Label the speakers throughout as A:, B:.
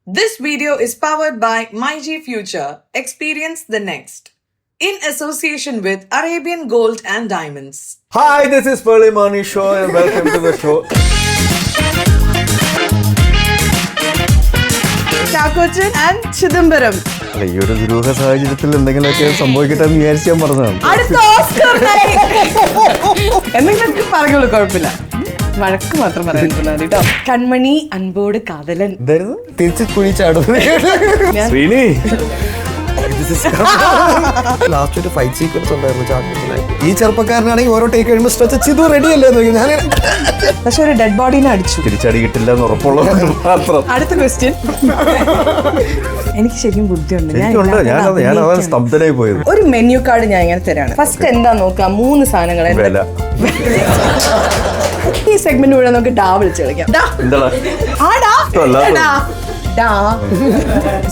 A: This video is powered by MyG Future. Experience the next. In association with Arabian Gold and Diamonds.
B: Hi, this is Pearly Mani Show and welcome to the show.
A: Chakochan and Chidambaram.
B: അല്ല ഈ ഒരു ദുരൂഹ സാഹചര്യത്തിൽ എന്തെങ്കിലുമൊക്കെ സംഭവിക്കട്ടെ എന്ന് വിചാരിച്ച് ഞാൻ പറഞ്ഞതാണ്.
A: അടുത്ത ഓസ്കർ എന്തെങ്കിലും പറഞ്ഞോളൂ, കുഴപ്പമില്ല. വഴക്ക് മാത്രം പറയാൻ കേട്ടോ. കൺമണി അൻപോട് കാതലൻ
B: എന്തായിരുന്നു തിരിച്ച് കുഴിച്ചാടുന്നത് ശ്രീനി.
C: ലാസ്റ്റ് ഒരു ഫൈറ്റ് സീക്വൻസ് ഉണ്ടായിരുന്നു ചാക്കോച്ചന്. ഈ ചെറുപ്പക്കാരനാണെങ്കിൽ ഓരോ ടേക്ക് കഴിയുമ്പോൾ സ്ട്രെച്ച് ചിതു റെഡി അല്ലേ ഞാൻ
A: പക്ഷെ ഒരു ഡെഡ് ബോഡീനെ അടിച്ചു.
B: തിരിച്ചടി കിട്ടില്ല എന്ന് ഉറപ്പുള്ളത് മാത്രം.
A: അടുത്ത ക്വസ്റ്റ്യൻ. എനിക്ക് ശരിക്കും ബുദ്ധിയുണ്ട്.
B: ഞാൻ അതാണ് സ്തബ്ധനായി പോയത്.
A: ഒരു മെനു കാർഡ് ഞാൻ ഇങ്ങനെ തരാണ്. ഫസ്റ്റ് എന്താ നോക്കാം, 3 സാധനങ്ങൾ.
B: വില.
A: ഈ സെഗ്മെന്റ് കൂടെ നമുക്ക് ഡാ വിളിച്ച് കളിക്കാം.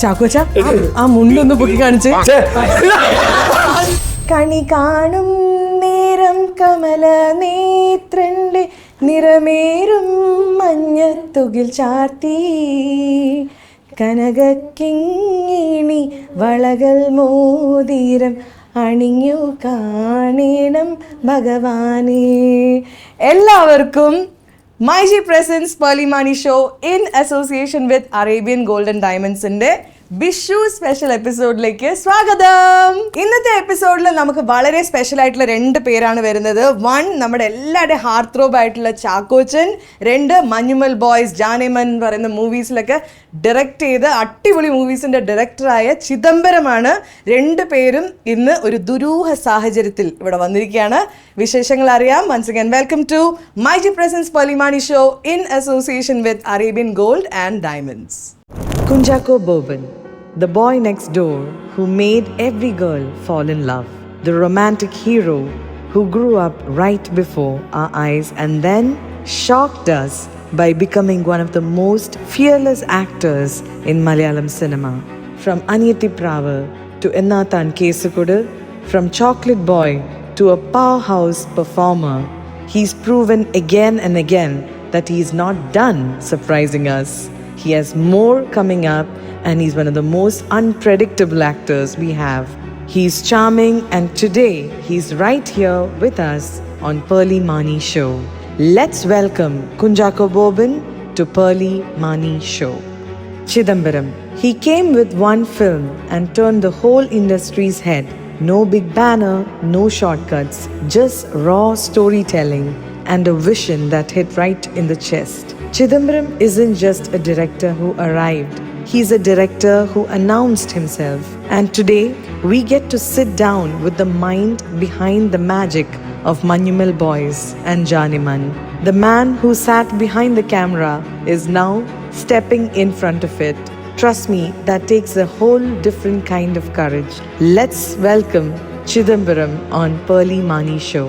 A: ചാക്കോച്ച ആ മുണ്ടൊന്ന് പൊക്കി കാണിച്ച്. കണി കാണും നേരം കമല നേത്രന്റെ നിറമേറും മഞ്ഞത്തുകിൽ ചാർത്തി കനകക്കിങ്ങിണി വളകൾ മോതിരം അണിഞ്ഞു കാണണം ഭഗവാനേ. എല്ലാവർക്കും MyG presents Pearly Mani Show in association with Arabian Gold and Diamonds ന്റെ വിഷു സ്പെഷ്യൽ എപ്പിസോഡിലേക്ക് സ്വാഗതം. ഇന്നത്തെ എപ്പിസോഡിൽ നമുക്ക് വളരെ സ്പെഷ്യൽ ആയിട്ടുള്ള 2 പേരാണ് വരുന്നത്. 1 നമ്മുടെ എല്ലാവരുടെയും ഹാർട്ട് ത്രോബ് ആയിട്ടുള്ള ചാക്കോച്ചൻ, 2 മഞ്ഞുമൽ ബോയ്സ് ജാനേമൻ എന്ന് പറയുന്ന മൂവീസിലൊക്കെ ഡയറക്റ്റ് ചെയ്ത് അടിപൊളി മൂവീസിന്റെ ഡയറക്ടറായ ചിദംബരമാണ്. 2 പേരും ഇന്ന് ഒരു ദുരൂഹ സാഹചര്യത്തിൽ ഇവിടെ വന്നിരിക്കുകയാണ്. വിശേഷങ്ങൾ അറിയാം. Once again welcome to MyG presents Pearly Mani Show in association with Arabian Gold and Diamonds. Kunjako Boban, the boy next door who made every girl fall in love. The romantic hero who grew up right before our eyes and then shocked us by becoming one of the most fearless actors in Malayalam cinema. From Aniyati Pravar to Ennathan Kesukudu, from Chocolate Boy to a powerhouse performer, he's proven again and again that he's not done surprising us. He has more coming up and he's one of the most unpredictable actors we have. He's charming and today he's right here with us on Pearly Mani Show. Let's welcome Kunjako Boban to Pearly Mani Show. Chidambaram. He came with one film and turned the whole industry's head. No big banner, no shortcuts, just raw storytelling and a vision that hit right in the chest. Chidambaram isn't just a director who arrived. He's a director who announced himself. And today, we get to sit down with the mind behind the magic of Manyumal Boys and Janiman. The man who sat behind the camera is now stepping in front of it. Trust me, that takes a whole different kind of courage. Let's welcome Chidambaram on Pearly Mani Show.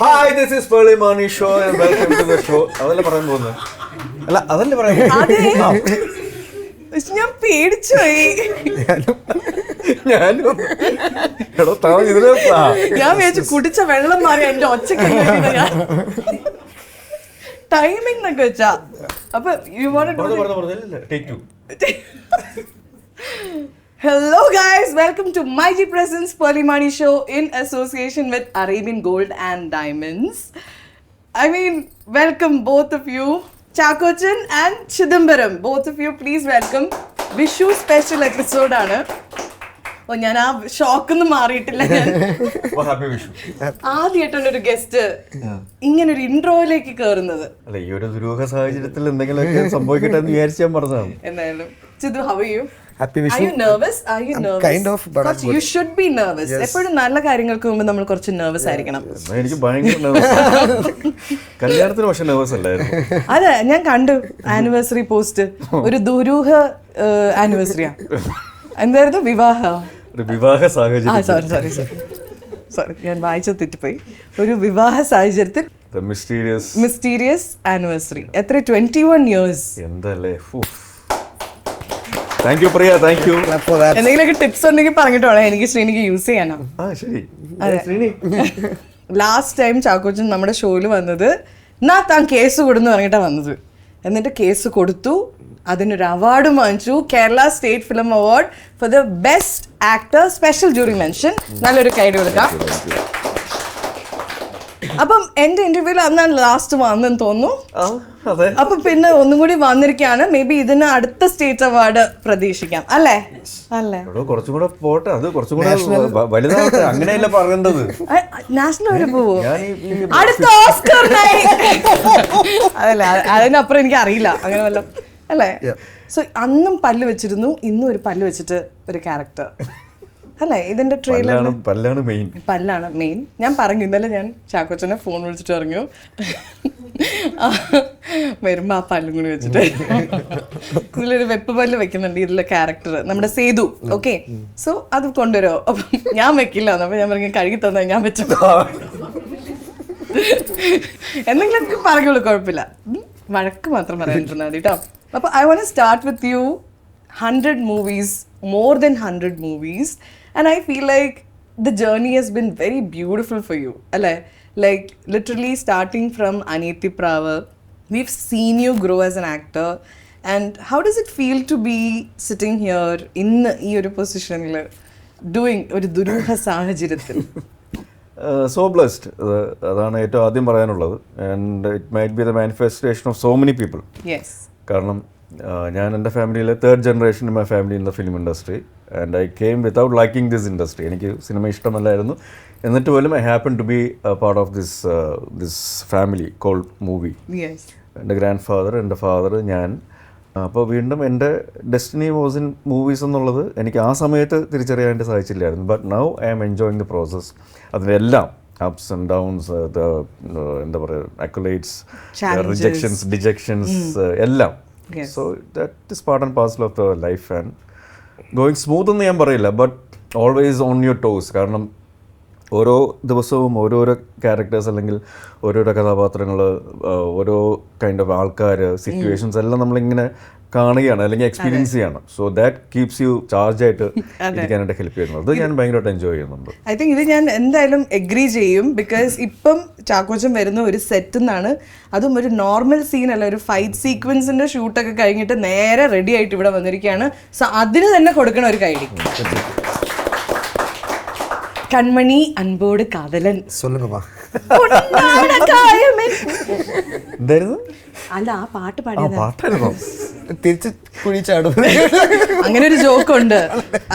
B: Hi, this is Pearly Mani Show and welcome to the show. അതല്ലേ പറയാൻ പോകുന്നത്? അല്ല അതല്ലേ പറയാൻ പോകുന്നത്?
A: ഞാൻ പേടിച്ചുപോയി.
B: ഞാൻ
A: വിചാരിച്ചു കുടിച്ച വെള്ളം മാറി എന്റെ ഒച്ച ടൈമിംഗ് എന്നൊക്കെ വെച്ചാ. അപ്പൊ Hello guys, welcome to MyG presents Pearly Mani Show in association with Arabian Gold and Diamonds. I mean, welcome both of you. Chakochan and Chidambaram, both of you please welcome. Vishu special episode ആണ്. ഓ ഞാൻ ആ ഷോക്കൊന്നും മാറിയിട്ടില്ല. ആദ്യമായിട്ടാണ് ഒരു guest ഇങ്ങനെ ഒരു ഇൻട്രോയിലേക്ക് കയറുന്നത്.
B: അല്ല ഈ ഒരു ദുരൂഹ സാഹചര്യത്തിൽ എന്തെങ്കിലുമൊക്കെ സംഭവിക്കട്ടെ എന്ന് വിചാരിച്ച് ഞാൻ പറഞ്ഞതാണ്.
A: എന്തായാലും ചിതു, how are you?
C: Happy Vishu.
A: Are you nervous? Are you nervous?
C: Kind of, but I'm good.
A: You should be nervous. എപ്പോഴും നല്ല കാര്യങ്ങൾക്ക് മുമ്പ് നമ്മൾ കുറച്ച് നെർവസ് ആയിരിക്കണം.
B: എനിക്ക് ഭയങ്കര നെർവസ്. കല്യാണത്തിന് പക്ഷെ നെർവസ് അല്ലായിരുന്നു.
A: അതെ, ഞാൻ കണ്ടു ആനിവേഴ്സറി പോസ്റ്റ്. ഒരു ദുരൂഹ ആനിവേഴ്സറിയാ. എന്തായിരുന്നു? വിവാഹ
B: സാഹചര്യം.
A: സോറി ഞാൻ വായിച്ചത് തെറ്റിപ്പോയി. ഒരു വിവാഹ സാഹചര്യത്തിൽ മിസ്റ്റീരിയസ് ആനിവേഴ്സറി. എത്ര 21 years.
B: എന്തല്ലേ. Thank you Priya, thank you.
A: എന്തെങ്കിലുമൊക്കെ ടിപ്സ് ഉണ്ടെങ്കിൽ പറഞ്ഞിട്ടോളെ, എനിക്ക് ശ്രീനിക്ക് യൂസ് ചെയ്യാനോ.
B: ശരി.
A: അതെ, ലാസ്റ്റ് ടൈം ചാക്കോച്ചൻ നമ്മുടെ ഷോയിൽ വന്നത് താൻ കേസ് കൊടുന്ന് പറഞ്ഞിട്ടാണ് വന്നത്. എന്നിട്ട് കേസ് കൊടുത്തു, അതിനൊരു അവാർഡ് വാങ്ങിച്ചു, Kerala state film award for the best actor, special jury mention. നല്ലൊരു കൈഡ് കൊടുക്കാം. അപ്പം എൻ്റെ ഇന്റർവ്യൂവിൽ അന്നാണ് ലാസ്റ്റ് വന്നെന്ന് തോന്നുന്നു. അപ്പൊ പിന്നെ ഒന്നും കൂടി വന്നിരിക്കുകയാണ്. മേ ബി ഇതിന് അടുത്ത സ്റ്റേറ്റ് അവാർഡ് പ്രതീക്ഷിക്കാം അല്ലേ? അല്ലേ,
B: കുറച്ചും കൂടെ പോട്ടെ, അത് കുറച്ചും കൂടെ വലുതാവട്ടെ, അങ്ങനെയല്ല പറയേണ്ടത്.
A: നാഷണൽ വരെ പോവോ? അടുത്ത ഓസ്കർ അതല്ല, അതിനപ്പുറം എനിക്ക് അറിയില്ല അങ്ങനെ വല്ല അല്ലേ. സോ അന്നും പല്ല് വെച്ചിരുന്നു, ഇന്നും ഒരു പല്ല് വെച്ചിട്ട് ഒരു ക്യാരക്ടർ അല്ലേ? ഇതിന്റെ ട്രെയിലർ പല്ലാണ് മെയിൻ. ഞാൻ പറഞ്ഞു, ഇന്നലെ ഞാൻ ചാക്കോച്ചനെ ഫോൺ വിളിച്ചിട്ട് പറഞ്ഞു വരുമ്പോ ആ പല്ലും കൂടി വെച്ചിട്ട് ഇതിലൊരു വെപ്പ് പല്ല് വെക്കുന്നുണ്ട് ഇതിലെ ക്യാരക്ടർ, നമ്മുടെ സേതു. ഓക്കെ, സോ അത് കൊണ്ടുവരോ? അപ്പം ഞാൻ വെക്കില്ല. അപ്പൊ ഞാൻ പറഞ്ഞു കഴുകി തന്നെ ഞാൻ വെച്ചു എന്തെങ്കിലും എനിക്ക് പറഞ്ഞോളൂ, കുഴപ്പമില്ല. വഴക്ക് മാത്രം പറയാനിരുന്നാൽ മതി കേട്ടോ. അപ്പൊ I want to start with you. 100 movies, more than 100 movies, and I feel like the journey has been very beautiful for you. Like literally starting from Aniti Prava, we've seen you grow as an actor, and how does it feel to be sitting here in ee oru position il doing oru duruha sahajaryathil?
B: So blessed, അതാണ് ഏറ്റവും ആദ്യം പറയാനുള്ളത്. And it might be the manifestation of so many people.
A: Yes,
B: കാരണം ഞാൻ എൻ്റെ ഫാമിലിയിലെ 3rd generation in my family in the film industry, and I came without liking this industry. എനിക്ക് cinema ഇഷ്ടമല്ലായിരുന്നു, എന്നിട്ട് പോലും I happened to be a part of this family called movie.
A: yes,
B: എൻ്റെ grand father, എൻ്റെ father, ഞാൻ. അപ്പോൾ വീണ്ടും എൻ്റെ destiny was in movies എന്നുള്ളത് എനിക്ക് ആ സമയത്ത് തിരിച്ചറിയാൻ സാധിച്ചില്ലായിരുന്നു. But now I am enjoying the process. അതിനെല്ലാം അപ്സ് ആൻഡ് ഡൗൺസ്, എന്താ പറയുക, അക്യുലേറ്റ്സ്, റിജക്ഷൻസ്, ഡിജക്ഷൻസ് എല്ലാം. So that is part and parcel of the life. And going smooth എന്ന് ഞാൻ പറയില്ല, but always on your toes. കാരണം ഓരോ ദിവസവും ഓരോരോ ക്യാരക്ടേഴ്സ് അല്ലെങ്കിൽ ഓരോരോ കഥാപാത്രങ്ങൾ, ഓരോ കൈൻഡ് ഓഫ് ആൾക്കാർ, സിറ്റുവേഷൻസ് എല്ലാം നമ്മളിങ്ങനെ കാണുകയാണ് അല്ലെങ്കിൽ എക്സ്പീരിയൻസ് ചെയ്യണം. So that keeps you charge ആയിട്ട് ഇരിക്കാനായിട്ട് ഹെൽപ്പ് ചെയ്യുന്നത്. അത് ഞാൻ ഭയങ്കരമായിട്ട് എൻജോയ് ചെയ്യുന്നുണ്ട്.
A: ഐ തിങ്ക് ഇത് ഞാൻ എന്തായാലും എഗ്രി ചെയ്യും. ബിക്കോസ് ഇപ്പം ചാക്കോച്ചൻ വരുന്ന ഒരു സെറ്റിൽ നിന്നാണ്, അതും ഒരു നോർമൽ സീൻ അല്ല, ഒരു ഫൈറ്റ് സീക്വൻസിന്റെ ഷൂട്ടൊക്കെ കഴിഞ്ഞിട്ട് നേരെ റെഡി ആയിട്ട് ഇവിടെ വന്നിരിക്കുകയാണ്. സോ അതിന് തന്നെ കൊടുക്കണ ഒരു കൈഡി. കൺമണി അൻപോട് കാതലൻ
B: എന്തായിരുന്നു?
A: അല്ല, ആ പാട്ട് പാടിയത്
C: തിരിച്ച് കുഴിച്ചാടും.
A: അങ്ങനെ ഒരു ജോക്ക് ഉണ്ട്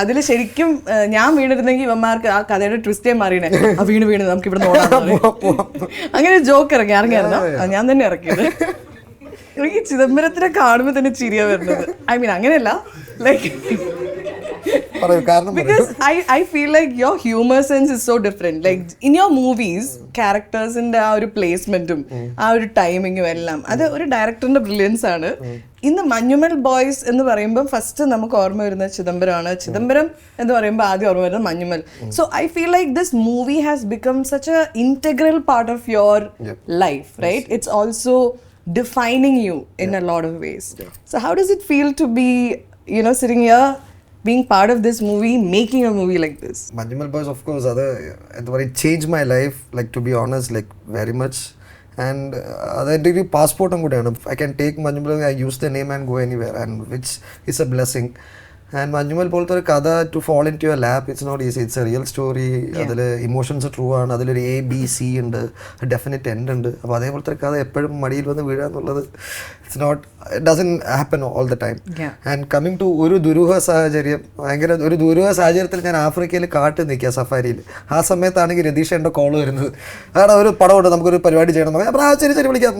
A: അതിൽ. ശരിക്കും ഞാൻ വീണിരുന്നെങ്കിൽ ഇവന്മാർക്ക് ആ കഥയുടെ ട്വിസ്റ്റേ മാറിയണേ. ആ വീണ് നമുക്ക് ഇവിടെ അങ്ങനെ ഒരു ജോക്ക് ഇറങ്ങിയായിരുന്നു. ഞാൻ തന്നെ ഇറക്കിയത്. എനിക്ക് ചിദംബരത്തിനെ കാണുമ്പോൾ തന്നെ ചിരിയാ വരുന്നത്. ഐ മീൻ അങ്ങനെയല്ല, like because I feel like your humor sense is so different. Like in your movies, characters ന്റെ ആ ഒരു പ്ലേസ്മെന്റും ആ ഒരു ടൈമിങ്ങും എല്ലാം അത് ഒരു ഡയറക്ടറിന്റെ ബ്രില്യൻസ് ആണ്. ഇന്ന് മഞ്ഞുമൽ ബോയ്സ് എന്ന് പറയുമ്പോൾ ഫസ്റ്റ് നമുക്ക് ഓർമ്മ വരുന്നത് ചിദംബരമാണ്. ചിദംബരം എന്ന് പറയുമ്പോൾ ആദ്യം ഓർമ്മ വരുന്നത് Manjummel. So I feel like this movie has become such a integral part of your life, right? It's also defining you in a lot of ways. So how does it feel to be, sitting here being part of this movie, making a movie like this?
C: Manjumal Boys, of course, it changed my life, like, to be honest, like, very much. And the passport I can take Manjumal, I use the name and go anywhere, and which is a blessing. And Manjumal പോലത്തെ ഒരു കഥ to fall into your lap, it's not easy. It's a real story. അതിൽ emotions true ആണ്. അതിലൊരു ABC ഉണ്ട്, definite end ഉണ്ട്. അപ്പോൾ അതേപോലത്തെ ഒരു കഥ എപ്പോഴും മടിയിൽ വന്ന് വീഴുക എന്നുള്ളത് it doesn't happen all the time. And coming to ഒരു ദുരൂഹ സാഹചര്യം, ഭയങ്കര ഒരു ദുരൂഹ സാഹചര്യത്തിൽ ഞാൻ ആഫ്രിക്കയിൽ കാട്ട് നിൽക്കുക സഫാരിയിൽ. ആ സമയത്താണെങ്കിൽ രതീഷ എൻ്റെ കോൾ വരുന്നത്, അവിടെ ഒരു പടമുണ്ട്, നമുക്കൊരു പരിപാടി ചെയ്യണം. അപ്പോൾ ശരി വിളിക്കാം.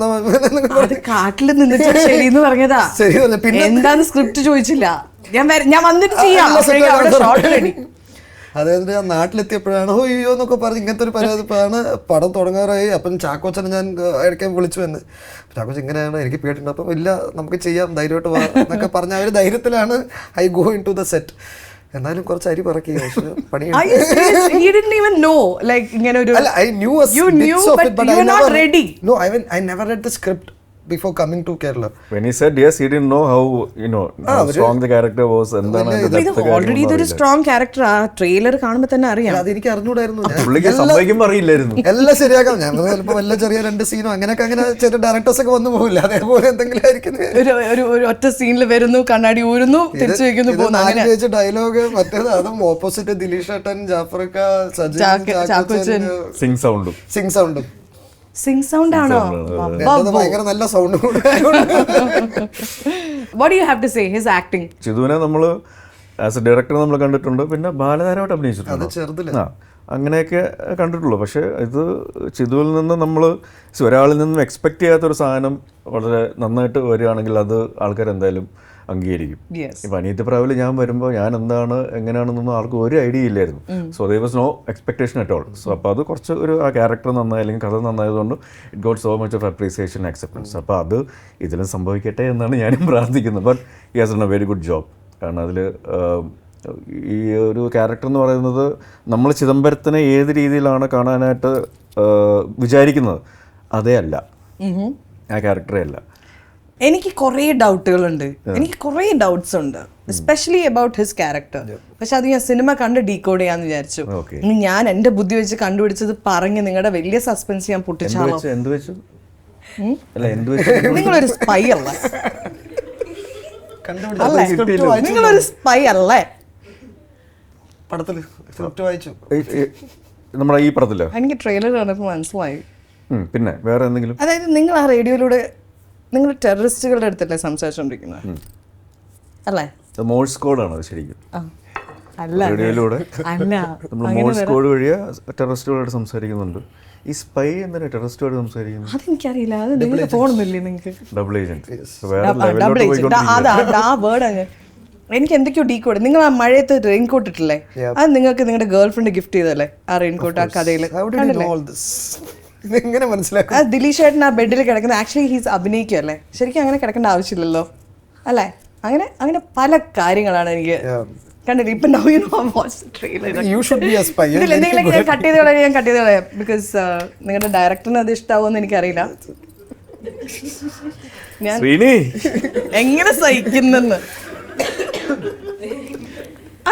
A: കാട്ടിൽ നിന്നിട്ട് ശരി എന്ന് പറഞ്ഞതാ. ശരി പറഞ്ഞു. പിന്നെ എന്താണ് സ്ക്രിപ്റ്റ് ചോദിച്ചില്ല, ഞാൻ വന്നിട്ട് ചെയ്യാം.
C: അതായത് ഞാൻ നാട്ടിലെത്തിയപ്പോഴാണ് അയ്യോ എന്നൊക്കെ പറഞ്ഞ് ഇങ്ങനത്തെ ഒരു പരിപാടിയാണ്. പടം തുടങ്ങാറായി. അപ്പം ചാക്കോച്ചനെ ഞാൻ ഇടയ്ക്ക് വിളിച്ചു വന്ന്, ചാക്കോച്ചൻ ഇങ്ങനെയാണ്, എനിക്ക് പേടിയുണ്ട്. അപ്പം ഇല്ല, നമുക്ക് ചെയ്യാം, ധൈര്യമായിട്ട് വാ എന്നൊക്കെ പറഞ്ഞ ആ ഒരു ധൈര്യത്തിലാണ് I go into the set. എന്നാലും കുറച്ച് അരി പറക്കി. before coming to Kerala.
B: When he said yes, he didn't know how, you know, how strong the character was. എന്താണ് അതിന്റെ
A: ഇത്
B: depth
A: ഓൾറെഡി ഇതൊരു സ്ട്രോങ് ക്യാരക്ടർ ആ ട്രെയിലർ കാണുമ്പോൾ തന്നെ അറിയാം.
C: അതെനിക്ക് അറിഞ്ഞൂടായിരുന്നു.
B: പുള്ളിക്ക് സംഭവിക്കുമ്പോൾ അറിയില്ലായിരുന്നു.
C: എല്ലാം ശരിയാക്കാം. ഞാൻ ചിലപ്പോൾ വല്ല ചെറിയ 2 സീനോ അങ്ങനെയൊക്കെ അങ്ങനെ ചെറിയ ഡയറക്ടേഴ്സ് ഒക്കെ വന്നു പോകില്ല, അതേപോലെ എന്തെങ്കിലും ആയിരിക്കും.
A: ഒരു ഒറ്റ സീനിൽ വരുന്നു, കണ്ണാടി ഊരുന്നു, തിരിച്ചു വയ്ക്കുന്നു, പോകുന്നു.
C: 4 പേജ് ഡയലോഗ്, മറ്റേത് അതും ഓപ്പോസിറ്റ് ദിലീഷ് ഏട്ടൻ, ജാഫർക്ക,
A: ചാക്കോച്ചൻ,
B: സിംഗ് സൗണ്ടും
A: സിംഗ് സൗണ്ട് ആണോ?
C: ഭയങ്കര നല്ല sound.
A: What do you have to say his acting?
B: ചിതുവിനെ നമ്മൾ ആസ് എ ഡയറക്ടർ നമ്മൾ കണ്ടിട്ടുണ്ട്, പിന്നെ ബാലതാരമായിട്ട് അഭിനയിച്ചിട്ടുണ്ട്.
C: ചെറുതില്
B: അങ്ങനെയൊക്കെ കണ്ടിട്ടുള്ളൂ. പക്ഷേ ഇത് ചിതുവിൽ നിന്ന് നമ്മൾ ഒരാളിൽ നിന്നും എക്സ്പെക്ട് ചെയ്യാത്തൊരു സാധനം വളരെ നന്നായിട്ട് വരികയാണെങ്കിൽ അത് ആൾക്കാർ എന്തായാലും അംഗീകരിക്കും. ഇപ്പം അനിയത്തിപ്രാവിൽ ഞാൻ വരുമ്പോൾ ഞാൻ എന്താണ് എങ്ങനെയാണെന്നൊന്നും ആർക്കും ഒരു ഐഡിയ ഇല്ലായിരുന്നു. So there was no expectation at all. So അപ്പോൾ അത് കുറച്ച് ആ ക്യാരക്ടർ നന്നായി അല്ലെങ്കിൽ കഥ നന്നായതുകൊണ്ട് it got so much of appreciation, acceptance. അപ്പോൾ അത് ഇതിലും സംഭവിക്കട്ടെ എന്നാണ് ഞാനും പ്രാർത്ഥിക്കുന്നത്. But he has done a very good job. കാരണം അതിൽ ഈ ഒരു ക്യാരക്ടർ എന്ന് പറയുന്നത് നമ്മൾ ചിദംബരത്തിനെ ഏത് രീതിയിലാണ് കാണാനായിട്ട് വിചാരിക്കുന്നത് അതേ അല്ല, ആ ക്യാരക്ടറേ അല്ല.
A: എനിക്ക് കുറേ ഡൗട്ടുകളുണ്ട്, എനിക്ക് കുറേ ഡൗട്ട്സ് ഉണ്ട്, എസ്പെഷ്യലി അബൌട്ട് ഹിസ് ക്യാരക്ടർ. പക്ഷെ അത് ഞാൻ സിനിമ കണ്ട് ഡീകോഡ് ചെയ്യാന്ന് വിചാരിച്ചു. ഞാൻ എൻ്റെ ബുദ്ധി വെച്ച് കണ്ടുപിടിച്ചത് പറഞ്ഞ് നിങ്ങളുടെ വലിയ സസ്പെൻസ് ഞാൻ പൊട്ടിച്ചാലോ? നിങ്ങളൊരു സ്പൈ അല്ലേ? നിങ്ങളൊരു സ്പൈ അല്ലേ?
C: പടത്തില് സ്ക്രിപ്റ്റ് വായിച്ചു
B: നമ്മുടെ ഈ പടത്തില്
A: എനിക്ക് ട്രെയിലർ കണ്ടപ്പോൾ മനസ്സിലായി.
B: പിന്നെ വേറെ എന്തെങ്കിലും?
A: അതായത് നിങ്ങൾ ആ റേഡിയോയിലൂടെ നിങ്ങൾ ടെററിസ്റ്റുകളുടെ അടുത്തല്ലേ സംസാരിച്ചോണ്ടിരിക്കുന്നത് അല്ലേ?
B: മോഴ്സ് കോഡാണ് അത് ശരിക്കും.
A: അല്ല
B: റേഡിയോയിലൂടെ
A: അല്ല,
B: നമ്മൾ മോഴ്സ് കോഡ് വഴിയാ ടെററിസ്റ്റുകളോട് സംസാരിക്കുന്നുണ്ട്. ഈ സ്പൈ എന്തിനാ ടെററിസ്റ്റുമായിട്ട് സംസാരിക്കുന്നത്?
A: അതെനിക്കറിയില്ല. അത് നിങ്ങൾക്ക് ഫോണൊന്നുമില്ലേ നിങ്ങൾക്ക്?
B: Double agent. വേറെ
A: ആ വേർഡ് അങ്ങ് എനിക്ക് എന്തൊക്കെയോ ഡീകോഡ്. നിങ്ങൾ ആ മഴയത്ത് റെയിൻകോട്ട് ഇട്ടില്ലേ? അത് നിങ്ങൾക്ക് നിങ്ങളുടെ ഗേൾ ഫ്രണ്ട് ഗിഫ്റ്റ് ചെയ്തല്ലേ ആ റെയിൻകോട്ട്? ആ കഥയിൽ
C: എങ്ങനെ മനസ്സിലാക്കും?
A: ആ ദിലീഷ് ഏട്ടൻ ആ ബെഡിൽ കിടക്കുന്നത് ആക്ച്വലി ഹീസ് അഭിനയിക്കുകയല്ലേ? ശരിക്കും അങ്ങനെ കിടക്കേണ്ട ആവശ്യമില്ലല്ലോ അല്ലേ? അങ്ങനെ അങ്ങനെ പല കാര്യങ്ങളാണ് എനിക്ക് കണ്ടില്ല. ഇപ്പൊ ഞാൻ കട്ട് ചെയ്ത് കളയാം ബിക്കോസ് നിങ്ങളുടെ ഡയറക്ടറിന് അത് ഇഷ്ടാവുമെന്ന് എനിക്കറിയില്ല. ഞാൻ എങ്ങനെ സഹിക്കുന്നെന്ന്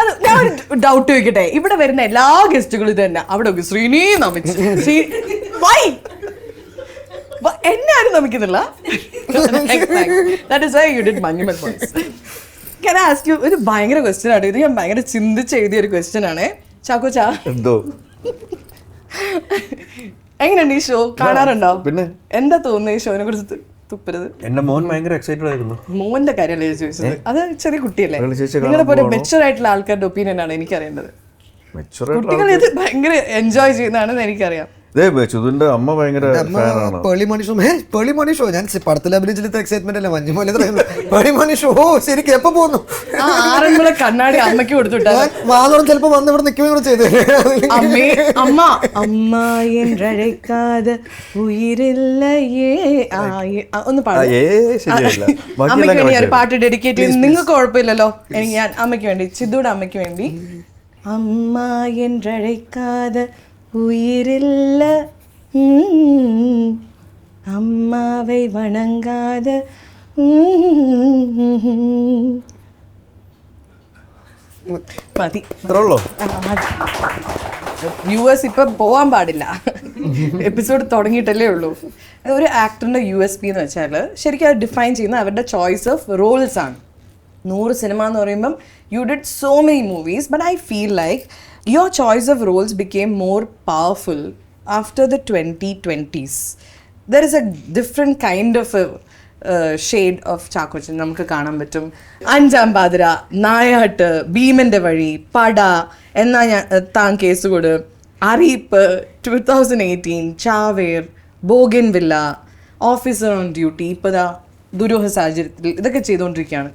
A: അത് ഞാൻ ഒരു ഡൗട്ട് ചോദിക്കട്ടെ. ഇവിടെ വരുന്ന എല്ലാ ഗസ്റ്റുകളും ഇത് തന്നെ അവിടെ ശ്രീനി നമിച്ചു. എന്നെ ആരും നമിക്കുന്നില്ല. That is why you did Monument Boys. Can I ask you ഒരു ഭയങ്കര ക്വസ്റ്റ്യൻ ആണ് ഇത്. ഞാൻ ഭയങ്കര ചിന്തിച്ച് എഴുതിയ ഒരു ക്വസ്റ്റ്യൻ ആണ്. ചാക്കോച്ചാ, എങ്ങനെയുണ്ട് ഈ ഷോ? കാണാറുണ്ടോ?
B: പിന്നെ
A: എന്താ തോന്നുന്നത് ഈ ഷോനെ കുറിച്ച്? തുപ്പരുത്.
B: എന്റെ മോൻ ഭയങ്കര എക്സൈറ്റഡ് ആയിരുന്നു.
A: മോന്റെ കാര്യമല്ലേ ചോദിച്ചത്? അത് ചെറിയ കുട്ടിയല്ലേ? നിങ്ങളെ പോലെ മെച്ചുവർ ആയിട്ടുള്ള ആൾക്കാരുടെ ഒപ്പീനിയൻ ആണ് എനിക്കറിയേണ്ടത്. കുട്ടികൾ ഇത് ഭയങ്കര എൻജോയ് ചെയ്യുന്നതാണെന്ന് എനിക്കറിയാം.
B: ചുതുന്റെ അമ്മ ഭയങ്കര ഫാനാണ്.
C: പേളി മണി ഷോ ഞാൻ പടത്തിൽ അഭിനയിച്ചിട്ട് എക്സൈറ്റ്മെന്റ് അല്ലേ മഞ്ഞുമോലെ പേളി മണി ഷോ ശരിക്കും എപ്പോ പോന്നു?
A: ആറന്മുള കണ്ണാടി അമ്മയ്ക്ക് കൊടുത്തുട്ടാ
C: വാതോളം ചിലപ്പോ വന്ന് ഇവിടെ നിൽക്കുകയും കൂടെ ചെയ്ത്
A: അമ്മ അമ്മ എന്നഴക്കാതെ ഉയിരില്ലയേ ഒന്ന് അമ്മയ്ക്ക് വേണ്ടി ഞാൻ പാട്ട് ഡെഡിക്കേറ്റ് ചെയ്ത് നിങ്ങൾക്ക് കുഴപ്പമില്ലല്ലോ. എനിക്ക് ഞാൻ അമ്മയ്ക്ക് വേണ്ടി, ചിതുയുടെ അമ്മയ്ക്ക് വേണ്ടി. അമ്മ എന്നഴക്കാതെ உயிரில்ல அம்மாவை வணங்காத മതി. US ഇപ്പം പോവാൻ പാടില്ല. എപ്പിസോഡ് തുടങ്ങിയിട്ടല്ലേ ഉള്ളൂ. ഒരു ആക്ടറിന്റെ USP എന്ന് വെച്ചാൽ ശരിക്കും അത് ഡിഫൈൻ ചെയ്യുന്ന അവരുടെ ചോയ്സ് ഓഫ് റോൾസ് ആണ്. 100 സിനിമ എന്ന് പറയുമ്പം you did so many movies, but I feel like your choice of roles became more powerful after the 2020s. There is a different kind of a shade of Chackochan നമുക്ക് കാണാൻ പറ്റും. അഞ്ചാം പാതിര, നായാട്ട്, ഭീമന്റെ വഴി, പട, എന്നാ ഞാൻ താൻ കേസുകൊട്, അറിയിപ്പ്, 2018, ചാവേർ, ബോഗൻവില്ല, ഓഫീസർ ഓൺ ഡ്യൂട്ടി, ഇപ്പതാ ദുരൂഹ സാഹചര്യത്തിൽ, ഇതൊക്കെ ചെയ്തുകൊണ്ടിരിക്കുകയാണ്.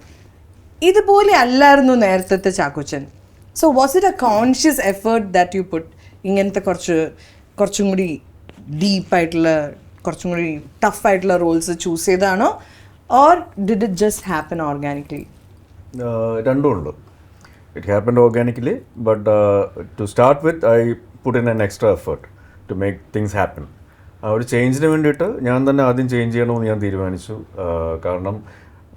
A: ഇതുപോലെ അല്ലായിരുന്നു നേരത്തെ Chackochan. So was it a conscious effort that you put ഇങ്ങനത്തെ കുറച്ചും കൂടി ഡീപ്പായിട്ടുള്ള കുറച്ചും കൂടി ടഫായിട്ടുള്ള റോൾസ് ചൂസ് ചെയ്താണോ, or did it just happen organically?
B: രണ്ടും ഉണ്ട്. It happened organically, but to start with I put in an extra effort to make things happen. ആ ഒരു ചേഞ്ചിന് വേണ്ടിയിട്ട് ഞാൻ തന്നെ ആദ്യം ചേഞ്ച് ചെയ്യണമെന്ന് ഞാൻ തീരുമാനിച്ചു. കാരണം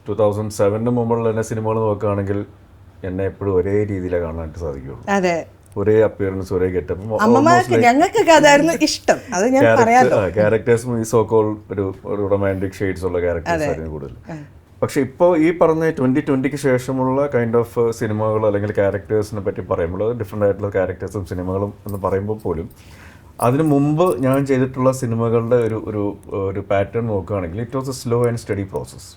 B: 2007 മുമ്പുള്ള എൻ്റെ സിനിമകൾ നോക്കുകയാണെങ്കിൽ എന്നെ എപ്പോഴും ഒരേ രീതിയിലാണ് കാണാനായിട്ട് സാധിക്കുകയുള്ളൂ.
A: അതെ,
B: ഒരേ അപ്പിയറൻസ്, ഒരേ ഗെറ്റപ്പ്.
A: അമ്മമാർക്ക് ഞങ്ങൾക്കൊക്കെ അതായിരുന്നു ഇഷ്ടം. അത് ഞാൻ പറയാലോ.
B: ക്യാരക്ടേഴ്സും ഈ സോക്കോൾ ഒരു റൊമാൻറ്റിക് ഷെയ്ഡ്സ് ഉള്ള ക്യാരക്ടേഴ്സ് ആയിരുന്നു കൂടുതൽ. പക്ഷെ ഇപ്പോൾ ഈ പറഞ്ഞ 2020 ശേഷമുള്ള കൈൻഡ് ഓഫ് സിനിമകൾ അല്ലെങ്കിൽ ക്യാരക്ടേഴ്സിനെ പറ്റി പറയുമ്പോൾ ഡിഫറെൻ്റ് ആയിട്ടുള്ള ക്യാരക്ടേഴ്സും സിനിമകളും എന്ന് പറയുമ്പോൾ പോലും അതിനു മുമ്പ് ഞാൻ ചെയ്തിട്ടുള്ള സിനിമകളുടെ ഒരു പാറ്റേൺ നോക്കുകയാണെങ്കിൽ it was A slow and study process.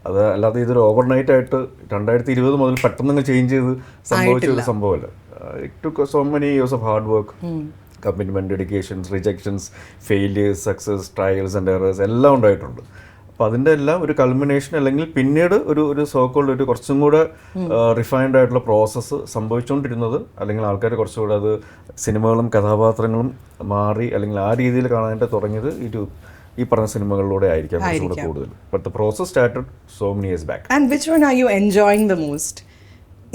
B: അത് അല്ലാതെ ഇതൊരു ഓവർനൈറ്റ് ആയിട്ട് 2020 മുതൽ പെട്ടെന്ന് ചേഞ്ച് ചെയ്ത് സംഭവിച്ച ഒരു സംഭവമല്ല. It took so many years of hard work, commitment, dedications, rejections, failures, success, trials and errors എല്ലാം ഉണ്ടായിട്ടുണ്ട്. അപ്പോൾ അതിൻ്റെ എല്ലാം ഒരു കൾമിനേഷൻ അല്ലെങ്കിൽ പിന്നീട് ഒരു സോക്കോൾഡ് ഒരു കുറച്ചും കൂടെ റിഫൈൻഡ് ആയിട്ടുള്ള പ്രോസസ്സ് സംഭവിച്ചുകൊണ്ടിരുന്നത്, അല്ലെങ്കിൽ ആൾക്കാർ കുറച്ചുകൂടെ അത് സിനിമകളും കഥാപാത്രങ്ങളും മാറി അല്ലെങ്കിൽ ആ രീതിയിൽ കാണാനായിട്ട് തുടങ്ങിയത് ഈ പറഞ്ഞ സിനിമകളിലൂടെ ആയിരിക്കാം കുറച്ചുകൂടെ കൂടുതൽ. But the process started so many years back.
A: And which one are you enjoying the most?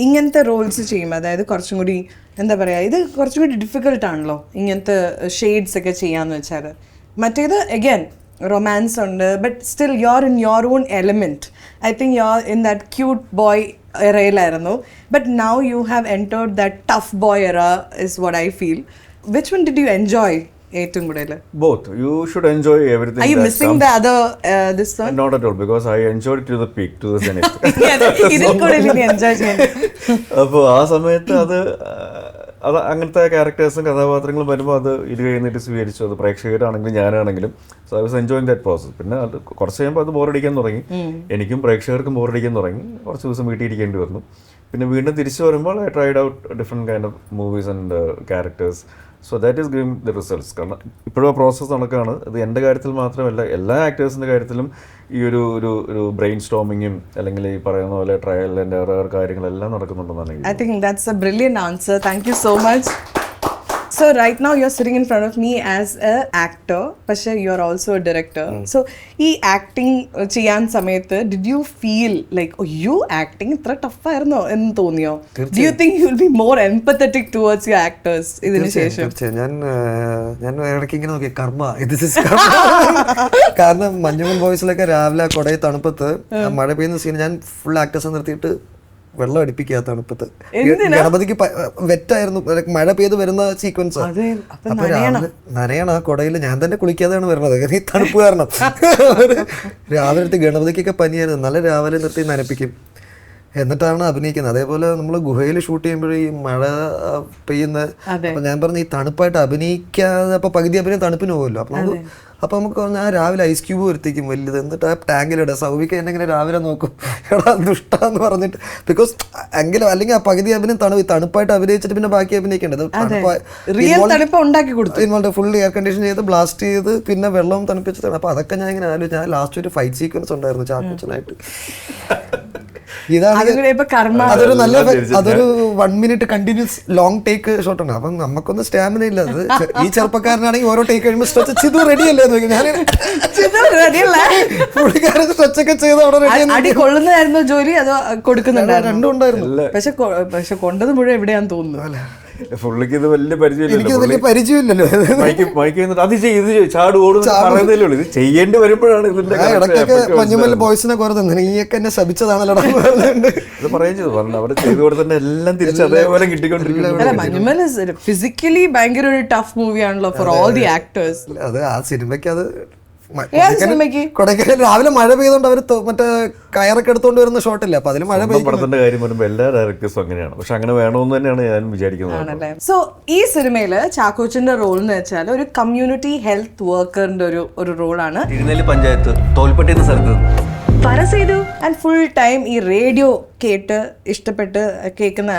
A: ഇങ്ങനത്തെ റോൾസ് ചെയ്യുമ്പോൾ, അതായത് കുറച്ചും കൂടി എന്താ പറയുക, ഇത് കുറച്ചും കൂടി ഡിഫിക്കൽട്ടാണല്ലോ ഇങ്ങനത്തെ ഷെയ്ഡ്സ് ഒക്കെ ചെയ്യാന്ന് വെച്ചാൽ. മറ്റേത് അഗൈൻ റൊമാൻസ് ഉണ്ട്, but still you are in your own element. I think you are in that cute boy എറയിലായിരുന്നു, but now you have entered that tough boy era is what I feel. Which one did you enjoy ഏറ്റവും കൂടുതൽ?
B: Both. You should enjoy everything.
A: Are you missing the other this one?
B: Not at all, because I enjoyed it to the peak, to the zenith.
A: ഇതിൽ കൂടുതൽ ഇനി enjoy ചെയ്യാൻ.
B: അപ്പോൾ ആ സമയത്ത് അത് അങ്ങനത്തെ ക്യാരക്ടേഴ്സും കഥാപാത്രങ്ങളും വരുമ്പോൾ അത് ഇരുകഴിഞ്ഞിട്ട് സ്വീകരിച്ചു. അത് പ്രേക്ഷകരാണെങ്കിലും ഞാനാണെങ്കിലും. So I was enjoying that process. പിന്നെ അത് കുറച്ച് കഴിയുമ്പോൾ അത് ബോറടിക്കാൻ തുടങ്ങി. എനിക്കും പ്രേക്ഷകർക്കും ബോറടിക്കാൻ തുടങ്ങി. കുറച്ച് ദിവസം വീട്ടിൽ ഇരിക്കേണ്ടി വന്നു. പിന്നെ വീണ്ടും തിരിച്ചു വരുമ്പോൾ I tried out different kind of movies and characters. So that is giving the results. കാരണം ഇപ്പോഴും ആ പ്രോസസ്സ് നടക്കുകയാണ്. ഇത് എൻ്റെ കാര്യത്തിൽ മാത്രമല്ല, എല്ലാ ആക്ടേഴ്സിൻ്റെ കാര്യത്തിലും ഈ ഒരു ബ്രെയിൻ സ്റ്റോമിങ്ങും അല്ലെങ്കിൽ ഈ പറയുന്ന പോലെ ട്രയൽ ആൻഡ് എറർ കാര്യങ്ങളെല്ലാം നടക്കുന്നുണ്ടെന്നാണ്.
A: I think that's a brilliant answer. Thank you so much. So right now you're sitting in front of me as a actor, പക്ഷേ you're also a director. So ഈ acting ചെയ്യാൻ സമയത്ത് did you feel like you acting ഇത്ര tough ആയിരുന്നോ എന്ന് തോന്നിയോ? Do you think you'll be more empathetic towards your actors ഇതിന് ശേഷം?
C: ഞാൻ ഇടയ്ക്ക് ഇങ്ങനെ നോക്കി കർമ്മ കാരണം മഞ്ഞുമൽ ബോയ്സിലൊക്കെ രാവിലെ കൊടയിൽ തണുപ്പത്ത് മഴ പെയ്യുന്ന സീൻ ഞാൻ ഫുൾ ആക്ടേഴ്സ് നിർത്തിയിട്ട് വെള്ളം അടിപ്പിക്കുക തണുപ്പത്ത്. ഗണപതിക്ക് വെറ്റായിരുന്നു, മഴ പെയ്ത് വരുന്ന സീക്വൻസ്. അപ്പൊ രാവിലെ നനയണ ആ കൊടയിൽ ഞാൻ തന്നെ കുളിക്കാതെയാണ് വരുന്നത്, ഈ തണുപ്പ് കാരണം. രാവിലെ ഗണപതിക്കൊക്കെ പനിയായിരുന്നു, നല്ല രാവിലെ നിർത്തി നനപ്പിക്കും, എന്നിട്ടാണ് അഭിനയിക്കുന്നത്. അതേപോലെ നമ്മൾ ഗുഹയിൽ ഷൂട്ട് ചെയ്യുമ്പോഴേ ഈ മഴ പെയ്യുന്ന, അപ്പൊ ഞാൻ പറഞ്ഞ ഈ തണുപ്പായിട്ട് അഭിനയിക്കാതെ അപ്പൊ പകുതി അഭിനയം തണുപ്പിന് പോകുമല്ലോ. അപ്പൊ നമുക്ക് ഞാൻ രാവിലെ ഐസ് ക്യൂബ് വരുത്തിക്കും വലുത്, എന്നിട്ട് ആ ടാങ്കിലിടുക. സൗവിക്ക എന്നെ ഇങ്ങനെ രാവിലെ നോക്കും, എടാ ദുഷ്ടാന്ന് പറഞ്ഞിട്ട്. ബിക്കോസ് എങ്കിലും അല്ലെങ്കിൽ ആ പകുതി അഭിനയം തണുപ്പായിട്ട് അഭിനയിച്ചിട്ട് പിന്നെ ബാക്കി അഭിനയിക്കേണ്ടത് ഫുൾ എയർ കണ്ടീഷൻ ചെയ്ത് ബ്ലാസ്റ്റ് ചെയ്ത് പിന്നെ വെള്ളവും തണുപ്പിച്ചിട്ടാണ്. അപ്പൊ അതൊക്കെ ഞാൻ ഇങ്ങനെ ആലോചിച്ചു. ഞാൻ ലാസ്റ്റ് ഒരു ഫൈറ്റ് സീക്വൻസ് ഉണ്ടായിരുന്നു ചാക്കോച്ചനായിട്ട്. അതൊരു നല്ല അതൊരു 1 മിനിറ്റ് കണ്ടിന്യൂസ് ലോങ് ടേക്ക് ഷോട്ടാണ്. അപ്പം നമുക്കൊന്നും സ്റ്റാമിന ഇല്ല. അത് ഈ ചെറുപ്പക്കാരനാണെങ്കിൽ ഓരോ ടേക്ക് കഴിയുമ്പോൾ സ്ട്രെച്ച് ഇത് റെഡി അല്ലേ ഞാൻ പുള്ളിക്കാരൻ സ്ട്രെച്ച് ഒക്കെ ചെയ്ത് അവിടെ റെഡി
A: കൊള്ളുന്നതായിരുന്നു ജോലി അതോ കൊടുക്കുന്നുണ്ടായിരുന്നു?
C: രണ്ടും ഉണ്ടായിരുന്നു.
A: പക്ഷെ കൊണ്ടത് മുഴുവൻ എവിടെയാന്ന് തോന്നുന്നു.
B: പുള്ളിക്ക് ഇത് വലിയ
C: പരിചയമില്ലല്ലോ.
B: അത് ചാട് ഓടുന്നതല്ലേ ഉള്ളൂ. ഇത് ചെയ്യേണ്ടി വരുമ്പോഴാണ് ഇതിന്റെ
C: ഇടയ്ക്കൊക്കെ മഞ്ഞുമൽ ബോയ്സിനെ കുറെ തന്നെ നീയൊക്കെ എന്നെ ശപിച്ചതാണല്ലോ
B: ഇത് പറയുകയും ചെയ്തു. അവിടെ ചെയ്തു കൊടുത്തന്നെ എല്ലാം തിരിച്ച് അതേപോലെ കിട്ടിക്കൊണ്ടിരിക്കുന്നു.
A: മഞ്ഞുമൽ ഫിസിക്കലി ഭയങ്കര ഒരു ടഫ് മൂവിയാണല്ലോ ഫോർ ഓൾ ദി ആക്ടേഴ്സ്.
C: അത് ആ സിനിമയ്ക്ക് അത് കൊടൈക്കനാൽ രാവിലെ മഴ പെയ്തോണ്ട് അവര് മറ്റേ കയറൊക്കെ എടുത്തോണ്ട് വരുന്ന ഷോട്ടില്ല. അപ്പൊ അതിൽ മഴ
B: പെയ്യുന്ന കാര്യം വരുമ്പോൾ എല്ലാ ഡയറക്ടേഴ്സും അങ്ങനെയാണ്. പക്ഷെ അങ്ങനെ വേണമെന്ന് തന്നെയാണ് ഞാൻ വിചാരിക്കുന്നത്.
A: സോ ഈ സിനിമയില് ചാക്കോച്ചന്റെ റോൾ എന്ന് വെച്ചാൽ ഒരു കമ്മ്യൂണിറ്റി ഹെൽത്ത് വർക്കറിന്റെ ഒരു റോളാണ്.
B: തിരുനെല്ലി പഞ്ചായത്ത് തോൽപ്പെട്ടി എന്ന സ്ഥലത്ത്
A: ആൻഡ് ഫുൾ ടൈം ഈ റേഡിയോ കേട്ട് ഇഷ്ടപ്പെട്ട് കേൾക്കുന്ന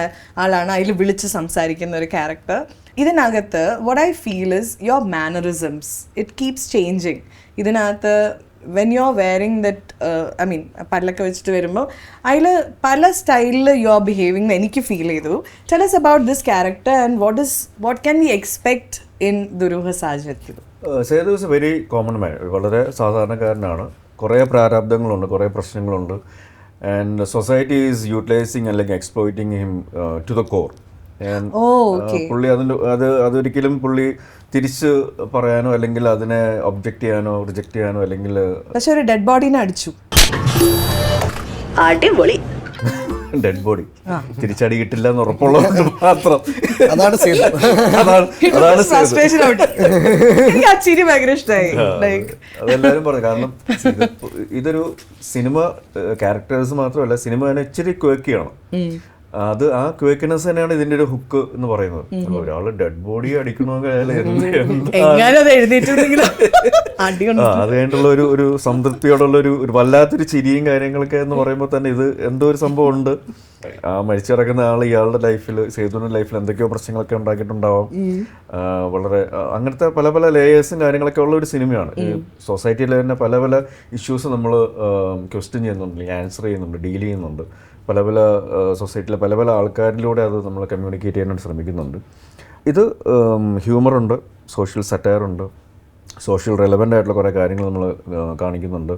A: ആളാണ്. അതിൽ വിളിച്ച് സംസാരിക്കുന്ന ഒരു ക്യാരക്ടർ. ഇതിനകത്ത് what I feel is your mannerisms, it keeps changing. ഇതിനകത്ത് when you're wearing that പല്ലൊക്കെ വെച്ചിട്ട് വരുമ്പോൾ അതിൽ പല സ്റ്റൈലിൽ യു ആർ ബിഹേവിങ് എനിക്ക് ഫീൽ ചെയ്തു. Tell us about this character and what can we expect in ദുരൂഹ സാഹചര്യത്തിൽ?
B: Sethu is a very common man. വളരെ സാധാരണക്കാരനാണ്. കുറേ പ്രാരാബ്ദങ്ങളുണ്ട്, കുറേ പ്രശ്നങ്ങളുണ്ട്. ആൻഡ് സൊസൈറ്റി ഈസ് യൂട്ടിലൈസിങ് അല്ലെങ്കിൽ exploiting him to the core. പുള്ളി അതൊരിക്കലും പുള്ളി തിരിച്ച് പറയാനോ അല്ലെങ്കിൽ അതിനെ ഒബ്ജക്റ്റ് ചെയ്യാനോ റിജക്റ്റ് ചെയ്യാനോ അല്ലെങ്കിൽ
A: പക്ഷെ ഒരു ഡെഡ് ബോഡീനെ അടിച്ചു.
D: അടിപൊളി.
B: ഡെഡ് ബോഡി തിരിച്ചടി കിട്ടില്ല എന്ന് ഉറപ്പുള്ളത് മാത്രം.
C: അതാണ്
A: Frustration out. എനിക്ക് ആ ചിരി ഭയങ്കര ഇഷ്ടമായി.
B: അതെല്ലാവരും പറഞ്ഞു. കാരണം ഇതൊരു സിനിമ ക്യാരക്ടേഴ്സ് മാത്രമല്ല, സിനിമ തന്നെ ഇച്ചിരി ക്വേക്കിയാണ്. അത് ആ ക്വേക്കിനെസ് തന്നെയാണ് ഇതിന്റെ ഒരു ഹുക്ക് എന്ന് പറയുന്നത്. ഒരാള് ഡെഡ് ബോഡി അടിക്കണമെങ്കിൽ അത് കഴിഞ്ഞിട്ടുള്ള ഒരു സംതൃപ്തിയോടുള്ള ഒരു വല്ലാത്തൊരു ചിരിയും കാര്യങ്ങളൊക്കെ എന്ന് പറയുമ്പോൾ തന്നെ ഇത് എന്തോ ഒരു സംഭവം ഉണ്ട്. ആ മരിച്ചിറക്കുന്ന ആൾ ഇയാളുടെ ലൈഫിൽ, സേതുവിന്റെ ലൈഫിൽ എന്തൊക്കെയോ പ്രശ്നങ്ങളൊക്കെ ഉണ്ടാക്കിയിട്ടുണ്ടാവും. വളരെ അങ്ങനത്തെ പല പല ലേയേഴ്സും കാര്യങ്ങളൊക്കെ ഉള്ള ഒരു സിനിമയാണ്. ഈ സൊസൈറ്റിയിൽ തന്നെ പല പല ഇഷ്യൂസ് നമ്മൾ ക്വസ്റ്റ്യൻ ചെയ്യുന്നുണ്ട്, ആൻസർ ചെയ്യുന്നുണ്ട്, ഡീൽ ചെയ്യുന്നുണ്ട്. പല പല സൊസൈറ്റിയിലെ പല പല ആൾക്കാരിലൂടെ അത് നമ്മൾ കമ്മ്യൂണിക്കേറ്റ് ചെയ്യാനായിട്ട് ശ്രമിക്കുന്നുണ്ട്. ഇത് ഹ്യൂമറുണ്ട്, സോഷ്യൽ സറ്റയറുണ്ട്, സോഷ്യൽ റെലവൻ്റ് ആയിട്ടുള്ള കുറേ കാര്യങ്ങൾ നമ്മൾ കാണിക്കുന്നുണ്ട്,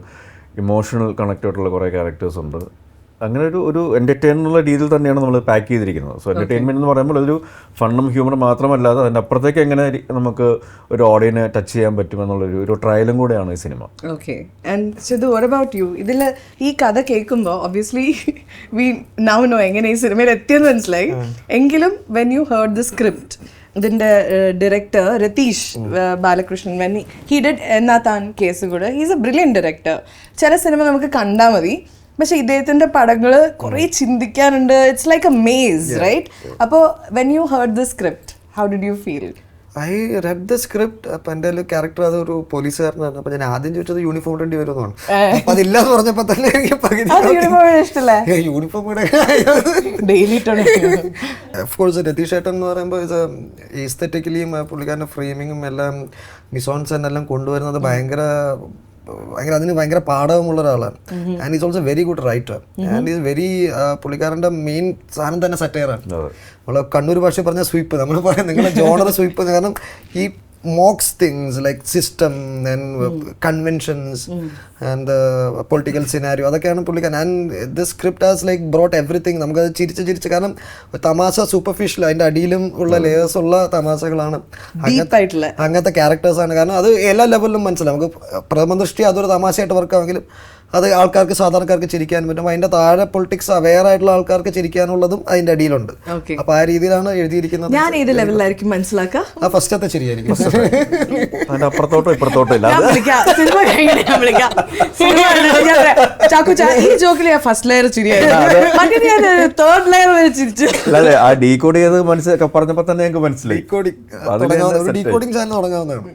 B: ഇമോഷണൽ കണക്റ്റഡായിട്ടുള്ള കുറേ ക്യാരക്ടേഴ്സ് ഉണ്ട്. അങ്ങനെ ഒരു എൻ്റർടൈനുള്ള രീതിയിൽ തന്നെയാണ് നമ്മൾ പാക്ക് ചെയ്തിരിക്കുന്നത്. സോ എൻ്റർടൈൻമെൻറ്റ് എന്ന് പറയുമ്പോൾ ഒരു ഫണ്ണും ഹ്യൂമറും മാത്രമല്ലാതെ അതിൻ്റെ അപ്പുറത്തേക്ക് എങ്ങനെ നമുക്ക് ഒരു ഓഡിയനെ ടച്ച് ചെയ്യാൻ പറ്റുമെന്നുള്ളൊരു ട്രയലും കൂടെയാണ് ഈ cinema.
A: Okay. And Sidhu, what about you? ഇതിൽ ഈ കഥ കേൾക്കുമ്പോൾ ഒബ്വിയസ്ലി വി നൗ നോ എങ്ങനെ ഈ സിനിമയിൽ എത്തിയെന്ന് മനസ്സിലായി. എങ്കിലും when you heard the script, ഇതിൻ്റെ director Ratheesh Balakrishnan, when he did Nna Thaan case കൂടെ, ഹീസ് എ ബ്രില്യൻ ഡയറക്ടർ. ചില സിനിമ നമുക്ക് കണ്ടാൽ മതി, പക്ഷെ ഇദ്ദേഹത്തിന്റെ പടങ്ങൾ കുറെ ചിന്തിക്കാനുണ്ട്. It's like a maze, right? അപ്പോൾ when you heard the script, how did you feel?
C: I read the script. അപ്പം എൻ്റെ ക്യാരക്ടർ അതൊരു പോലീസുകാരനാണ്. അപ്പം ഞാൻ ആദ്യം ചോദിച്ചത് യൂണിഫോം ഇടേണ്ടി വരുമെന്നാണ്. അപ്പം അതില്ലാന്ന് പറഞ്ഞപ്പോൾ തന്നെ യൂണിഫോം ഓഫ്കോഴ്സ് രതീഷ് ഏട്ടൻ എന്ന് പറയുമ്പോൾ ഇത് ഈസ്തറ്റിക്കലിയും പുള്ളിക്കാരൻ്റെ ഫ്രെയിമിങ്ങും എല്ലാം മിസോൺസ് എല്ലാം കൊണ്ടുവരുന്നത് ഭയങ്കര അതിന് ഭയങ്കര പാഠവുമുള്ള ഒരാളാണ്. And is also very good writer. And is very പുള്ളിക്കാരൻ്റെ മെയിൻ സാധനം തന്നെ സറ്റയറാണ്. നമ്മൾ കണ്ണൂർ ഭാഷ പറഞ്ഞ സ്വീപ്പ്, നമ്മൾ പറയാം നിങ്ങളുടെ ജോണർ സ്വീപ്പ്. കാരണം ഈ mocks things like system and conventions and the political scenario. അതൊക്കെയാണ് പുള്ളിക്കാൻ. And the script has like brought everything. നമുക്കത് ചിരിച്ച് കാരണം തമാശ സൂപ്പർഫിഷ്യൽ, അതിൻ്റെ അടിയിലും ഉള്ള ലേയേഴ്സ് ഉള്ള തമാശകളാണ്, അങ്ങനത്തെ ക്യാരക്ടേഴ്സാണ്. കാരണം അത് എല്ലാ ലെവലിലും മനസ്സിലാവും. നമുക്ക് പ്രഥമ ദൃഷ്ടി അതൊരു തമാശയായിട്ട് വർക്കാമെങ്കിലും അത് ആൾക്കാർക്ക്, സാധാരണക്കാർക്ക് ചിരിക്കാൻ പറ്റും. അതിൻ്റെ താഴെ പൊളിറ്റിക്സ് അവെയർ ആയിട്ടുള്ള ആൾക്കാർക്ക് ചിരിക്കാനുള്ളതും അതിൻ്റെ അടിയിലുണ്ട്. അപ്പോൾ ആ രീതിയിലാണ് എഴുതിയിരിക്കുന്നത്.
A: ഞാൻ ഏത് ലെവലിലായിരിക്കും മനസ്സിലാക്കുക?
C: ആ ഫസ്റ്റത്തെ ശരിയായിരിക്കും.
B: അപ്പുറത്തോട്ടോ ഇപ്പുറത്തോട്ടോ ഇല്ല.
A: ഈ ജോക്കിൽ ഫസ്റ്റ് ലെയർ ചിരിയായിരുന്നു, തേർഡ് ലെയർ വരെ ചിരിച്ചു.
B: അല്ലാതെ ആ ഡീകോഡ് ചെയ്ത് പറഞ്ഞപ്പോ തന്നെ ഞങ്ങൾക്ക് മനസ്സിലായി.
C: ഡീകോഡിംഗ് ചാനൽ തുടങ്ങാവുന്നതാണ്.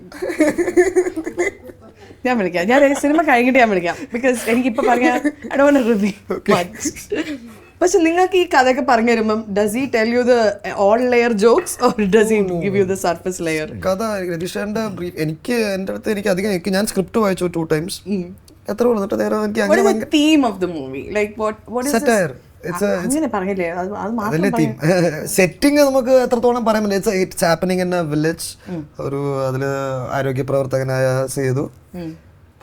A: ഞാൻ വിളിക്കാം, ഞാൻ സിനിമ കഴിഞ്ഞിട്ട് ഞാൻ വിളിക്കാം. ബിക്കോസ് എനിക്കിപ്പോൾ പറയാൻ I don't want to reveal much. പക്ഷെ നിങ്ങൾക്ക് ഈ കഥയൊക്കെ പറഞ്ഞു തരുമ്പം does he tell you the all layer jokes or does he give you the surface layer?
C: കഥ രതീഷേന്റെ എനിക്ക് എൻ്റെ അടുത്ത് എനിക്ക് അധികം ഞാൻ സ്ക്രിപ്റ്റ് വായിച്ചു 2 times. എത്ര എന്നിട്ട് നേരം എനിക്ക് അങ്ങനെ
A: theme of the movie like what is
C: satire.
A: അങ്ങനെ പറഞ്ഞില്ലേ?
C: അതല്ലേ തീം. സെറ്റിംഗ് നമുക്ക് എത്രത്തോളം പറയാൻ പറ്റില്ല. It's happening in A village. ഒരു അതിൽ ആരോഗ്യ പ്രവർത്തകനായ സേതു,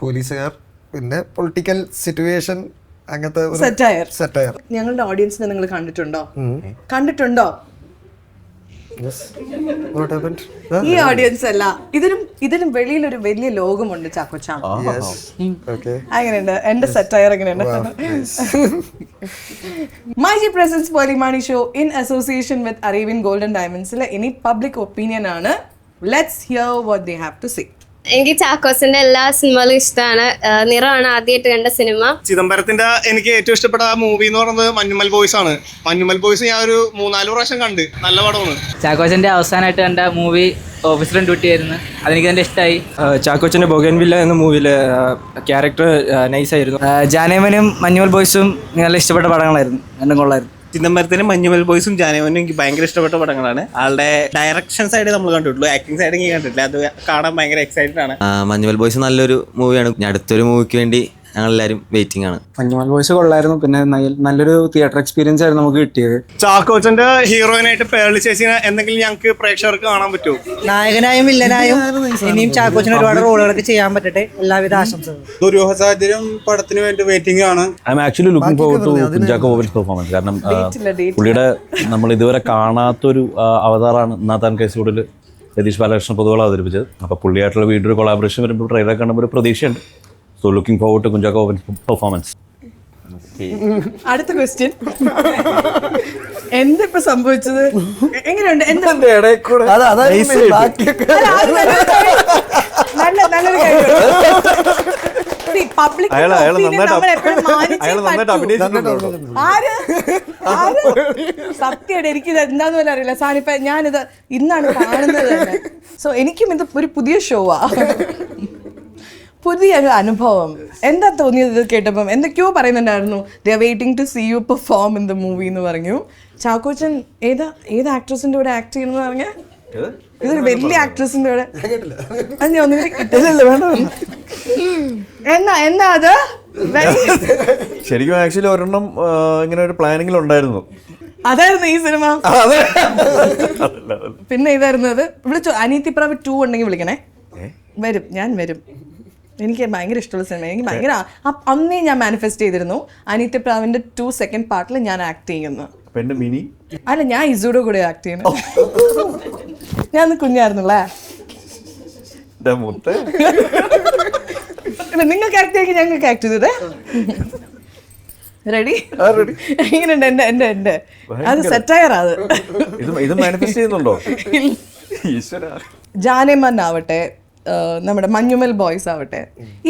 C: പോലീസുകാർ, പിന്നെ പൊളിറ്റിക്കൽ സിറ്റുവേഷൻ, അങ്ങനത്തെ സറ്റയർ.
A: ഞങ്ങളുടെ ഓഡിയൻസിനെ നിങ്ങൾ കണ്ടിട്ടുണ്ടോ? ഈ ഓഡിയൻസ് അല്ല, ഇതിനും വെളിയിലൊരു വലിയ ലോകമുണ്ട് ചാക്കോച്ചാൻ. അങ്ങനെയുണ്ട് എന്റെ സറ്റയർ. എങ്ങനെയുണ്ട്? MyG presents Polimani show in association with Arabian gold and ഡയമണ്ട്സിലെ ഇനി പബ്ലിക് ഒപ്പീനിയൻ ആണ്. Let's hear what they have to say.
E: എനിക്ക് ചാക്കോസിന്റെ എല്ലാ സിനിമകളും ഇഷ്ടമാണ്. നിറമാണ് ആദ്യമായിട്ട് കണ്ട സിനിമ.
F: ചിദംബരത്തിന്റെ എനിക്ക് ഏറ്റവും ഇഷ്ടപ്പെട്ട മൂവി എന്ന് പറയുന്നത് മഞ്ഞുമൽ ബോയ്സ് ആണ്. മഞ്ഞുമൽ ബോയ്സ് ഞാൻ ഒരു 3-4 പ്രാവശ്യം കണ്ട്. നല്ല പടമാണ്.
G: ചാക്കോച്ചന്റെ അവസാനമായിട്ട് കണ്ട മൂവി ഓഫീസർ ഓൺ ഡ്യൂട്ടി ആയിരുന്നു. അതെനിക്ക് തന്നെ ഇഷ്ടമായി.
H: ചാക്കോച്ചന്റെ ബൊഗൻവില്ല എന്ന മൂവിയിലെ ക്യാരക്ടർ നൈസായിരുന്നു. ജാനേമനും മഞ്ഞുമൽ ബോയ്സും നല്ല ഇഷ്ടപ്പെട്ട പടങ്ങളായിരുന്നു. എന്നും കൊള്ളായിരുന്നു.
F: ചിദംബരത്തിനും മഞ്ഞുമൽ ബോയ്സും ജാനവനും എനിക്ക് ഭയങ്കര ഇഷ്ടപ്പെട്ട പടങ്ങളാണ്. ആളുടെ ഡയറക്ഷൻ സൈഡ് നമ്മൾ കണ്ടിട്ടുള്ളൂ, ആക്ടിങ് സൈഡ് എനിക്ക് കണ്ടിട്ടില്ല. അത് കാണാൻ ഭയങ്കര എക്സൈറ്റഡ് ആണ്.
I: മഞ്ഞുമൽ ബോയ്സ് നല്ലൊരു മൂവിയാണ്. ഞാൻ അടുത്തൊരു മൂവിക്ക് വേണ്ടി
D: ഞങ്ങളെല്ലാവരും വെയിറ്റിംഗ് ആണ്.
H: മഞ്ഞുമൽ ബോയ്സ് കൊള്ളായിരുന്നു. പിന്നെ നല്ലൊരു തിയേറ്റർ എക്സ്പീരിയൻസ് ആയിരുന്നു നമുക്ക് കിട്ടിയത്.
F: ചാക്കോച്ചന്റെ ഹീറോയിനായിട്ട് പേരളി ചേച്ചിനെ എന്തെങ്കിലും ഞങ്ങൾക്ക് പ്രേക്ഷകർക്ക് കാണാൻ പറ്റുമോ?
I: നായകനായും വില്ലനായും ഇനിയും ചാക്കോച്ചന് ഒരുപാട് റോളുകളൊക്കെ ചെയ്യാൻ പറ്റട്ടെ. എല്ലാവിധ ആശംസകളും.
J: ദുരൂഹ സാഹചര്യം പടത്തിന് വേണ്ടി വെയിറ്റിംഗ് ആണ്.
K: I'm actually looking forward to Kunchacko Boban's performance. കാരണം പുള്ളിയുടെ നമ്മൾ ഇതുവരെ കാണാത്തൊരു അവതാറാണ് നാഥാൻ കേസോടിൽ രതീഷ് ബാലകൃഷ്ണൻ പൊതുവെ അവതരിപ്പിച്ചത്. അപ്പോൾ പുള്ളിയായിട്ടുള്ള വീഡിയോ കൊളാബറേഷൻ വരുമ്പോൾ ട്രെയിലർ കാണുമ്പോൾ ഒരു പ്രതീക്ഷയുണ്ട്. So looking forward to Kunchacko Boban's performance.
A: അടുത്ത ക്വസ്റ്റ്യൻ, എന്തിപ്പോ സംഭവിച്ചത്? എങ്ങനെയുണ്ട്? നല്ലൊരു സത്യമായിട്ട് എനിക്കിത് എന്താന്ന് പോലും അറിയില്ല. സാനിപ്പ ഞാനിത് ഇന്നാണ് കാണുന്നത് തന്നെ. സോ എനിക്കും ഇത് ഒരു പുതിയ ഷോവാ, പുതിയൊരു അനുഭവം. എന്താ തോന്നിയത് ഇത് കേട്ടപ്പം? എന്തൊക്കെയോ പറയുന്നുണ്ടായിരുന്നു, they are waiting to see you perform in the movie എന്ന് പറഞ്ഞു. ചാക്കോച്ചൻ ഏത് ആക്ട്രസിന്റെ കൂടെ ആക്ട് ചെയ്യുന്നു പറഞ്ഞ? ഇതൊരു വലിയ ആക്ട്രസിന്റെ കൂടെ. എന്നാ അത്
B: ശരിക്കും ആക്ച്വലി ഒരെണ്ണം ഇങ്ങനെ ഒരു പ്ലാനിങ്ങിൽ ഉണ്ടായിരുന്നു.
A: അതായിരുന്നു ഈ സിനിമ. പിന്നെ ഇതായിരുന്നു അത്. വിളിച്ചോ, അനീതി പ്രാവ് 2 ഉണ്ടെങ്കിൽ വിളിക്കണേ. വരും, ഞാൻ വരും. എനിക്ക് ഭയങ്കര ഇഷ്ടമുള്ള സിനിമ. എനിക്ക് ഭയങ്കര അന്നേ ഞാൻ മാനിഫെസ്റ്റ് ചെയ്തിരുന്നു അനീതി പ്രാവിന്റെ 2 സെക്കൻഡ് പാർട്ടിൽ ഞാൻ ആക്ട് ചെയ്യുന്നു. അല്ല, ഞാൻ ഇസുയുടെ കൂടെ ആക്ട് ചെയ്യുന്നു. ഞാൻ അന്ന് കുഞ്ഞായിരുന്നുള്ളേ. നിങ്ങൾക്ക് ആക്ട് ചെയ്യും, ഞങ്ങൾക്ക് ആക്ട് ചെയ്തത്. റെഡി? എങ്ങനെയുണ്ട് എന്റെ അത് സെറ്റയറാത്? ജാനേമൻ ആവട്ടെ, നമ്മുടെ മഞ്ഞുമൽ ബോയ്സ് ആവട്ടെ,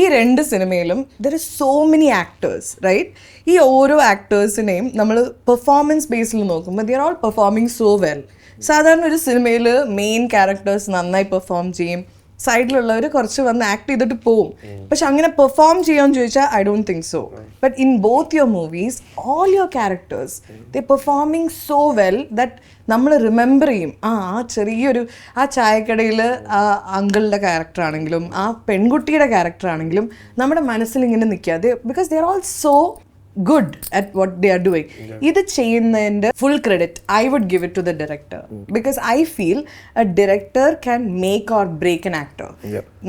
A: ഈ 2 സിനിമയിലും there is so many actors, right? ഈ ഓരോ ആക്ടേഴ്സിനെയും നമ്മൾ പെർഫോമൻസ് ബേസിൽ നോക്കുമ്പോൾ they are all performing so well. സാധാരണ ഒരു സിനിമയിൽ മെയിൻ ക്യാരക്ടേഴ്സ് നന്നായി പെർഫോം ചെയ്യും, സൈഡിലുള്ളവർ കുറച്ച് വന്ന് ആക്ട് ചെയ്തിട്ട് പോവും. പക്ഷെ അങ്ങനെ പെർഫോം ചെയ്യാമെന്ന് ചോദിച്ചാൽ I don't think so. But in both your movies all your characters they performing so well that നമ്മൾ റിമെമ്പർ ചെയ്യും. ആ ചെറിയൊരു ആ ചായക്കടയിൽ ആ അങ്കിളുടെ ക്യാരക്ടർ ആണെങ്കിലും ആ പെൺകുട്ടിയുടെ ക്യാരക്ടർ ആണെങ്കിലും നമ്മുടെ മനസ്സിൽ ഇങ്ങനെ നിൽക്കാതെ, because they are all so good at what they are doing. ഇത് ചെയ്യുന്നതിൻ്റെ full credit I would give it to the director, because I feel a director can make or break an actor.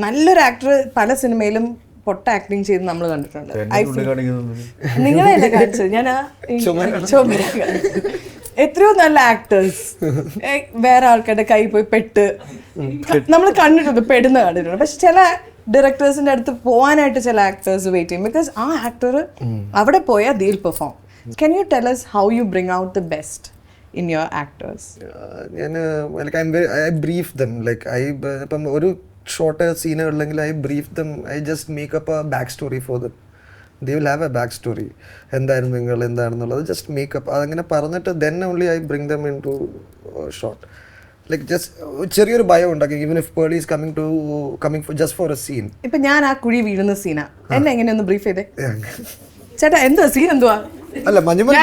A: നല്ലൊരു actor പല സിനിമയിലും പൊട്ട acting ചെയ്ത് നമ്മൾ കണ്ടിട്ടുണ്ട്. നിങ്ങളെയല്ല കാണിച്ചത്, ഞാൻ എത്രയോ നല്ല ആക്ടേഴ്സ് വേറെ ആൾക്കാരുടെ കൈ പോയി പെട്ട് നമ്മൾ കണ്ടിട്ടുണ്ട്, പെടുന്ന കണ്ടിട്ടുണ്ട്. പക്ഷെ ചില ഡയറക്ടേഴ്സിൻ്റെ അടുത്ത് പോകാനായിട്ട് ചില ആക്ടേഴ്സ് വെയിറ്റ് ചെയ്യും, ബിക്കോസ് ആ ആക്ടർ അവിടെ പോയാൽ they will perform. Can you tell us how you bring out the best in your actors?
C: I brief them. ഇപ്പം ഒരു ഷോർട്ട് സീൻ ഉള്ളെങ്കിൽ I brief them. I just make up a back story for them. They will have a back story. എന്തായിരുന്നു നിങ്ങൾ എന്താണെന്നുള്ളത് just makeup അതങ്ങനെ പറഞ്ഞിട്ട് then only I bring them into shot. Just ചെറിയൊരു ഭയം ഉണ്ടാക്കി, even if Pearly is coming just for a scene.
A: ഇപ്പൊ ഞാൻ ആ കുഴി വീഴുന്ന സീനാ, എന്നെ എങ്ങനെയൊന്ന് ബ്രീഫ് ചെയ്തേ ചേട്ടാ? എന്തുവാ സീൻ? എന്തുവാ?
C: അല്ല, മഞ്ഞുമൽ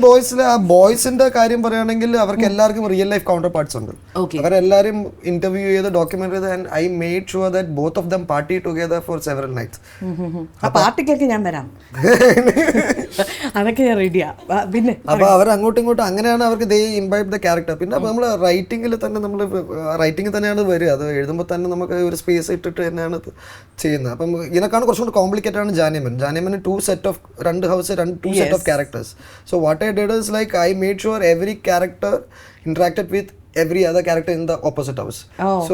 A: ബോയ്സിലെ
C: ആ ബോയ്സിന്റെ കാര്യം പറയുകയാണെങ്കിൽ അവർക്ക് എല്ലാവർക്കും റിയൽ ലൈഫ് കൗണ്ടർ പാർട്സ് ഉണ്ട്. അവരെല്ലാരും ഇന്റർവ്യൂ ചെയ്ത് ഡോക്യുമെന്റ് ചെയ്ത്, and I made sure that both of them party together for several nights.
A: ആ പാർട്ടിക്കൊക്കെ ഞാൻ വരാം, അതൊക്കെ ഞാൻ റെഡിയാ. പിന്നെ
C: അപ്പൊ അവർ അങ്ങോട്ടും ഇങ്ങോട്ടും അങ്ങനെയാണ് അവർക്ക് ദേ ഇൻവൈബ് ദ ക്യാരക്ടർ. പിന്നെ നമ്മൾ റൈറ്റിംഗിൽ തന്നെയാണ് വരിക. അത് എഴുതുമ്പോൾ തന്നെ നമുക്ക് ഒരു സ്പേസ് ഇട്ടിട്ട് തന്നെയാണ് ചെയ്യുന്നത്. അപ്പം ഇതിനേക്കാണ് കുറച്ചുകൂടി കോംപ്ലിക്കേറ്റഡ് ആണ് Janeman 2 set of 2 house 2 set of characters. So what I did is I made sure every character interacted with every other character in the opposite house. So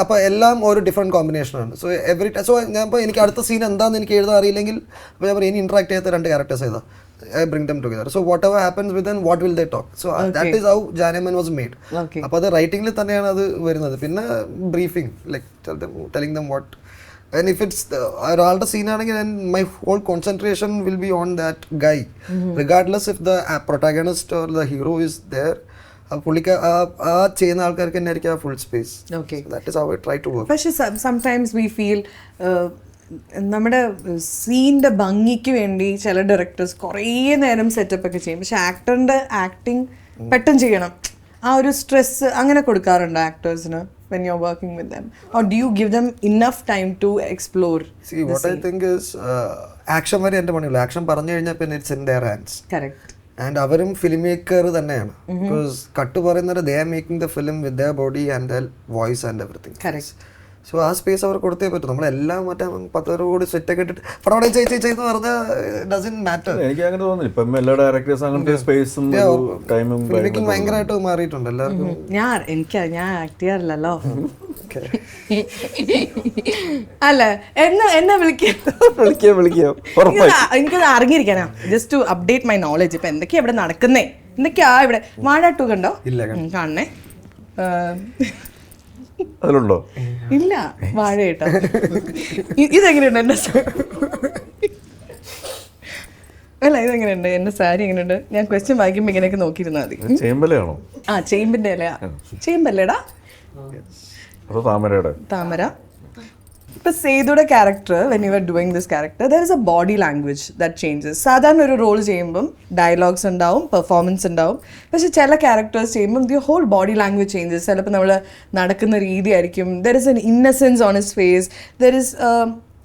C: അപ്പോൾ എല്ലാം ഒരു ഡിഫറെൻറ്റ് കോമ്പിനേഷൻ ആണ്. സോ ഞാൻ ഇപ്പോൾ എനിക്ക് അടുത്ത സീൻ എന്താണെന്ന് എനിക്ക് എഴുതാൻ അറിയില്ലെങ്കിൽ അപ്പോൾ ഞാൻ ഇനി ഇൻട്രാക്ട് ചെയ്യാത്ത 2 ക്യാരക്ടേഴ്സ് ഏതാ, I bring them together. So whatever happens with them, what will they talk? So that is how Janeman was made. അപ്പോൾ അത് റൈറ്റിംഗിൽ തന്നെയാണ് അത് വരുന്നത്. പിന്നെ briefing, telling them what. And if it's ഒരാളുടെ സീനാണെങ്കിൽ my whole concentration will be on that guy, regardless if the protagonist or the hero is there. പുള്ളിക്ക് ആ ചെയ്യുന്ന ആൾക്കാർക്ക് തന്നെ ആയിരിക്കും ആ full space. That is how I try to work.
A: പക്ഷേ sometimes we feel നമ്മുടെ സീനിൻ്റെ ഭംഗിക്ക് വേണ്ടി ചില ഡയറക്ടേഴ്സ് കുറേ നേരം സെറ്റപ്പ് ഒക്കെ ചെയ്യും, പക്ഷെ ആക്ടറിൻ്റെ ആക്ടിങ് പെട്ടെന്ന് ചെയ്യണം. ആ ഒരു സ്ട്രെസ് അങ്ങനെ കൊടുക്കാറുണ്ട് ആക്ടേഴ്സിന് when you're working with them, or do you give them enough time to explore?
C: See, what I think is action വരെ എൻ്റെ പണിയുള്ളൂ. ആക്ഷൻ പറഞ്ഞു കഴിഞ്ഞാൽ പിന്നെ it's in their hands.
A: Correct.
C: And അവരും ഫിലിം മേക്കർ തന്നെയാണ്. ബിക്കോസ് കട്ട് പറയുന്നത് they are making the film with there body and there voice and everything.
A: Correct.
C: So ആ space അവർ കൊടുത്തേ പറ്റും. നമ്മളെല്ലാം മറ്റേ 10 കൂടി സെറ്റൊക്കെ ഇട്ടിട്ട് പടം ചെയ്ത് പറഞ്ഞാൽ ഡസൻ മാറ്റർ.
B: എനിക്ക് അങ്ങനെ തോന്നുന്നു. ഇപ്പം എല്ലാ ഡയറക്ടേഴ്സ് അങ്ങനത്തെ സ്പേസും ടൈമും
C: ഫിലിം മേക്കിംഗ് ഭയങ്കരമായിട്ട് മാറിയിട്ടുണ്ട് എല്ലാവർക്കും.
A: ഞാൻ ആക്ട് ചെയ്യാറില്ലല്ലോ. അല്ല എന്നെ എനിക്കത് അറിഞ്ഞിരിക്കാനാ, just to update my knowledge. ഇപ്പൊ എന്തൊക്കെയാ ഇവിടെ നടക്കുന്നേ, എന്തൊക്കെയാ ഇവിടെ. വാഴ 2 കണ്ടോ? കാണണേ.
B: അതിലുണ്ടോ?
A: ഇല്ല, വാഴ കേട്ടോ. ഇതെങ്ങനെയുണ്ട് എന്റെ അല്ല ഇതെങ്ങനെയുണ്ട് എന്റെ സാരി എങ്ങനെയുണ്ട്? ഞാൻ ക്വസ്റ്റ്യൻ വായിക്കുമ്പോ ഇങ്ങനെയൊക്കെ നോക്കിയിരുന്നാൽ മതി.
B: ചേമ്പലയാണോ?
A: ആ ചേമ്പിന്റെ ഇലയാ. ചേമ്പല്ലേടാ?
B: അതോ താമരയുടെ?
A: താമര. ഇപ്പൊ സേതുയുടെ character, when you are doing this character, there is a body language that changes. സാധാരണ ഒരു റോൾ ചെയ്യുമ്പം ഡയലോഗ്സ് ഉണ്ടാവും, പെർഫോമൻസ് ഉണ്ടാവും. പക്ഷെ ചില ക്യാരക്ടേഴ്സ് ചെയ്യുമ്പം the whole body language changes. ചിലപ്പോൾ നമ്മൾ നടക്കുന്ന രീതി ആയിരിക്കും. There is an innocence on his face. There is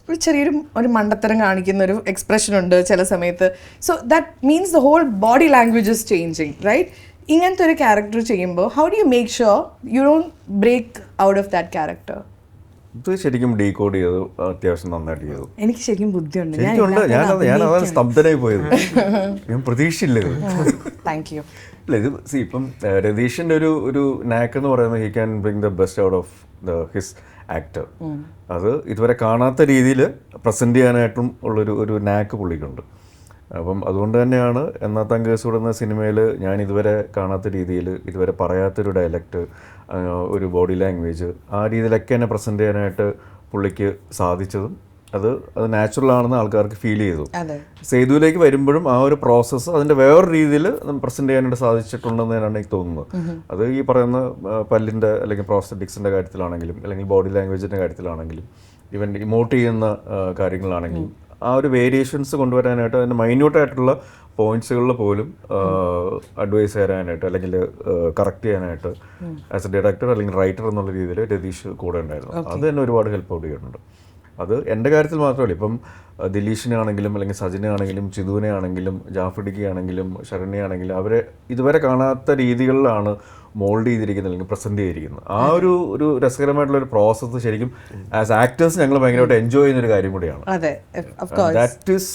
A: ഒരു ചെറിയൊരു മണ്ടത്തരം കാണിക്കുന്ന ഒരു എക്സ്പ്രഷൻ ഉണ്ട് ചില സമയത്ത്. So that means the whole body language is changing, right? ഇങ്ങനത്തെ ഒരു ക്യാരക്ടർ ചെയ്യുമ്പോൾ how do you make sure you don't break out of that character?
B: ഇത് ശരിക്കും ഡീകോഡ് ചെയ്തു, അത്യാവശ്യം നന്നായിട്ട് ചെയ്തു.
A: എനിക്ക് ശരിക്കും ബുദ്ധിയുണ്ട്.
B: ഞാൻ അതാണ് സ്തബ്ധനായി പോയത്. ഞാൻ പ്രതീക്ഷയില്ല ഇത്.
A: Thank you.
B: ഇല്ല, ഇത് ഇപ്പം രതീഷിൻ്റെ ഒരു നാക്ക് എന്ന് പറയുന്നത് he can bring the best out of his actor. അത് ഇതുവരെ കാണാത്ത രീതിയിൽ പ്രസൻറ്റ് ചെയ്യാനായിട്ടും ഉള്ളൊരു നാക്ക് പുള്ളിക്കുണ്ട്. അപ്പം അതുകൊണ്ട് തന്നെയാണ് എന്നാത്താൻ കേസ് എന്ന സിനിമയിൽ ഞാൻ ഇതുവരെ കാണാത്ത രീതിയിൽ, ഇതുവരെ പറയാത്തൊരു ഡയലക്റ്റ്, ഒരു ബോഡി ലാംഗ്വേജ്, ആ രീതിയിലൊക്കെ എന്നെ പ്രസൻറ്റ് ചെയ്യാനായിട്ട് പുള്ളിക്ക് സാധിച്ചതും അത് നാച്ചുറൽ ആണെന്ന് ആൾക്കാർക്ക് ഫീൽ ചെയ്തു. സേതുവിലേക്ക് വരുമ്പോഴും ആ ഒരു പ്രോസസ്സ് അതിൻ്റെ വേറൊരു രീതിയിൽ പ്രസൻറ്റ് ചെയ്യാനായിട്ട് സാധിച്ചിട്ടുണ്ടെന്നാണ് എനിക്ക് തോന്നുന്നത്. അത് ഈ പറയുന്ന പല്ലിൻ്റെ അല്ലെങ്കിൽ പ്രോസ്തറ്റിക്സിൻ്റെ കാര്യത്തിലാണെങ്കിലും അല്ലെങ്കിൽ ബോഡി ലാംഗ്വേജിൻ്റെ കാര്യത്തിലാണെങ്കിലും ഈവൻ ഇമോട്ട് ചെയ്യുന്ന കാര്യങ്ങളാണെങ്കിലും ആ ഒരു വേരിയേഷൻസ് കൊണ്ടുവരാനായിട്ട് അതിൻ്റെ മൈന്യൂട്ടായിട്ടുള്ള പോയിന്റ്സുകളിൽ പോലും അഡ്വൈസ് തരാനായിട്ട് അല്ലെങ്കിൽ കറക്റ്റ് ചെയ്യാനായിട്ട് ആസ് എ ഡയറക്ടർ അല്ലെങ്കിൽ റൈറ്റർ എന്നുള്ള രീതിയിൽ രതീഷ് കൂടെ ഉണ്ടായിരുന്നു. അത് തന്നെ ഒരുപാട് ഹെൽപ്പ് ഔട്ട് ചെയ്യുന്നുണ്ട്. അത് എൻ്റെ കാര്യത്തിൽ മാത്രമല്ല, ഇപ്പം ദിലീഷിനെ ആണെങ്കിലും അല്ലെങ്കിൽ സജിനെ ആണെങ്കിലും ചിതുവിനെ ആണെങ്കിലും ജാഫ്രിഡിക്ക് ആണെങ്കിലും ശരണ്യ അവരെ ഇതുവരെ കാണാത്ത രീതികളിലാണ് മോൾഡ് ചെയ്തിരിക്കുന്നത് അല്ലെങ്കിൽ പ്രസൻറ്റ് ചെയ്തിരിക്കുന്നത്. ആ ഒരു രസകരമായിട്ടുള്ള ഒരു പ്രോസസ്സ് ശരിക്കും ആസ് ആക്ടേഴ്സ് ഞങ്ങൾ ഭയങ്കരമായിട്ട് എൻജോയ് ചെയ്യുന്ന ഒരു കാര്യം കൂടിയാണ്. That is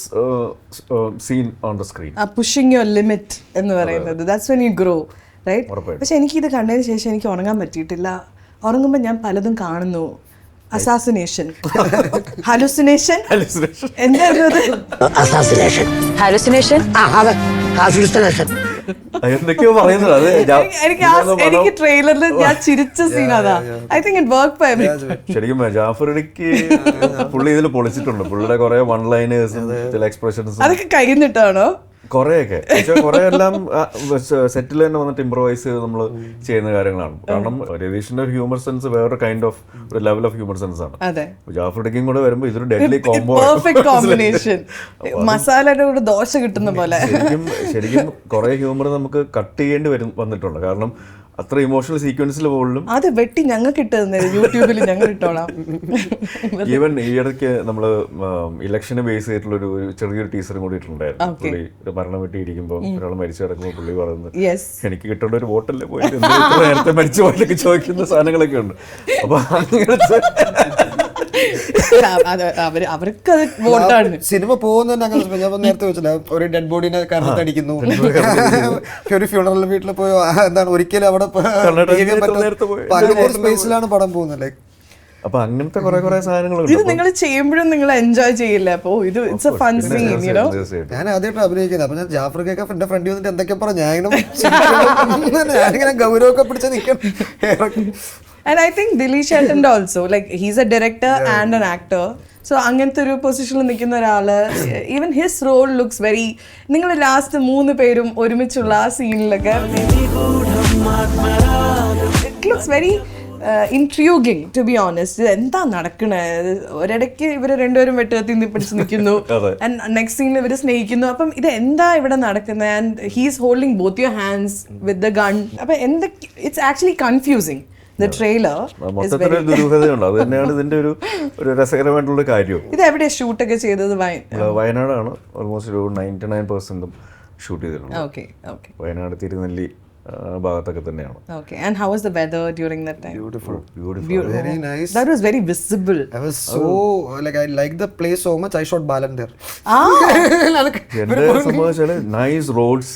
B: seen on the screen.
A: Pushing your limit എന്ന് പറയുന്നത്, that's when you grow, right? പക്ഷെ എനിക്കിത് കണ്ടതിന് ശേഷം എനിക്ക് ഉറങ്ങാൻ പറ്റിയിട്ടില്ല. ഉറങ്ങുമ്പോൾ ഞാൻ പലതും കാണുന്നു. അസാസിനേഷൻ, ഹലുസിനേഷൻ,
B: എന്തൊക്കെയോ പറയുന്നത്. അത്
A: എനിക്ക് ട്രെയിലറിൽ ഞാൻ ചിരിച്ച സീൻ അതാ. I think it work for me.
B: ശരിക്കും ജാഫറിക്ക് പുള്ളി ഇതിൽ പൊളിച്ചിട്ടുണ്ട്. പുള്ളിയുടെ കുറെ വൺ ലൈനേഴ്സും ചില എക്സ്പ്രഷൻസും
A: അതൊക്കെ കഴിഞ്ഞിട്ടാണോ?
B: കുറേയൊക്കെ, പക്ഷേ കുറേ എല്ലാം സെറ്റിൽ തന്നെ വന്നിട്ട് ഇംപ്രവൈസ് ചെയ്ത് നമ്മൾ ചെയ്യുന്ന കാര്യങ്ങളാണ്. കാരണം രതീഷിന്റെ ഒരു ഹ്യൂമർ സെൻസ് വേറൊരു കൈൻഡ് ഓഫ് ഒരു ലെവൽ ഓഫ് ഹ്യൂമർ സെൻസ് ആണ്. ജാഫ്രിഡിക്കും കൂടെ വരുമ്പോൾ ഇതൊരു ഡെഡ്ലി
A: കോമ്പിനേഷൻ, മസാലയുടെ കൂടെ ദോശ കിട്ടുന്ന പോലെ.
B: ശരിക്കും കുറെ ഹ്യൂമർ നമുക്ക് കട്ട് ചെയ്യേണ്ടി വന്നിട്ടുണ്ട്. കാരണം അത്ര ഇമോഷണൽ സീക്വൻസിൽ പോലും
A: അത് വെട്ടി ഞങ്ങൾക്ക് ഇട്ടു യൂട്യൂബിൽ ഞങ്ങൾ ഇട്ടോളാം.
B: ഈവൻ ഈ ഇടയ്ക്ക് നമ്മൾ ഇലക്ഷനെ ബേസ് ചെയ്തിട്ടുള്ള ഒരു ചെറിയൊരു ടീച്ചറും കൂടി ഇട്ടുണ്ടായിരുന്നു. പുള്ളി ഒരു മരണം വെട്ടി ഇരിക്കുമ്പോൾ ഒരാൾ മരിച്ചു കിടക്കുമ്പോൾ പുള്ളി പറയുന്നത് എനിക്ക് കിട്ടേണ്ട ഒരു വോട്ടല്ലേ പോയിട്ട് നേരത്തെ മരിച്ചു പോയിട്ടൊക്കെ ചോദിക്കുന്ന സാധനങ്ങളൊക്കെ ഉണ്ട്. അപ്പൊ അങ്ങനത്തെ
A: അവർക്ക് വോട്ടാണ്.
C: സിനിമ പോകുന്ന അങ്ങനെ ഞാൻ നേരത്തെ വെച്ചില്ല, ഒരു ഡെഡ് ബോഡിനെ കരണത്തടിക്കുന്നു, ഒരു ഫ്യൂണറൽ വീട്ടിൽ പോയി എന്താണ് ഒരിക്കലും അവിടെ സ്പേസിലാണ് പടം പോകുന്നത്.
B: അപ്പൊ അങ്ങനത്തെ കുറെ സാധനങ്ങളുണ്ട്.
A: ഇത് നിങ്ങൾ ചെയ്യുമ്പോഴും നിങ്ങൾ എൻജോയ് ചെയ്യില്ല? അപ്പൊ ഇത് it's a fun scene, you know.
C: ഞാൻ ആദ്യമായിട്ട് അഭിനയിക്കുന്നത്. അപ്പൊ ഞാൻ ജാഫ്രിക്കൊക്കെ എന്റെ ഫ്രണ്ട് വന്നിട്ട് എന്തൊക്കെ പറഞ്ഞു, ഞാനിങ്ങനെ ഗൗരവമൊക്കെ പിടിച്ച് നിൽക്കണം.
A: And I think Dileesh Shetty also, like he's a director and an actor. So അങ്ങനത്തെ ഒരു പൊസിഷനിൽ നിൽക്കുന്ന ഒരാള്, even his role looks very, നിങ്ങൾ ലാസ്റ്റ് 3 പേരും ഒരുമിച്ചുള്ള ആ സീനിലൊക്കെ it looks very intriguing to be honest. എന്താ നടക്കണേ? ഒരിടയ്ക്ക് ഇവർ രണ്ടുപേരും വെട്ടുകത്തി പിടിച്ച് നിൽക്കുന്നു, നെക്സ്റ്റ് സീനിൽ ഇവർ സ്നേഹിക്കുന്നു. അപ്പം ഇത് എന്താ ഇവിടെ നടക്കുന്നത്? And he's holding both your hands with the gun. അപ്പം എന്തൊക്കെ, it's actually confusing. The trailer
B: മൊത്തത്തിലൊരു ദുരൂഹതയുണ്ട്. അത് തന്നെയാണ് ഇതിന്റെ ഒരു രസകരമായിട്ടുള്ള കാര്യവും.
A: ഇത് എവിടെ ഷൂട്ടൊക്കെ ചെയ്തത്?
B: വയനാടാണ്. ഓൾമോസ്റ്റ് ഒരു 99% ഷൂട്ട് ചെയ്തിട്ടുണ്ട്.
A: Okay okay.
B: വയനാട് തിരുനെല്ലി ഭാഗത്തൊക്കെ തന്നെയാണ്.
A: Okay, and how was the weather during that time?
C: Beautiful.
B: Beautiful.
C: Very nice.
A: That was very visible.
C: I was so like I liked the place so much. I shot Balan there.
B: എന്റെ സംബന്ധിച്ചാല് nice roads.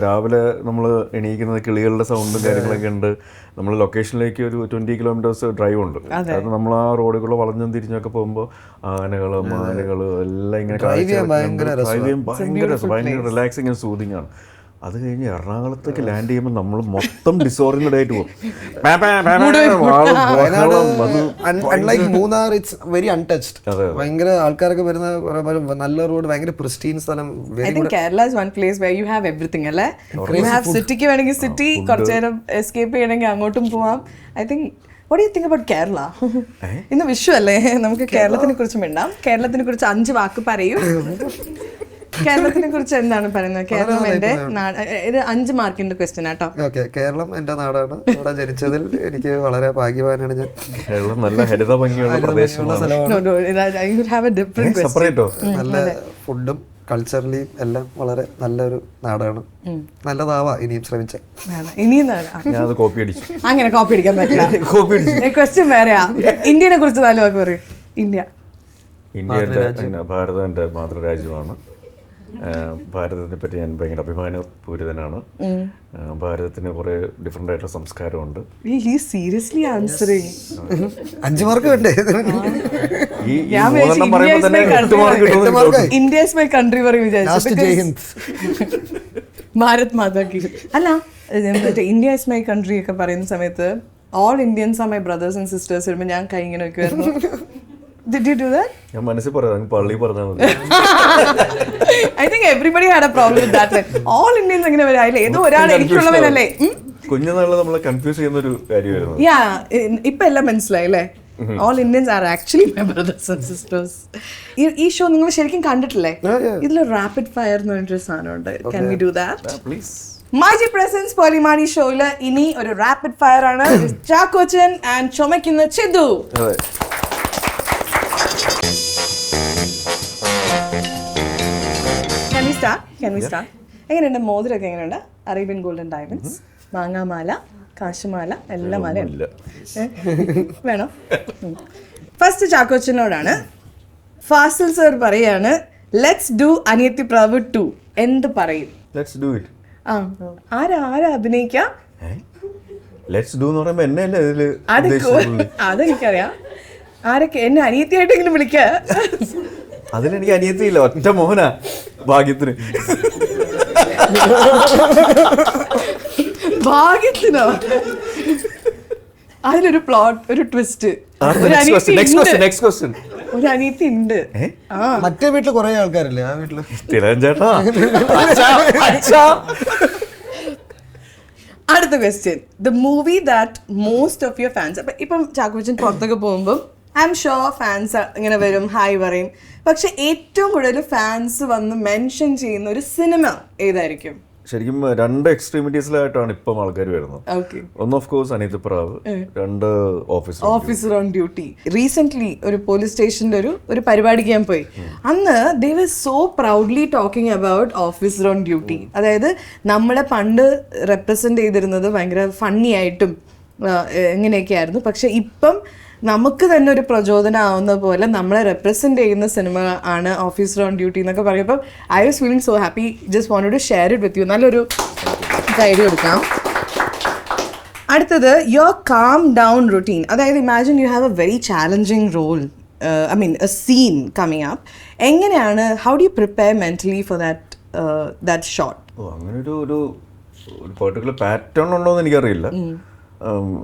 B: രാവിലെ നമ്മൾ എണീക്കുന്നത് കിളികളുടെ സൗണ്ടും കാര്യങ്ങളൊക്കെ ഉണ്ട്. നമ്മൾ ലൊക്കേഷനിലേക്ക് ഒരു 20 kilometres drive ഉണ്ട്. കാരണം നമ്മൾ ആ റോഡുകൾ വളഞ്ഞും തിരിഞ്ഞൊക്കെ പോകുമ്പോൾ ആനകള് മാനുകള് എല്ലാം ഇങ്ങനെ ഭയങ്കര റിലാക്സിങ് ആൻഡ് സൂതിങ് ആണ്. അത് കഴിഞ്ഞ് എറണാകുളത്തേക്ക് ലാൻഡ് ചെയ്യുമ്പോൾ നമ്മൾ മൊത്തം ഡിസോർഡിനേറ്റ് ആയിട്ട് പോകും.
C: Unlike Munnar, it's very untouched. ഭയങ്കര ആൾക്കാരൊക്കെ വരുന്ന നല്ല റോഡ്, ഭയങ്കര പ്രിസ്റ്റീൻ സ്ഥലം.
A: I think Kerala is one place where you have everything, അല്ലേ? You have സിറ്റിക്ക് വേണമെങ്കിൽ സിറ്റി, കുറച്ചു നേരം എസ്കേപ്പ് ചെയ്യണമെങ്കിൽ അങ്ങോട്ടും പോവാം. I think, what do you think about Kerala? ഇന്ന് വിഷു അല്ലേ, നമുക്ക് കേരളത്തിനെ കുറിച്ച് മിണ്ടാം. കേരളത്തിനെ കുറിച്ച് 5 വാക്ക് പറയൂ. കേരളത്തിനെ കുറിച്ച് എന്താണ് പറയുന്നത്? കേരളം എന്റെ നാട്. ഇത് 5 മാർക്കിന്റെ ക്വസ്റ്റ്യൻ ആട്ടോ.
C: ഓക്കെ, കേരളം എന്റെ നാടാണ്. ഇവിടെ ജനിച്ചതിൽ എനിക്ക് വളരെ ഭാഗ്യവാനാണ് ഞാൻ.
B: കേരളം നല്ല ഹരിത ഭംഗിയുള്ള പ്രദേശമാണ്.
C: നല്ല ഫുഡും കൾച്ചറലിയും എല്ലാം വളരെ നല്ലൊരു നാടാണ്. നല്ലതാവാ ഇനിയും ശ്രമിച്ച.
B: ഞാൻ കോപ്പി അടിച്ചു.
A: അങ്ങനെ കോപ്പി അടിക്കാൻ പറ്റില്ല. ക്വസ്റ്റ്യൻ വേറെയാ. ഇന്ത്യനെ കുറിച്ച് 4 വാക്ക് പറയൂ. ഇന്ത്യ
B: ഭാരതം എൻ്റെ മാതൃരാജ്യമാണ്. ഭാരതത്തെ പറ്റി ഞാൻ ഭയങ്കര അഭിമാനപൂരിതനാണ്. ഭാരതത്തിന് കുറെ ഡിഫറെന്റ് ആയിട്ടുള്ള സംസ്കാരമുണ്ട്.
A: സീരിയസ്ലി ആൻസറിങ്
C: 5 മാർക്ക് വേണ്ടേ?
A: ഇന്ത്യ ഇസ് മൈ കൺട്രി പറയും വിചാരിച്ചു. ഭാരത് മാതാ കി. അല്ല, ഇന്ത്യ ഇസ് മൈ കൺട്രി ഒക്കെ പറയുന്ന സമയത്ത് all Indians are my brothers and sisters വരുമ്പോൾ ഞാൻ കൈ ഇങ്ങനെ വെക്കുമായിരുന്നു. Did you do that?
B: ഞാൻ മനസ്സിൽ പറയാം, പള്ളി പറഞ്ഞാൽ മതി.
A: I think everybody had a problem with that. All Indians അങ്ങനെ വരാല്ലേ, ഏതോ ഒരാൾ എനിക്കുള്ളവനല്ലേ.
B: കുഞ്ഞുനാളിൽ നമ്മളെ കൺഫ്യൂസ് ചെയ്യുന്ന ഒരു കാര്യമായിരുന്നു.
A: ഇപ്പൊ എല്ലാം മനസ്സിലായില്ലേ? All Indians are actually my brothers and sisters. ഈ ഷോ നിങ്ങൾ ശരിക്കും കണ്ടിട്ടില്ലേ? ഇതിൽ റാപ്പിഡ് ഫയർ എന്ന് പറഞ്ഞൊരു സാധനമുണ്ട്. Can we do that?
B: Please.
A: MyG presents Polimani ഷോയില് ഇനി ഒരു റാപ്പിഡ് ഫയർ ആണ്. ചാക്കോച്ചൻ ആൻഡ് ചുമക്കുന്ന ചിതു. Can we start? എങ്ങനെയുണ്ട് മോതിരൊക്കെ? എങ്ങനെയുണ്ട്? അറേബ്യൻ ഗോൾഡൻ ഡയമണ്ട്സ്, മാങ്ങാമാല, കാശുമാല, എല്ലാ മാലയും വേണോ? ഫസ്റ്റ് ചാക്കോച്ചനോടാണ്. ഫാസിൽ സർ പറയാണ് ലെറ്റ്സ് ഡു അനിയത്തി പ്രാവ് 2. എന്ത് പറയും?
B: Let's do it.
A: ആരാ അഭിനയിക്കാം?
B: ലെറ്റ്സ് ഡു എന്ന് പറയുമ്പോൾ എന്നെ അല്ലേ ഇതില്?
A: അതെനിക്കറിയാം. ആരൊക്കെ എന്നെ അനിയത്തിയായിട്ടെങ്കിലും വിളിക്ക.
B: അതിലെനിക്ക് അനിയത്തിയില്ല, ഒറ്റ മോഹനാ ഭാഗ്യത്തിന്.
A: ഭാഗ്യത്തിനോ? അതിലൊരു പ്ലോട്ട്, ഒരു ട്വിസ്റ്റ്. ഒരു അനിയത്തി ഉണ്ട്.
C: മറ്റേ വീട്ടില് കുറെ ആൾക്കാരില്ലേ? ആ വീട്ടില്
B: ചേട്ടാ.
A: അടുത്ത question, the movie that most of your fans. അപ്പൊ ഇപ്പം ചാക്കോച്ചൻ പുറത്തൊക്കെ പോകുമ്പോൾ ഐ എം ഷുവർ ഫാൻസ് ഇങ്ങനെ വരും, ഹായ് പറയും. പക്ഷെ ഏറ്റവും കൂടുതൽ ഫാൻസ് വന്ന് മെൻഷൻ ചെയ്യുന്ന ഒരു സിനിമ ഏതായിരിക്കും?
B: ശരിക്കും 2 എക്സ്ട്രീമിറ്റീസിലായിട്ടാണ് ഇപ്പം ആൾക്കാർ വരുന്നത്. ഒന്ന് of course Aniyathipravu, 2
A: officer on duty. Recent ഒരു പോലീസ് സ്റ്റേഷനിൽ ഒരു പരിപാടിക്ക് ഞാൻ പോയി. അന്ന് they were so proudly talking about officer on duty. അതായത് നമ്മളെ പണ്ട് റെപ്രസെന്റ് ചെയ്തിരുന്നത് ഭയങ്കര ഫണ്ണി ആയിട്ടും എങ്ങനെയൊക്കെ ആയിരുന്നു. പക്ഷെ ഇപ്പം നമുക്ക് തന്നെ ഒരു പ്രചോദനം ആവുന്ന പോലെ നമ്മളെ റെപ്രസെന്റ് ചെയ്യുന്ന സിനിമ ആണ് ഓഫീസർ ഓൺ ഡ്യൂട്ടി എന്നൊക്കെ പറയുമ്പോൾ I was feeling so happy. Just wanted to share it with you. നല്ലൊരു ഗൈഡ് കൊടുക്കാം. അടുത്തത് യുവർ കാം ഡൗൺ റുട്ടീൻ. അതായത് imagine you have a very challenging role, I mean a scene coming up. എങ്ങനെയാണ്, how do you prepare mentally for that shot?
B: അങ്ങനെ ഒരു particular pattern ഉണ്ടോ എന്ന് എനിക്കറിയില്ല.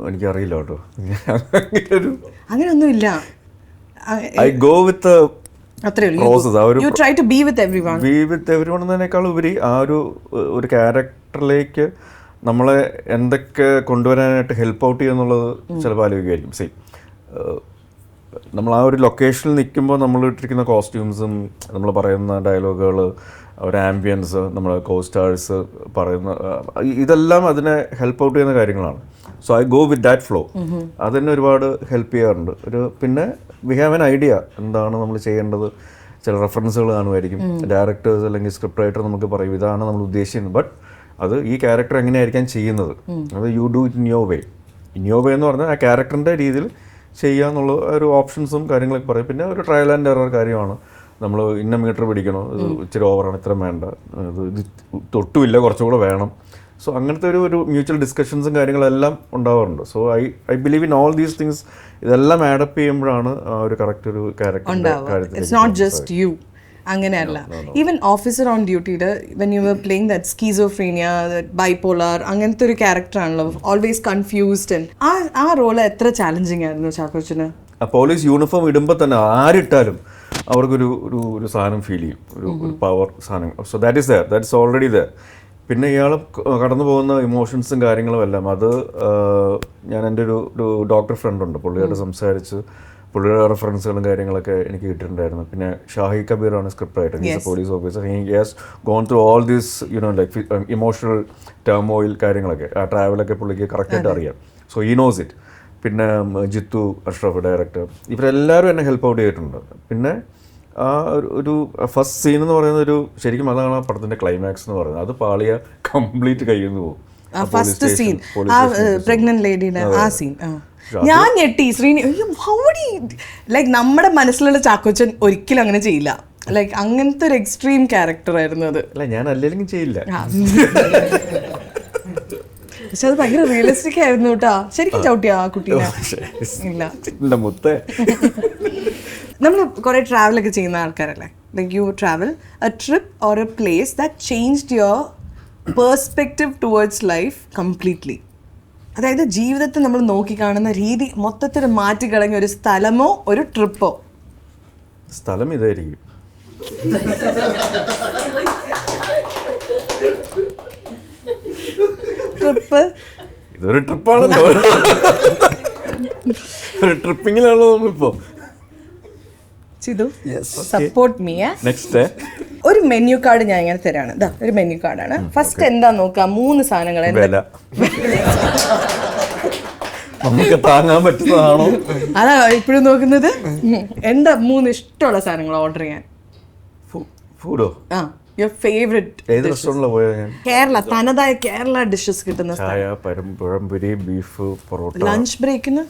B: എനിക്കറിയില്ല കേട്ടോ.
A: അങ്ങനെയൊന്നുമില്ല.
B: I go with
A: You try to be with everyone.
B: എന്നതിനേക്കാൾ ഉപരി ആ ഒരു ക്യാരക്ടറിലേക്ക് നമ്മളെ എന്തൊക്കെ കൊണ്ടുവരാനായിട്ട് ഹെൽപ്പ് ഔട്ട് ചെയ്യുന്നുള്ളത് ചിലപ്പോൾ ആലോചിക്കുമായിരിക്കും. സെയിം നമ്മൾ ആ ഒരു ലൊക്കേഷനിൽ നിൽക്കുമ്പോൾ നമ്മൾ ഇട്ടിരിക്കുന്ന കോസ്റ്റ്യൂംസും നമ്മൾ പറയുന്ന ഡയലോഗുകൾ, ഒരു ആംബിയൻസ്, നമ്മൾ കോസ്റ്റാഴ്സ് പറയുന്ന ഇതെല്ലാം അതിനെ ഹെൽപ്പ് ഔട്ട് ചെയ്യുന്ന കാര്യങ്ങളാണ്. So I go with that flow. അതെന്നെ ഒരുപാട് ഹെൽപ്പ് ചെയ്യാറുണ്ട്. പിന്നെ വി ഹാവ് എൻ ഐഡിയ എന്താണ് നമ്മൾ ചെയ്യേണ്ടത്. ചില റെഫറൻസുകൾ കാണുമായിരിക്കും. ഡയറക്ടേഴ്സ് അല്ലെങ്കിൽ സ്ക്രിപ്റ്റ് റൈറ്റർ നമുക്ക് പറയും ഇതാണ് നമ്മൾ ഉദ്ദേശിക്കുന്നത്, ബട്ട് അത് ഈ ക്യാരക്ടർ എങ്ങനെയായിരിക്കാം ചെയ്യുന്നത്, അത് you do it in your way. In your way എന്ന് പറഞ്ഞാൽ ആ ക്യാരക്ടറിൻ്റെ രീതിയിൽ ചെയ്യുക എന്നുള്ള ഒരു ഓപ്ഷൻസും കാര്യങ്ങളൊക്കെ പറയും. പിന്നെ ഒരു ട്രയൽ ആൻഡ് എറർ കാര്യമാണ്. നമ്മൾ ഇന്ന മീറ്റർ പിടിക്കണോ, ഇത് ഇച്ചിരി ഓവറാണ്, ഇത്ര വേണ്ട, ഇത് തൊട്ടുമില്ല, കുറച്ചും കൂടെ വേണം. സോ അങ്ങനത്തെ ഒരു മ്യൂച്വൽ ഡിസ്കഷൻസും കാര്യങ്ങളെല്ലാം ഉണ്ടാവാറുണ്ട്. So I believe in all these things. ഇതെല്ലാം ആഡപ്പ് ചെയ്യുമ്പോഴാണ് ആ ഒരു കറക്റ്റ് ഒരു ക്യാരക്ടറിൻ്റെ കാര്യത്തിൽ.
A: അങ്ങനെയല്ല. ഈവൻ ഓഫീസർ ഓൺ ഡ്യൂട്ടിയിൽ when you were playing that schizophrenia, bipolar, അങ്ങനത്തെ ഒരു ക്യാരക്ടറാണല്ലോ, ഓൾവേസ് കൺഫ്യൂസ്ഡ്. ആ റോള് എത്ര ചാലഞ്ചിങ് ആയിരുന്നു ചാക്കോച്ചന്?
B: പോലീസ് യൂണിഫോം ഇടുമ്പോൾ തന്നെ ആരിട്ടാലും അവർക്കൊരു ഒരു സാധനം ഫീൽ ചെയ്യും, ഒരു പവർ സാധനം. So that is there, that's already there. പിന്നെ ഇയാൾ കടന്നു പോകുന്ന ഇമോഷൻസും കാര്യങ്ങളും എല്ലാം അത് ഞാൻ എൻ്റെ ഒരു ഡോക്ടർ ഫ്രണ്ടുണ്ട്, പുള്ളിയായിട്ട് സംസാരിച്ച് പുള്ളിയുടെ റെഫറൻസുകളും കാര്യങ്ങളൊക്കെ എനിക്ക് കിട്ടിയിട്ടുണ്ടായിരുന്നു. പിന്നെ ഷാഹി കബീറാണ് script writer, he's a police officer. He has gone through all these like emotional turmoil കാര്യങ്ങളൊക്കെ. ആ ട്രാവലൊക്കെ പുള്ളിക്ക് കറക്റ്റായിട്ട് അറിയാം. So he knows it. പിന്നെ ജിത്തു അഷ്റഫ് ഡയറക്ടർ, ഇവരെല്ലാവരും എന്നെ ഹെൽപ്പ് ഔട്ട് ചെയ്തിട്ടുണ്ട്. പിന്നെ ആ ഒരു ഫസ്റ്റ് സീൻ എന്ന് പറയുന്ന ശരിക്കും അതാണ് ആ പടത്തിൻ്റെ ക്ലൈമാക്സ് എന്ന് പറയുന്നത്. അത് പാളിയ കംപ്ലീറ്റ് കയ്യിൽ നിന്ന് പോകും.
A: ഫസ്റ്റ് സീൻ, പ്രഗ്നന്റ് ലേഡിയുടെ ആ സീൻ ഞാൻ ഞെട്ടി. ലൈക്ക് നമ്മുടെ മനസ്സിലുള്ള ചാക്കോച്ചൻ ഒരിക്കലും അങ്ങനെ ചെയ്യില്ല. ലൈക്ക് അങ്ങനത്തെ ഒരു എക്സ്ട്രീം ക്യാരക്ടർ ആയിരുന്നു അത്.
B: അല്ല, ഞാൻ അല്ലെങ്കിലും ചെയ്യില്ല.
A: പക്ഷെ അത് ഭയങ്കര റിയലിസ്റ്റിക് ആയിരുന്നു കേട്ടാ. ശരിക്കും ചവിട്ടിയ ആ കുട്ടീനെ? ഇല്ല,
B: മുത്തേ.
A: നമ്മൾ കുറെ ട്രാവലൊക്കെ ചെയ്യുന്ന ആൾക്കാരല്ലേ. Like you travel A trip or A place that changed your perspective towards life completely. അതായത് ജീവിതത്തെ നമ്മൾ നോക്കിക്കാണുന്ന രീതി മൊത്തത്തിൽ മാറ്റിക്കളഞ്ഞ ഒരു സ്ഥലമോ ഒരു ട്രിപ്പോ?
B: സ്ഥലം ഇതായിരിക്കും.
A: ട്രിപ്പ്
B: ഇതൊരു ട്രിപ്പാണല്ലോ. ഒരു ട്രിപ്പിങ്ങിലാണല്ലോ നമ്മളിപ്പോ.
A: Support me.
B: നെക്സ്റ്റ്
A: ഒരു മെനു കാർഡ് ഞാൻ ഇങ്ങനെ തരാണ്. ഇതാ ഒരു മെനു കാർഡാണ്. ഫസ്റ്റ് എന്താ നോക്കുക? 3 സാധനങ്ങൾ.
B: നമുക്ക് താങ്ങാൻ പറ്റുന്നതാണോ
A: അതാ ഇപ്പോഴും നോക്കുന്നത്. എന്താ 3 ഇഷ്ടമുള്ള സാധനങ്ങൾ ഓർഡർ ചെയ്യാൻ?
B: ഫുഡോ?
A: Your favourite.
B: ഏത് റെസ്റ്റോറൻറ്റിലാണ് പോയത്? ഞാൻ
A: കേരള, തനതായ കേരള ഡിഷസ് കിട്ടുന്ന
B: ചായ, പഴംപൊരി, ബീഫ്, പൊറോട്ട.
A: ലഞ്ച് ബ്രേക്കിന്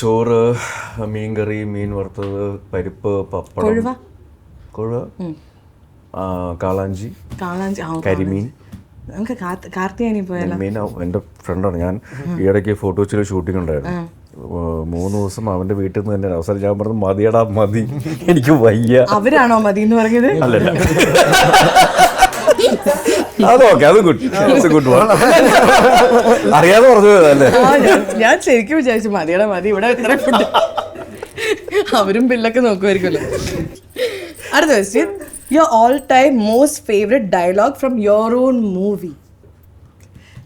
B: ചോറ്, മീൻകറി, മീൻ വറുത്തത്, പരിപ്പ്, പപ്പടം, കൊഴുവ, കാളാഞ്ചി, കരിമീൻ.
A: നമുക്ക് കാർത്തിയാനി പോയാലോ?
B: മെയിൻ എൻ്റെ ഫ്രണ്ടാണ്. ഞാൻ ഈയിടയ്ക്ക് ഫോട്ടോ വെച്ചൊരു ഷൂട്ടിംഗ് ഉണ്ടായിരുന്നു. 3 ദിവസം അവൻ്റെ വീട്ടിൽ നിന്ന് തന്നെ. അവസാനം ഞാൻ പറഞ്ഞു മതിയടാ മതി, എനിക്ക് വയ്യ.
A: അവരാണോ മതി എന്ന് പറഞ്ഞത്?
B: അല്ലല്ല, അതൊക്കെ അത് ഗുഡ് അറിയാതെ പറഞ്ഞു പോയതല്ലേ.
A: ഞാൻ ശരിക്കും വിചാരിച്ചു മതിയടാ മതി, ഇവിടെ എത്ര ഫുഡ്. അവരും ബില്ലൊക്കെ നോക്കുമായിരിക്കുമല്ലോ. അടുത്ത question, your all time most favourite dialogue from your own movie?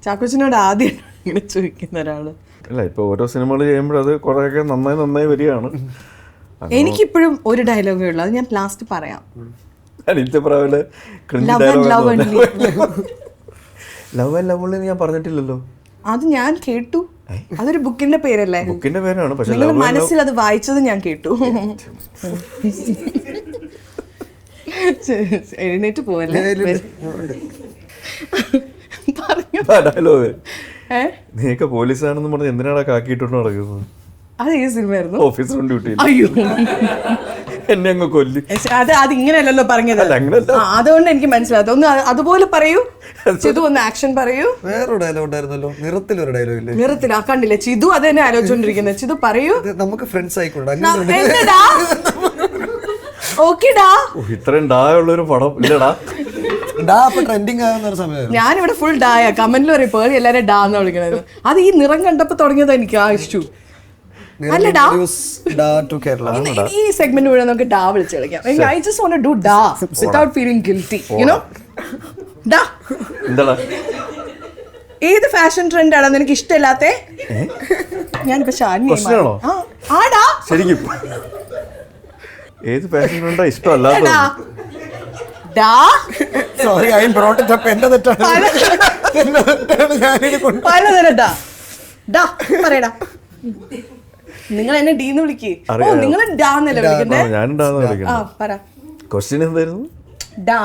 A: ചാക്കോച്ചനോട് ആദ്യം ഇങ്ങനെ ചോദിക്കുന്ന ഒരാള്.
B: അല്ല, ഇപ്പോൾ ഓരോ സിനിമകൾ ചെയ്യുമ്പോഴും അത് കുറേയൊക്കെ നന്നായി വരികയാണ്.
A: എനിക്കിപ്പോഴും ഒരു ഡയലോഗേ ഉള്ളൂ, അത് ഞാൻ ലാസ്റ്റ് പറയാം.
B: ലവ് ആൻഡ് ലവ് ഞാൻ പറഞ്ഞിട്ടില്ലല്ലോ.
A: അത് ഞാൻ കേട്ടു. അതൊരു ബുക്കിന്റെ പേരല്ലേ?
B: ബുക്കിന്റെ പേരാണ്, പക്ഷെ
A: നിങ്ങളുടെ മനസ്സിൽ അത് വായിച്ചത് ഞാൻ കേട്ടു. എഴുന്നേറ്റ് പോവല്ലേ?
B: ഡയലോഗ് നീയൊക്കെ പോലീസാണെന്ന് പറഞ്ഞ് എന്തിനാണ് കാക്കിയിട്ടുണ്ട് നടക്കുന്നത്?
A: അത് ഈ സിനിമയായിരുന്നു.
B: Officer on duty.
A: അയ്യോ,
B: എന്നെ അങ്ങ് കൊല്ലി.
A: അത് ഇങ്ങനെയല്ലല്ലോ പറഞ്ഞത്. അതുകൊണ്ട് എനിക്ക് മനസ്സിലായി. ഒന്ന് അതുപോലെ പറയൂ. ചിതു ഒന്ന് ആക്ഷൻ പറയൂ.
C: വേറൊരു ഡയലോഗ് ഉണ്ടായിരുന്നല്ലോ, നിറത്തിലൊരു ഡയലോഗ് ഇല്ലേ?
A: നിറത്തിൽ കണ്ടില്ലേ? ചിതു അത് തന്നെ ആലോചിച്ചോണ്ടിരിക്കുന്നത്. ചിതു പറയൂ.
C: നമുക്ക് ഫ്രണ്ട്സ് ആയിക്കോട്ടെ.
A: ഓക്കെടാ.
B: ഇത്രയും ഡാ ഉള്ളൊരു പടം ഇല്ലടാ.
A: ഞാനിവിടെ ഫുൾ ഡായ. കമന്റിൽ പറയും പേളി എല്ലാരും ഡാ എന്ന് വിളിക്കണത്. അത് ഈ നിറം കണ്ടപ്പോ തുടങ്ങിയത് എനിക്ക് ആ ഇഷ്ടു. ഈ സെഗ്മെന്റ് മുഴുവൻ നമുക്ക് ഡാ വിളിച്ച് കളിക്കാം. I just want to do ഡാ without feeling guilty, you know. ഡാ. ഏത് ഫാഷൻ ട്രെൻഡ് ആണെന്ന് എനിക്ക് ഇഷ്ടമില്ലാത്ത? ഞാനിപ്പോ
B: Question ആണോ?
A: ആടാ
B: ശരിക്കും ഏത് ഫാഷൻ ട്രെൻഡാ ഇഷ്ടമല്ലാത്ത?
A: ഡാ
C: sorry I brought it up. എന്റെ തെറ്റാണ്. ഞാനിത് കൊണ്ട്
A: പലതരട്ടാ ഡാ പറയടാ. നിങ്ങൾ എന്നെ ഡീന്ന് വിളിക്കേ. നിങ്ങൾ ഡാന്നല്ലേ വിളിക്കണ്ടേ?
B: ഞാനുണ്ടാവുന്ന
A: ആ
B: വിളിക്കുന്നത്.
A: പറ.
B: ക്വസ്റ്റ്യൻ എന്തായിരുന്നു?
A: ഡാ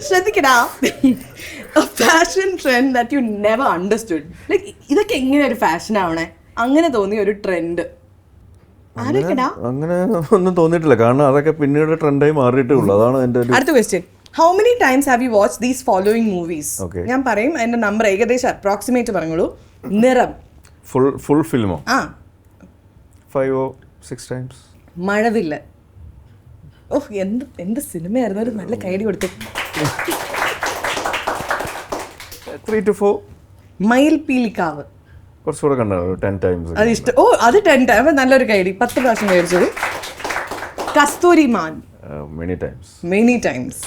A: ശ്രദ്ധിക്കടാ. Fashion trend that you never understood. Like ഇതൊക്കെ എങ്ങനെ ഒരു ഫാഷൻ ആവണേ, അങ്ങനെ തോന്നിയ ഒരു ട്രെൻഡ് ആലോചിക്കടാ.
B: അങ്ങനെ ഒന്നും തോന്നിയിട്ടില്ല, കാരണം അതൊക്കെ പിന്നീട് ട്രെൻഡായി മാറിയിട്ടേ ഉള്ളൂ. അതാണ് എൻ്റെ ഒരു
A: അടുത്ത question. How many times have you watch these following movies?
B: Okay.
A: ഞാൻ പറയും, അതിന്റെ നമ്പർ ഏകദേശം അപ്രോക്സിമേറ്റ് പറഞ്ഞോളൂ. നിറം,
B: ഫുൾ ഫിലിമോ?
A: ആ
B: 5 or 6 times.
A: മഴവില്ല്. ഓഹ് എന്ത് സിനിമയായിരുന്നു. ഒരു നല്ല കൈഡി കൊടുത്തു.
B: 3 to 4.
A: മയിൽപീലിക്കാവ്.
B: കുറച്ചുകൂടെ കണ്ടോ? 10 times.
A: അത് ഇഷ്ടം. ഓ അത് 10 ടൈം. നല്ലൊരു കൈഡി. 10 പ്രാവശ്യം മേടിച്ചത്. കസ്തൂരി മാൻ.
B: Many times.
A: Many times.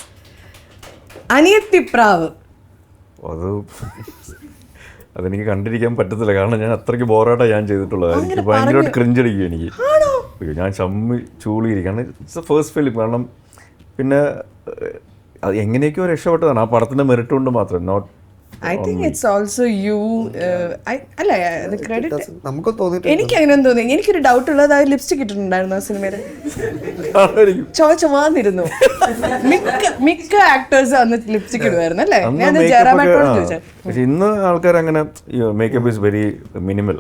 A: Aniyathipravu.
B: അതെനിക്ക് കണ്ടിരിക്കാൻ പറ്റത്തില്ല, കാരണം ഞാൻ അത്രയ്ക്ക് ബോറായിട്ടാണ് ഞാൻ ചെയ്തിട്ടുള്ളത്. എനിക്ക് ഭയങ്കരമായിട്ട് ക്രിഞ്ചടിക്കും എനിക്ക്. ഞാൻ ചമ്മി ചൂളിയിരിക്കും. It's a first film. കാരണം പിന്നെ അത് എങ്ങനെയൊക്കെയോ രക്ഷപ്പെട്ടതാണ് ആ പടത്തിൻ്റെ മെറിറ്റ് കൊണ്ട് മാത്രം. Not
A: I think it's also you. അല്ല ക്രെഡിറ്റ്
C: നമുക്ക് തോന്നിയിട്ടുണ്ട്.
A: എനിക്ക് അങ്ങനെ തോന്നി. എനിക്കൊരു ഡൗട്ട് ഉള്ളത്, അത് ലിപ്സ്റ്റിക് ഇട്ടിട്ടുണ്ടായിരുന്നു ആ സിനിമയിൽ. ചുവന്നിരുന്നു. മിക്ക ആക്ടേഴ്സ് അന്ന് ലിപ്സ്റ്റിക് ഇടുമായിരുന്നു അല്ലേ? ഞാൻ ജയറാമേട്ടനോട് ചോദിച്ചത്.
B: പക്ഷെ ഇന്ന് ആൾക്കാർ അങ്ങനെ മേക്കപ്പ് ഈസ് വെരി മിനിമൽ.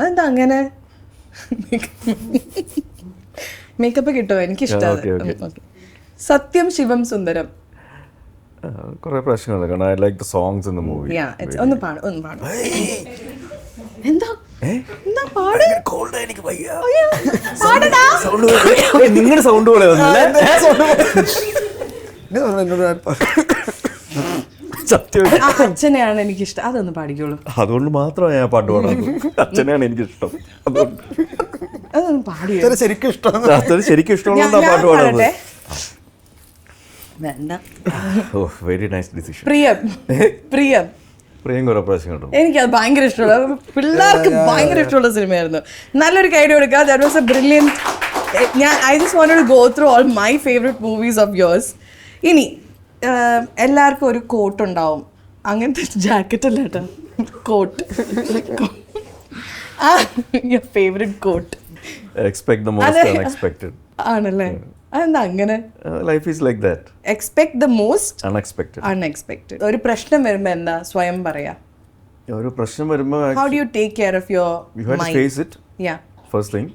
A: എന്താ അങ്ങനെ മേക്കപ്പ് കിട്ടുമോ? എനിക്കിഷ്ടമാണ്. സത്യം ശിവം സുന്ദരം.
B: കുറേ പ്രശ്നങ്ങൾ, കാരണം I like the songs in the movie.
A: ഒന്ന് പാടും. എന്താ എന്താ പാട്?
B: നിങ്ങളുടെ സൗണ്ട് പോലെ സത്യം
A: അച്ഛനെയാണ് എനിക്കിഷ്ടം. അതൊന്ന് പാടിക്കോളൂ.
B: അതുകൊണ്ട് മാത്രമാണ് ഞാൻ പാട്ട് പാടുന്നത്. അച്ഛനെയാണ് എനിക്കിഷ്ടം. അതുകൊണ്ട്
A: അതൊന്ന് പാടിയോ?
C: ശരിക്കും ഇഷ്ടം.
B: ശരിക്കും ഇഷ്ടമുള്ളതുകൊണ്ടാണ് പാട്ട് പാടുന്നത്.
A: വേണ്ട.
B: ഓ വെരി നൈസ് ഡിസിഷൻ.
A: പ്രിയം
B: കുറെ പ്രാവശ്യം കേട്ടോ.
A: എനിക്കത് ഭയങ്കര ഇഷ്ടമുള്ള, പിള്ളേർക്ക് ഭയങ്കര ഇഷ്ടമുള്ള സിനിമയായിരുന്നു. നല്ലൊരു കൈഡ് കൊടുക്കുക. That was a brilliant. I just wanted to go through all my favourite movies of yours. ഇനി എല്ലാവർക്കും ഒരു കോട്ട് ഉണ്ടാവും. അങ്ങനത്തെ ജാക്കറ്റ് അല്ല കേട്ടോ, quote. Your favourite quote.
B: Expect the most unexpected.
A: ആണല്ലേ? അതെന്താ അങ്ങനെ?
B: Life is like that.
A: Expect the most
B: unexpected.
A: ഒരു പ്രശ്നം വരുമ്പോൾ എന്താ സ്വയം പറയാ?
B: ഒരു പ്രശ്നം വരുമ്പോൾ
A: how do you take care of your
B: you have to face it.
A: Yeah.
B: First thing.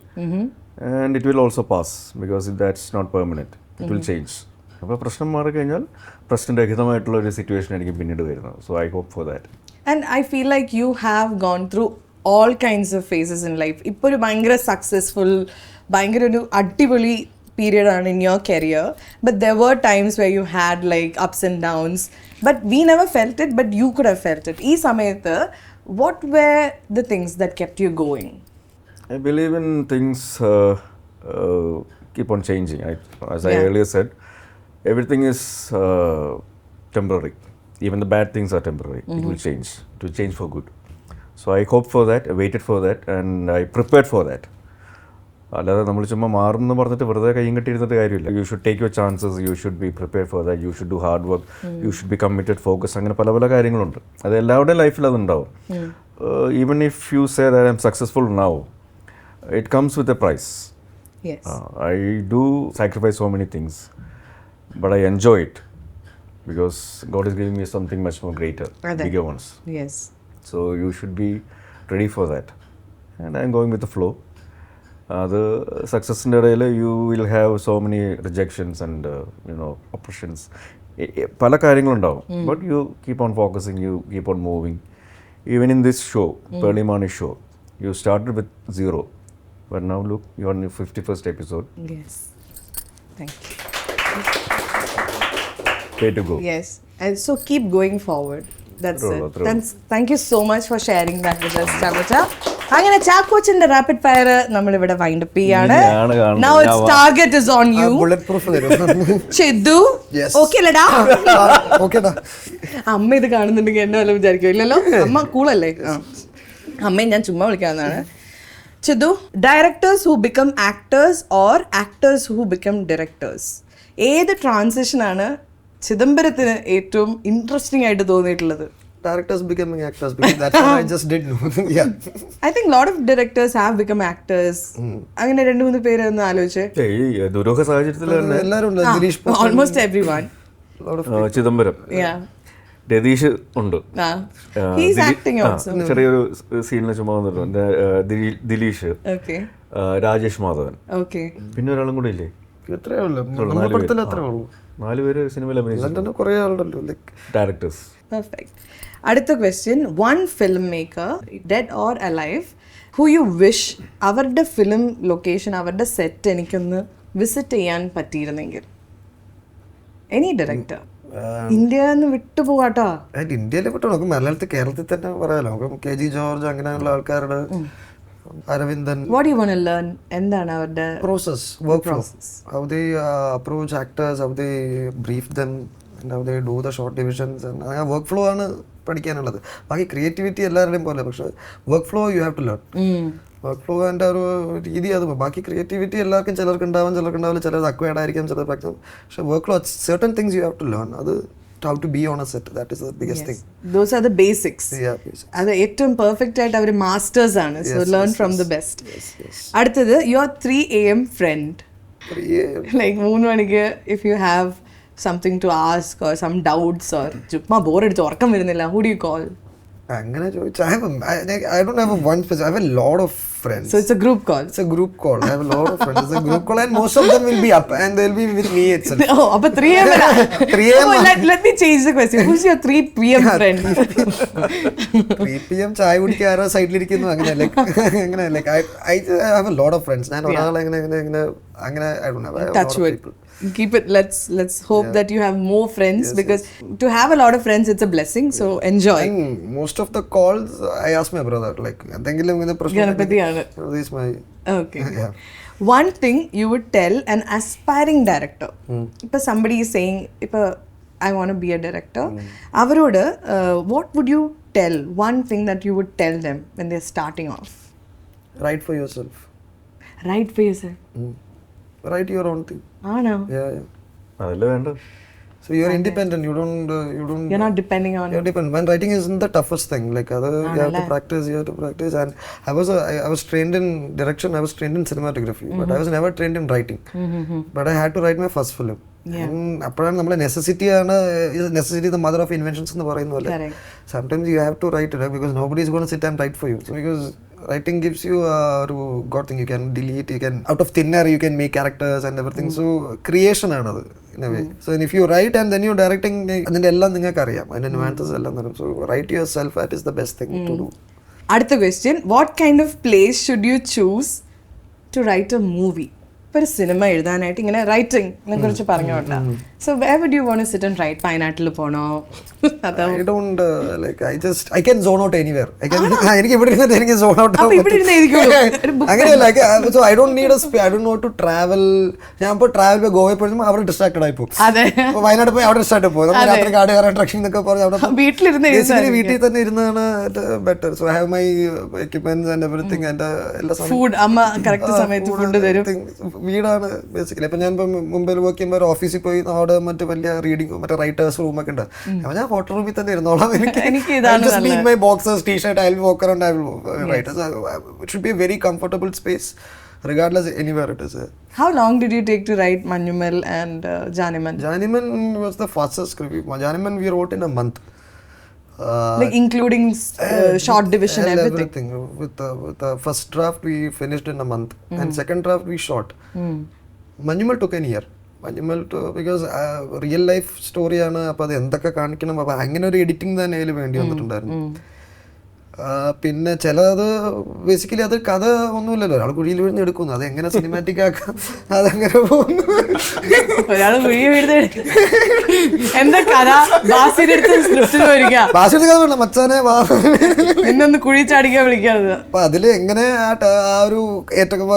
B: And it will also pass, because that's not permanent. It will change. അപ്പോൾ പ്രശ്നം മാറിക്കഴിഞ്ഞാൽ പ്രശ്നരഹിതമായിട്ടുള്ള ഒരു സിറ്റുവേഷൻ ആയിരിക്കും പിന്നീട് വരുന്നത്. So I hope for that.
A: And I feel like you have gone through all kinds of phases in life. ഇപ്പോൾ ഒരു ഭയങ്കര സക്സസ്ഫുൾ, ഭയങ്കര ഒരു അടിപൊളി period on in your career, but there were times where you had like ups and downs, but we never felt it, but you could have felt it. Ee samayathu what were the things that kept you going?
B: I believe in things keep on changing. As I earlier said, everything is temporary. Even the bad things are temporary. It will change. It will change for good. So I hoped for that, I waited for that, and I prepared for that. അല്ലാതെ നമ്മൾ ചുമ്മാ മാറുമെന്ന് പറഞ്ഞിട്ട് വെറുതെ കയ്യും കെട്ടിയിരുന്നിട്ട് കാര്യമില്ല. You should take your chances, you should be prepare for that, you should do hard work, you should be committed, focus, അങ്ങനെ പല പല കാര്യങ്ങളുണ്ട്. അത് എല്ലാവരുടെയും ലൈഫിൽ അതുണ്ടാവും. Even if you say that I am successful now, it comes with a price. I do sacrifice so many things, but I enjoy it because God is giving me something much more greater, bigger ones.
A: Yes.
B: So you should be ready for that. And I'm going with the flow. The success in the ഇടയിൽ you will have so many rejections and oppressions. പല കാര്യങ്ങളുണ്ടാവും. But you keep on focusing, you keep on moving. Even in this show, Pearly Morning show, you started with 0. But now look, you're on your 51st episode.
A: Yes. Thank you.
B: Way to go.
A: Yes. And so keep going forward. That's it. Thank you so much for sharing that with us, Chagocha. അങ്ങനെ ചാക്കോച്ചന്റെ rapid fire നമ്മളിവിടെ wind up ചെയ്യാണ്.
B: ഇനിയാണ് കാണുന്നത്.
A: Now its target is on you.
C: Bullet proof തരും.
A: ചിതു
C: Yes.
A: Okay അല്ലടാ?
C: ഓക്കേടാ.
A: അമ്മ ഇത് കാണുന്നുണ്ടെങ്കിൽ എന്നെ വല്ലതും വിചാരിക്കും. ഇല്ലല്ലോ, അമ്മ കൂളല്ലേ? അമ്മയെ ഞാൻ ചുമ്മാ വിളിക്കാവുന്നതാണ്. Chithu, directors who become actors or actors who become directors, ഏത് ട്രാൻസിഷനാണ് ചിദംബരത്തിന് ഏറ്റവും ഇൻട്രസ്റ്റിംഗ് ആയിട്ട് തോന്നിയിട്ടുള്ളത്?
C: Directors becoming actors because that's what I just did. Yeah.
A: I think lot of directors have become actors. അങ്ങനെ 2-3 പേര് ഒന്ന് ആലോചിച്ചേ.
B: ഈ ദുരൂഹ സാഹചര്യത്തിൽ തന്നെ
C: എല്ലാവരും ഉണ്ട്. Girish
A: Almost everyone.
B: Chidambaram,
A: Yeah.
B: Ratheesh ഉണ്ട്,
A: He's acting also.
B: ചെറിയൊരു സീനിൽ ചുമ്മാ വന്നിട്ടുണ്ട്, ദിലീഷ്,
A: Okay.
B: രാജേഷ് മാധവൻ,
A: Okay.
B: പിന്നെ ഒരാളും കൂടെ ഇല്ലേ?
C: എത്രയേ ഉള്ളൂ, നമ്മുടെ പടത്തിൽ അത്രേ ഉള്ളൂ.
B: 4 പേര് സിനിമയിൽ അഭിനയിച്ചു,
C: തന്നെ കുറേ ആളുണ്ടല്ലോ ലൈക്ക്
B: ഡയറക്ടേഴ്സ്.
A: Perfect. അടുത്ത question, one film maker dead or alive who you wish അവരുടെ ഫിലിം ലൊക്കേഷൻ, അവരുടെ സെറ്റ് എനിക്കൊന്ന് വിസിറ്റ് ചെയ്യാൻ പറ്റിയിരുന്നെങ്കിൽ? എനി ഡയറക്ടർ, ഇന്ത്യ എന്ന് വിട്ടുപോകാട്ടോ.
C: ഇന്ത്യയിൽ വിട്ടു നമുക്ക് മലയാളത്തിൽ കേരളത്തിൽ തന്നെ പറയാലോ. നമുക്ക് KG ജോർജ് അങ്ങനെയുള്ള ആൾക്കാരുടെ, Aravindan.
A: What do you want to learn? എന്താണ് അവരുടെ
C: process, work flow, how they approach actors, how they brief them and how they do the short divisions, and ആ വർക്ക് ഫ്ലോ ആണ് പഠിക്കാനുള്ളത്. ബാക്കി ക്രിയേറ്റിവിറ്റി എല്ലാവരുടെയും പോലെ, പക്ഷെ work flow you have to learn. Work flow എൻ്റെ ഒരു രീതി അത്. ബാക്കി ക്രിയേറ്റിവിറ്റി എല്ലാവർക്കും, ചിലർക്ക് ഉണ്ടാവും, ചിലർക്ക് ഉണ്ടാവില്ല, ചിലത് അക്വയർഡ് ആയിരിക്കും, ചിലർ പ്രാക്ടീസ്. പക്ഷെ work flow certain things you have to learn. അത് how to be on a set, that is the biggest thing.
A: Those are the basics.
C: Yeah, basics.
A: അത് ഏറ്റവും പെർഫെക്റ്റ് ആയിട്ട് അവർ മാസ്റ്റേഴ്സ് ആണ്. So learn from the best.
C: Yes.
A: അടുത്തത്, your 3 AM friend. Like 3 മണിക്ക് if you have something to ask or some doubts or ചുമ്മാ ബോറടിച്ച് ഉറക്കം വരുന്നില്ല, ഹു ഡു യു കോൾ?
C: അങ്ങനെ ചോദിച്ചാൽ I don't have one specific. I have a lot of friends.
A: So it's a group call.
C: It's a group call. I have a lot of friends. It's a group call and most of them will be up and they'll be with me itself.
A: Oh, appo 3 AM.
C: 3 AM.
A: Let me change the question. Who's your 3 PM friend?
C: 3 PM ചായ കുടിക്കാൻ ആരോ സൈഡിലിരിക്കുന്നു, അങ്ങനെ like I have a lot of friends. ഞാൻ ഒരാളെ അങ്ങനെ I don't have. I have
A: Touch
C: a lot of
A: wood.
C: people.
A: Keep it. Let's hope that you have more friends, because to have a lot of friends, it's a blessing. So enjoy.
C: And most of the calls I ask my brother, like എന്തെങ്കിലും ഇങ്ങനെ പ്രശ്നം
A: ഗണപതിയാണ്.
C: This is my.
A: Okay.
C: Yeah.
A: One thing you would tell an aspiring director. If somebody is saying, if I want to be a director, avarodu what would you tell? One thing that you would tell them when they're starting off.
C: Write for yourself.
A: Write for yourself.
C: Write your own thing.
A: No.
C: Yeah.
B: അതല്ലേ വേണ്ടത്.
C: So you're independent. You don't.
A: You're not depending on.
C: You're dependent. When writing isn't the toughest thing. Like other, you have to practice. And I was trained in direction. I was trained in cinematography, but I was never trained in writing. But I had to write my first film. അപ്പോഴാണ് നമ്മളെ necessity the mother of inventions എന്ന് പറയുന്ന പോലെ. Sometimes you have to write it because nobody is going to sit and write for you. So because writing gives you a god thing. You can delete, you can out of thin air you can make characters and everything. So creation ആണത് in a way. So if you write and then you're directing, അതിന്റെ എല്ലാം നിങ്ങൾക്ക് അറിയാം, അതിന്റെ nuances എല്ലാം അറിയാം. So write yourself, that is the best thing to do.
A: അടുത്ത question, what kind of place should you choose to write a movie? ഇപ്പോൾ ഒരു സിനിമ എഴുതാനായിട്ട് ഇങ്ങനെ റൈറ്റിംഗിനെ കുറിച്ച് പറഞ്ഞോട്ടാ. So where would you want to sit and write? വയനാട്ടിൽ പോണോ? അതോ
C: I don't like I can zone out anywhere. എനിക്ക് ഇവിടെ ഇരുന്നിട്ട് എനിക്ക് zone out
A: അപ്പോൾ ഇവിടെ ഇരുന്ന് എഴുതിക്കോളൂ.
C: അങ്ങനെയല്ല. So I don't need I don't know to travel. ഞാൻ ഇപ്പോൾ ട്രാവൽ പോയി ഗോവയിൽ പോയി അവിടെ ഡിസ്ട്രാക്റ്റഡ് ആയി പോകും.
A: അതെ,
C: വയനാട് പോയി അവിടെ ഡിസ്ട്രാക്ട് പോകും. നമ്മൾ രാത്രി കാട് കയറാൻ ട്രക്കിംഗ് എന്നൊക്കെ പറഞ്ഞ് അവിടെ
A: വീട്ടിലിരുന്ന്
C: വീട്ടിൽ തന്നെ ഇരുന്നാണ് better. So I have my equipments and everything. എൻ്റെ എല്ലാ
A: ഫുഡ് അമ്മ കറക്റ്റ് സമയത്ത് ഫുഡ് തരും.
C: വീടാണ് ബേസിക്കലി. ഇപ്പം ഞാൻ ഇപ്പം മുംബൈയിൽ വർക്ക് ചെയ്യുമ്പോൾ ഒരു ഓഫീസിൽ പോയി അവിടെ മറ്റേ വലിയ റീഡിങ് മറ്റേ റൈറ്റേഴ്സ് റൂമൊക്കെ ഉണ്ട്. അപ്പോൾ ഞാൻ ഹോട്ടൽ റൂമിൽ തന്നെ ഇരുന്നോളാം. എനിക്ക് my boxers T shirt I will walk around, I will write. It should be a very comfortable space regardless anywhere it is.
A: How long did you take to write Manyumal and Janiman?
C: Janiman was the fastest script. Janiman we wrote in a month.
A: Like including short division, everything.
C: With the first draft we finished in a month and second draft we shot. Manyumal took an year. Manyumal because real life story ആണ്. അപ്പോൾ അത് എന്തൊക്കെ കാണിക്കണം, അപ്പോൾ അങ്ങനെ ഒരു editing തന്നെ അതിൽ വേണ്ടി വന്നിട്ടുണ്ടായിരുന്നു. പിന്നെ ചിലത് ബേസിക്കലി അത് കഥ ഒന്നുമില്ലല്ലോ, ഒരാൾ കുഴിയിൽ വീഴുന്ന എടുക്കുന്നു, അത് എങ്ങനെ സിനിമാറ്റിക് ആക്കാം, അതെങ്ങനെ പോകുന്നു.
A: ഒരാള് കുഴി വീഴുന്ന എന്താ കഥ ബാസിയുടെ
C: ഭാഷയുടെ കഥ വേണ്ട മച്ചാനെ
A: എന്നൊന്ന് കുഴി ചാടിക്കാൻ വിളിക്കാതെ.
C: അപ്പൊ അതിൽ എങ്ങനെ ആ ഒരു ഏറ്റവും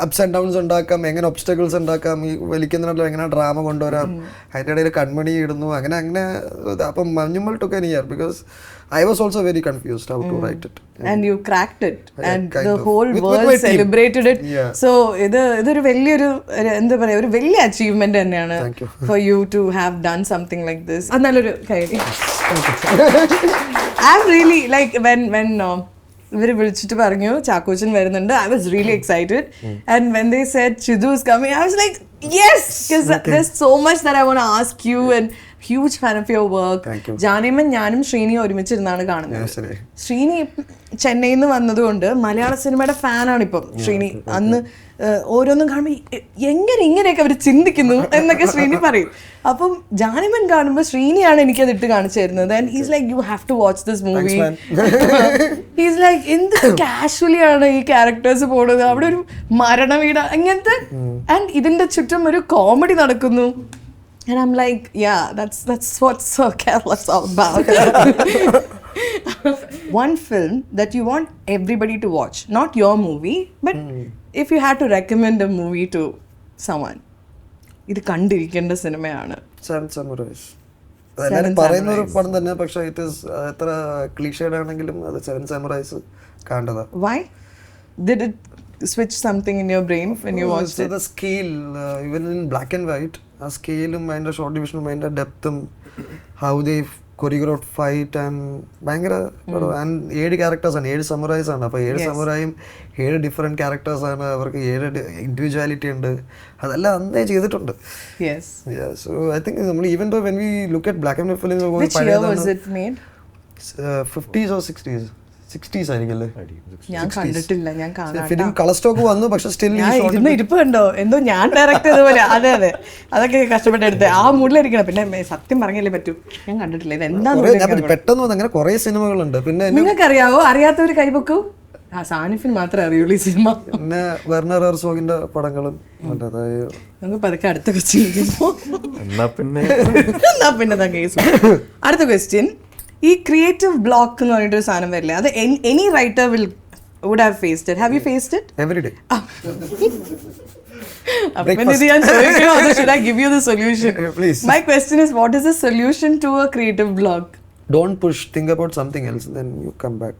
C: അപ്സ് ആൻഡ് ഡൗൺസ് ഉണ്ടാക്കാം, എങ്ങനെ ഒബ്സ്റ്റക്കിൾസ് ഉണ്ടാക്കാം, ഈ വലിക്കുന്നുണ്ടല്ലോ എങ്ങനെ ഡ്രാമ കൊണ്ടുവരാം, അതിൻ്റെ ഇടയിൽ കൺമണി ഇടുന്നു, അങ്ങനെ അങ്ങനെ. അപ്പം Manjummel took an year because I was also very confused how to write it.
A: And you cracked it, and
C: kind
A: the
C: of.
A: whole
C: With
A: world
C: my team.
A: celebrated it.
C: Yeah.
A: So ഇതൊരു വലിയൊരു എന്താ പറയാ ഒരു വലിയ അച്ചീവ്മെന്റ് തന്നെയാണ്
C: Thank you.
A: for you to have done something like this. അത് നല്ലൊരു കാര്യം. I'm really like when ഇവര് വിളിച്ചിട്ട് പറഞ്ഞു ചാക്കോച്ചൻ വരുന്നുണ്ട്, I was really excited. And when they said Chidu is coming, I was like yes, because there's so much that I want to ask you, and huge fan of your work. Janeman ഞാനും ശ്രീനി ഒരുമിച്ചിരുന്നാണ് കാണുന്നത്. ശ്രീനി ചെന്നൈയിൽ നിന്ന് വന്നതുകൊണ്ട് മലയാള സിനിമയുടെ ഫാനാണ് ഇപ്പം ശ്രീനി. അന്ന് ഓരോന്നും കാണുമ്പോൾ എങ്ങനെ ഇങ്ങനെയൊക്കെ അവർ ചിന്തിക്കുന്നു എന്നൊക്കെ ശ്രീനി പറയും. അപ്പം ജാനേമൻ കാണുമ്പോൾ ശ്രീനിയാണ് എനിക്കത് ഇട്ട് കാണിച്ചു തരുന്നത്. And he's like you have to watch this movie. He's like എന്ത് കാഷ്വലി ആണ് ഈ ക്യാരക്ടേഴ്സ് പോണത്, അവിടെ ഒരു മരണ വീട് അങ്ങനത്തെ, ആൻഡ് ഇതിന്റെ ചുറ്റും ഒരു കോമഡി നടക്കുന്നു. And I'm like, yeah, that's what Kerala's all about. One film that you want everybody to watch, not your movie, but if you had to recommend a movie to someone, ഇത് കണ്ടിരിക്കേണ്ട സിനിമയാണ്
C: Seven Samurais. എല്ലാവരും പറയുന്ന ഒരു പടം തന്നെ, പക്ഷേ it is എത്ര ക്ലീഷേഡ് ആണെങ്കിലും അത് seven സാമുറൈസ് കാണേണ്ടതാ.
A: Why? Did it switch something in your brain when you watched it?
C: The scale, even in black and white, ആ സ്കെയിലും അതിൻ്റെ ഷോർട്ട് ഡിവിഷനും അതിൻ്റെ ഡെപ്തും how they choreograph fight and ഭയങ്കര. ആൻഡ് 7 ക്യാരക്ടേഴ്സാണ്, 7 സമുറായിസ് ആണ്. അപ്പോൾ 7 സമുറായും 7 ഡിഫറെൻറ്റ് ക്യാരക്ടേഴ്സാണ്, അവർക്ക് 7 ഇൻഡിവിജ്വാലിറ്റി ഉണ്ട്, അതെല്ലാം അന്നേ ചെയ്തിട്ടുണ്ട്.
A: Yes.
C: Yeah, so I think നമ്മൾ even though when we look at black and white films,
A: Which year was it made?
C: 50s or 60s? 60s ആയിരിക്കല്ലേ.
A: ഞാൻ കണ്ടിട്ടില്ല, ഞാൻ
C: ഫിലിം കളർ സ്റ്റോക്ക് വന്നു, പക്ഷെ സ്റ്റിൽ
A: ഇരുന്ന് ഇരിപ്പ് കണ്ടോ, എന്തോ ഞാൻ ഡയറക്റ്റ് ചെയ്തപോലെ. അതെ അതെ, അതൊക്കെ കഷ്ടപ്പെട്ടെടുത്ത് ആ മൂഡിലിരിക്കണം. പിന്നെ സത്യം പറഞ്ഞല്ലേ പറ്റൂ, ഞാൻ കണ്ടിട്ടില്ല. ഇത് എന്താന്ന്
C: പെട്ടെന്ന് വന്നു. അങ്ങനെ കുറെ സിനിമകളുണ്ട്. പിന്നെ
A: നിങ്ങൾക്ക് അറിയാവോ? അറിയാത്തവര് കൈവക്കൂ. ആ സാനിഫിന് മാത്രമേ അറിയുള്ളൂ ഈ സിനിമ.
C: പിന്നെ വെർണർ ഹെർസോഗിന്റെ പടങ്ങളും.
A: നമുക്ക് പതുക്കെ അടുത്ത ക്വസ്റ്റ്യൻ.
B: എന്നാ
A: പിന്നെ കേസ്. അടുത്ത ക്വസ്റ്റ്യൻ, ഈ ക്രിയേറ്റീവ് ബ്ലോക്ക് എന്ന് പറഞ്ഞിട്ടൊരു സാധനം വരില്ലേ, അത് any writer would have faced it. Have you faced it?
C: Every day.
A: Should I give you the solution?
C: Please.
A: My question is, what is the solution to a creative block?
C: Don't push. Think about something else, then you come back.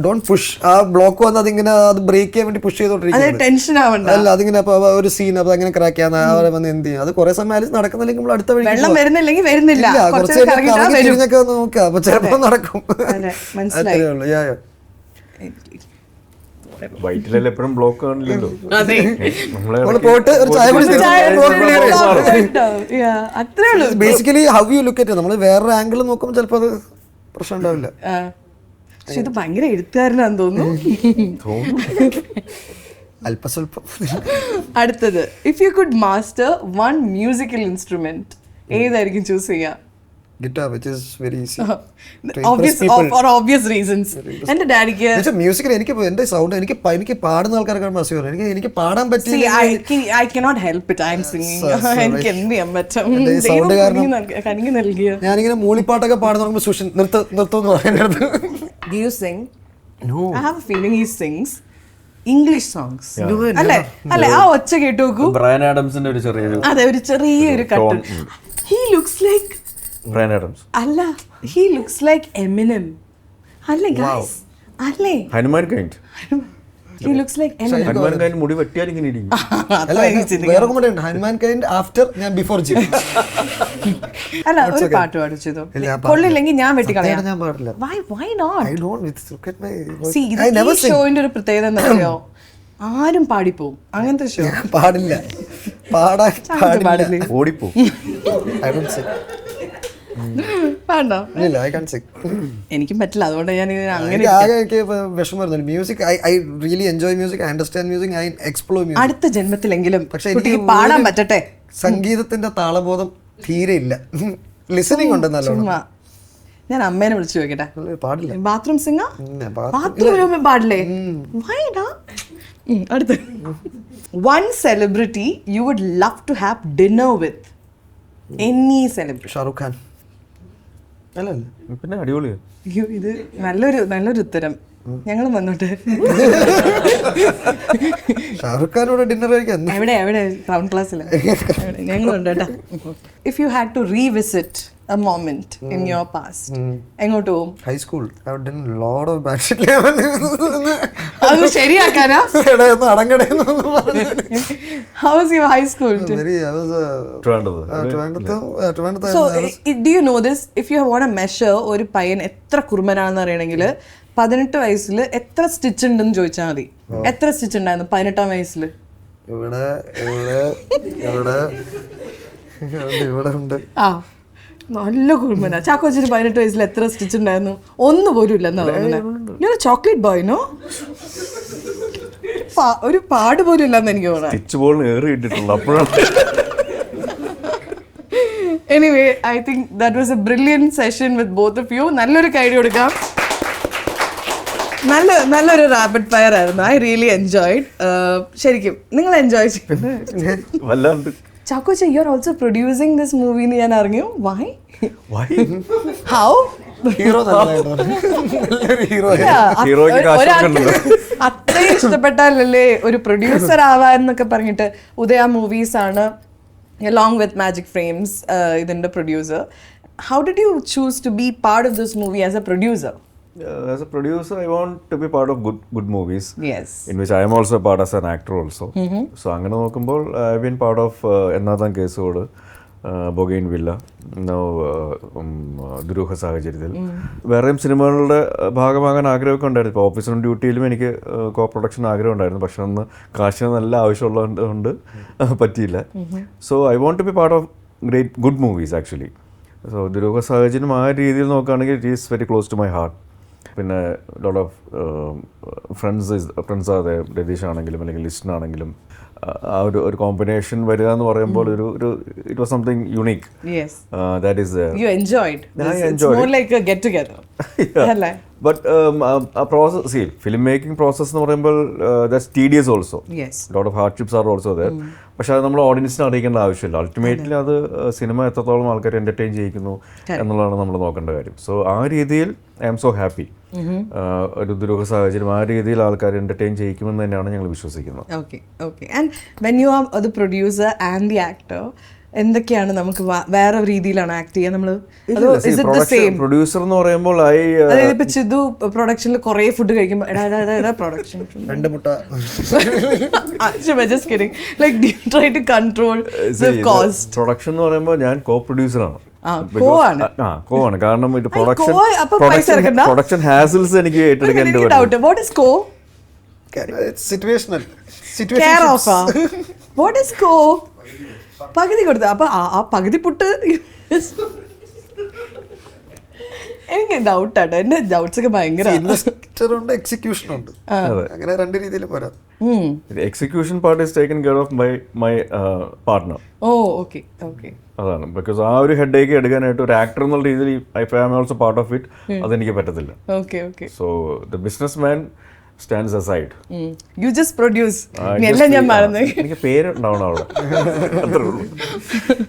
C: Don't push. ആ block വന്ന് അതിങ്ങനെ അത് break ചെയ്യാൻ വേണ്ടി push ചെയ്തോണ്ടിരിക്കുന്നത്.
A: Tension ആവണ്ട.
C: അല്ല, അതിങ്ങനെ ഒരു സീൻ അപ്പൊ അങ്ങനെ ക്രാക്ക് ചെയ്യാൻ അവരെ വന്ന് എന്ത് ചെയ്യും, അത് കുറെ സമയം നടക്കുന്നില്ലെങ്കിൽ നമ്മൾ അടുത്ത
A: വെള്ളം വരുന്നില്ലെങ്കിൽ വരുന്നില്ല,
C: കുറച്ച് തിരിഞ്ഞൊക്കെ നോക്കുക, അപ്പൊ ചിലപ്പോ നടക്കും.
A: മനസ്സിലായി.
B: വൈറ്റിലല്ലേ എപ്പോഴും ബ്ലോക്ക് കാണില്ലല്ലോ.
C: പോയിട്ട് ഒരു ചായ
A: അത്രേ ഉള്ളൂ.
C: Basically how you look at. നമ്മൾ വേറൊരു ആംഗിൾ നോക്കുമ്പോൾ ചിലപ്പോൾ അത് പ്രശ്നം ഉണ്ടാവില്ല.
A: പക്ഷെ ഇത് ഭയങ്കര എഴുത്തുകാരനാന്ന് തോന്നുന്നു.
C: അല്പസ്വല്പം.
A: അടുത്തത്, if you could master one musical instrument ഏതായിരിക്കും ചൂസ് ചെയ്യാ?
C: Guitar, which is very easy.
A: For obvious reasons. എന്റെ ഡാഡിക്ക്
C: മ്യൂസിക്കിൽ എനിക്ക് എന്റെ സൗണ്ട് എനിക്ക് പാടുന്ന ആൾക്കാരെ മസിയാണ്. എനിക്ക് പാടാൻ പറ്റില്ല.
A: I cannot help it. I am singing. എനിക്ക് എന്ത് ചെയ്യാൻ പറ്റും? കനിക്ക് നൽകിയ
C: ഞാനിങ്ങനെ മൂളിപ്പാട്ടൊക്കെ പാടുന്ന പറയുമ്പോൾ സുഷൻ നിർത്തുമെന്ന് പറയുന്നത്.
A: Do you sing? No. I have a feeling he sings English songs. അല്ലേ ആ ഒച്ച കേട്ടു നോക്കൂ.
B: ബ്രയൻ ആഡംസിന്റെ ഒരു ചെറിയൊരു
A: അതെ, ഒരു ചെറിയൊരു cut. He looks like
B: Brian Adams.
A: അല്ല, he looks like Eminem. അല്ലേ guys? അല്ലേ?
B: Hanuman kind.
A: He looks like Eminem.
B: Hanuman kind മുടി വെട്ടിയാൽ ഇങ്ങനെ ഇരിക്കും.
C: വേറെ കൂടെ ഉണ്ട്, ഹനുമാൻ കൈൻഡ് ആഫ്റ്റർ ഞാൻ ബിഫോർ ജിം.
A: അല്ല, ഒരു പാട്ട് പാടിച്ചതോ കൊള്ളില്ലെങ്കിൽ ഞാൻ വെട്ടിക്കളയാം.
C: ഞാൻ പാടില്ല.
A: Why not?
C: I don't look at my voice.
A: See,
C: I never sing.
A: ഷോയിന്റെ ഒരു പ്രത്യേകത എന്താ അറിയോ, ആരും പാടിപ്പോവും അങ്ങനത്തെ ഷോ.
C: പാടില്ല, പാടില്ല,
B: ഓടിപ്പോ.
C: I don't sing.
A: പാടോ?
C: ഇല്ല, I can't sing.
A: എനിക്കും പറ്റില്ല, അതുകൊണ്ട് ഞാൻ അങ്ങനെ
C: എനിക്ക് വിഷമം വരുന്നില്ല. Music I really enjoy music, I understand music, I explore music.
A: അടുത്ത ജന്മത്തിലെങ്കിലും കുട്ടിക്ക് പാടാൻ പറ്റട്ടെ.
C: സംഗീതത്തിന്റെ താളബോധം തീരെ ഇല്ല. ലിസണിങ് ഉണ്ട് നല്ലോണം.
A: ഞാൻ അമ്മേനെ വിളിച്ചു ചോദിക്കട്ടെ.
C: പാടില്ല.
A: ബാത്റൂം സിംഗ
C: bathroom-
A: ബാത്റൂം പാടില്ലേ? വൈഡാ? അടുത്ത്. One celebrity you would love to have dinner with. Any celebrity.
C: Shahrukh Khan. അല്ല
B: പിന്നെ അടിപൊളിയാണ്.
A: അയ്യോ, ഇത് നല്ലൊരു ഉത്തരം. ഞങ്ങൾ വന്നോട്ടെ.
C: ഷാറുഖ് ഖാനോട് ഡിന്നർ കഴിക്കാൻ
A: എവിടെ ടൗൺ ക്ലാസ്സിൽ ഞങ്ങളുണ്ട് കേട്ടോ. If you had to revisit a moment in your past, എങ്ങോട്ട് പോകും?
C: High school. I have done lot of bad shit.
A: അത് ശരിയാക്കാനാ? How was your high school?
B: ട്രിവാൻഡ്രത്ത്.
A: So, do you know this? If you want to measure ഒരു പയ്യൻ എത്ര കുറുമനാണെന്ന് അറിയണമെങ്കിൽ 18 വയസ്സിൽ എത്ര സ്റ്റിച്ച് ഉണ്ടെന്ന് ചോദിച്ചാൽ മതി. എത്ര സ്റ്റിച്ച് ഉണ്ടായിരുന്നു 18-ാം വയസ്സിൽ?
C: ഇവിടെ ഉണ്ട്.
A: ആ, നല്ല കുറുമനാ. ചാക്കോച്ചിന് 18 വയസ്സിൽ എത്ര സ്റ്റിച്ച് ഉണ്ടായിരുന്നു? ഒന്ന് പോലും ഇല്ലെന്നാ തോന്നുന്നത്. Chocolate boy no? ഒരു പാട് പോലും ഇല്ലെന്ന് എനിക്ക് തോന്നുന്നത്.
B: സ്റ്റിച്ച് ബോൾ ഏറി ഇട്ടിട്ടുള്ളൂ അപ്പോഴാണ്.
A: Anyway, I think that was a brilliant session with both of you. നല്ലൊരു കൈഡി കൊടുക്കാം. നല്ലൊരു റാപ്പിഡ് ഫയർ ആയിരുന്നു. I really enjoyed. ശരിക്കും നിങ്ങൾ എൻജോയ് ചെയ്തു?
B: വല്ലാണ്ട്.
A: ചാക്കോച്ച, you are also producing this movie എന്ന് ഞാൻ അറിഞ്ഞു. വൈ? ഹൗ? അത്രയും ഇഷ്ടപ്പെട്ടാലല്ലേ ഒരു പ്രൊഡ്യൂസർ ആവാന്നൊക്കെ പറഞ്ഞിട്ട്. ഉദയ മൂവീസ് ആണ് along with Magic Frames ഇതിന്റെ producer. How did you choose to be part of this movie as a producer?
B: As a producer, I want to be part of good movies.
A: Yes.
B: In which I am also a part as an actor also. So അങ്ങനെ നോക്കുമ്പോൾ I've been part of Nna Thaan കേസോട്, bougainvillea, ദുരൂഹ സാഹചര്യത്തിൽ. വേറെയും സിനിമകളുടെ ഭാഗമാകാൻ ആഗ്രഹമൊക്കെ ഉണ്ടായിരുന്നു. ഇപ്പോൾ ഓഫീസർ ഓൺ ഡ്യൂട്ടിയിലും എനിക്ക് കോ പ്രൊഡക്ഷൻ ആഗ്രഹം ഉണ്ടായിരുന്നു. പക്ഷെ അന്ന് കാശിന് നല്ല ആവശ്യമുള്ളത് കൊണ്ട് പറ്റിയില്ല. So I want to be part of good movies actually. So ദുരൂഹ സാഹചര്യം ആ രീതിയിൽ നോക്കുകയാണെങ്കിൽ it is very close to my heart. പിന്നെ ലോട്ട് ഓഫ് ഫ്രണ്ട്സ് അതെ, രതീഷ് ആണെങ്കിലും അല്ലെങ്കിൽ ലിസ്റ്റൻ ആണെങ്കിലും ആ ഒരു കോമ്പിനേഷൻ വരിക എന്ന് പറയുമ്പോൾ ഒരു it was something unique. That is
A: You enjoyed. It's more like a get together. അല്ലേ?
B: But a process, see, filmmaking process എന്ന് പറയുമ്പോൾ that's tedious also.
A: Yes.
B: Lot of hardships are also there. പക്ഷെ അത് നമ്മൾ ഓഡിയൻസിനെ അറിയിക്കേണ്ട ആവശ്യമില്ല. അൾട്ടിമേറ്റ്ലി അത് cinema എത്രത്തോളം ആൾക്കാർ എൻ്റർടൈൻ ചെയ്യിക്കുന്നു എന്നുള്ളതാണ് നമ്മൾ നോക്കേണ്ട കാര്യം. സോ ആ രീതിയിൽ ഐ ആം സോ ഹാപ്പി. ഒരു ദുരൂഹ സാഹചര്യം ആ രീതിയിൽ ആൾക്കാർ എൻ്റർടൈൻ ചെയ്യിക്കുമെന്ന് തന്നെയാണ് ഞങ്ങൾ വിശ്വസിക്കുന്നത്.
A: Okay. And when you are the producer and the actor, എന്തൊക്കെയാണ് നമുക്ക് വേറെ രീതിയിലാണ് ആക്ട് ചെയ്യാൻ നമ്മൾ?
B: പ്രൊഡ്യൂസർ എന്ന് പറയുമ്പോൾ
A: അതായത് ഇപ്പൊ ചിതു പ്രൊഡക്ഷനിൽ കുറെ ഫുഡ് കഴിക്കുമ്പോൾ പ്രൊഡക്ഷൻ
C: 2 മുട്ട
B: പ്രൊഡക്ഷൻ എന്ന് പറയുമ്പോൾ ഞാൻ കോ പ്രൊഡ്യൂസറാണ്. ആണ് കാരണം ഇത് പ്രൊഡക്ഷൻ ഹാസിൽസ് എനിക്ക് ഏറ്റെടുക്കേണ്ടി വരും.
A: പകുതി കൊടുത്ത അപ്പൊ ആ പകുതി പുട്ട് എനിക്ക് ഡൗട്ടാട്ടോ. എന്റെ ഡൗട്ട്സ് ഒക്കെ ഭയങ്കര
C: എക്സിക്യൂഷൻ ഉണ്ട്. അങ്ങനെ 2 രീതിയിൽ പോരാ.
B: Execution part is taken care of by my partner.
A: Okay.
B: അതാണ്. ബിക്കോസ് ആ ഒരു ഹെഡേക്ക് എടുക്കാനായിട്ട് ഒരു ആക്ടർ എന്നുള്ള രീതിയിൽ I am also part of it. അതെനിക്ക് പറ്റത്തില്ല. So the business man stands aside.
A: You just produce. എല്ലാം ഞാൻ മറന്നു.
B: എനിക്ക് പേരുണ്ടാവണം അവിടെ. അത്രേ ഉള്ളൂ.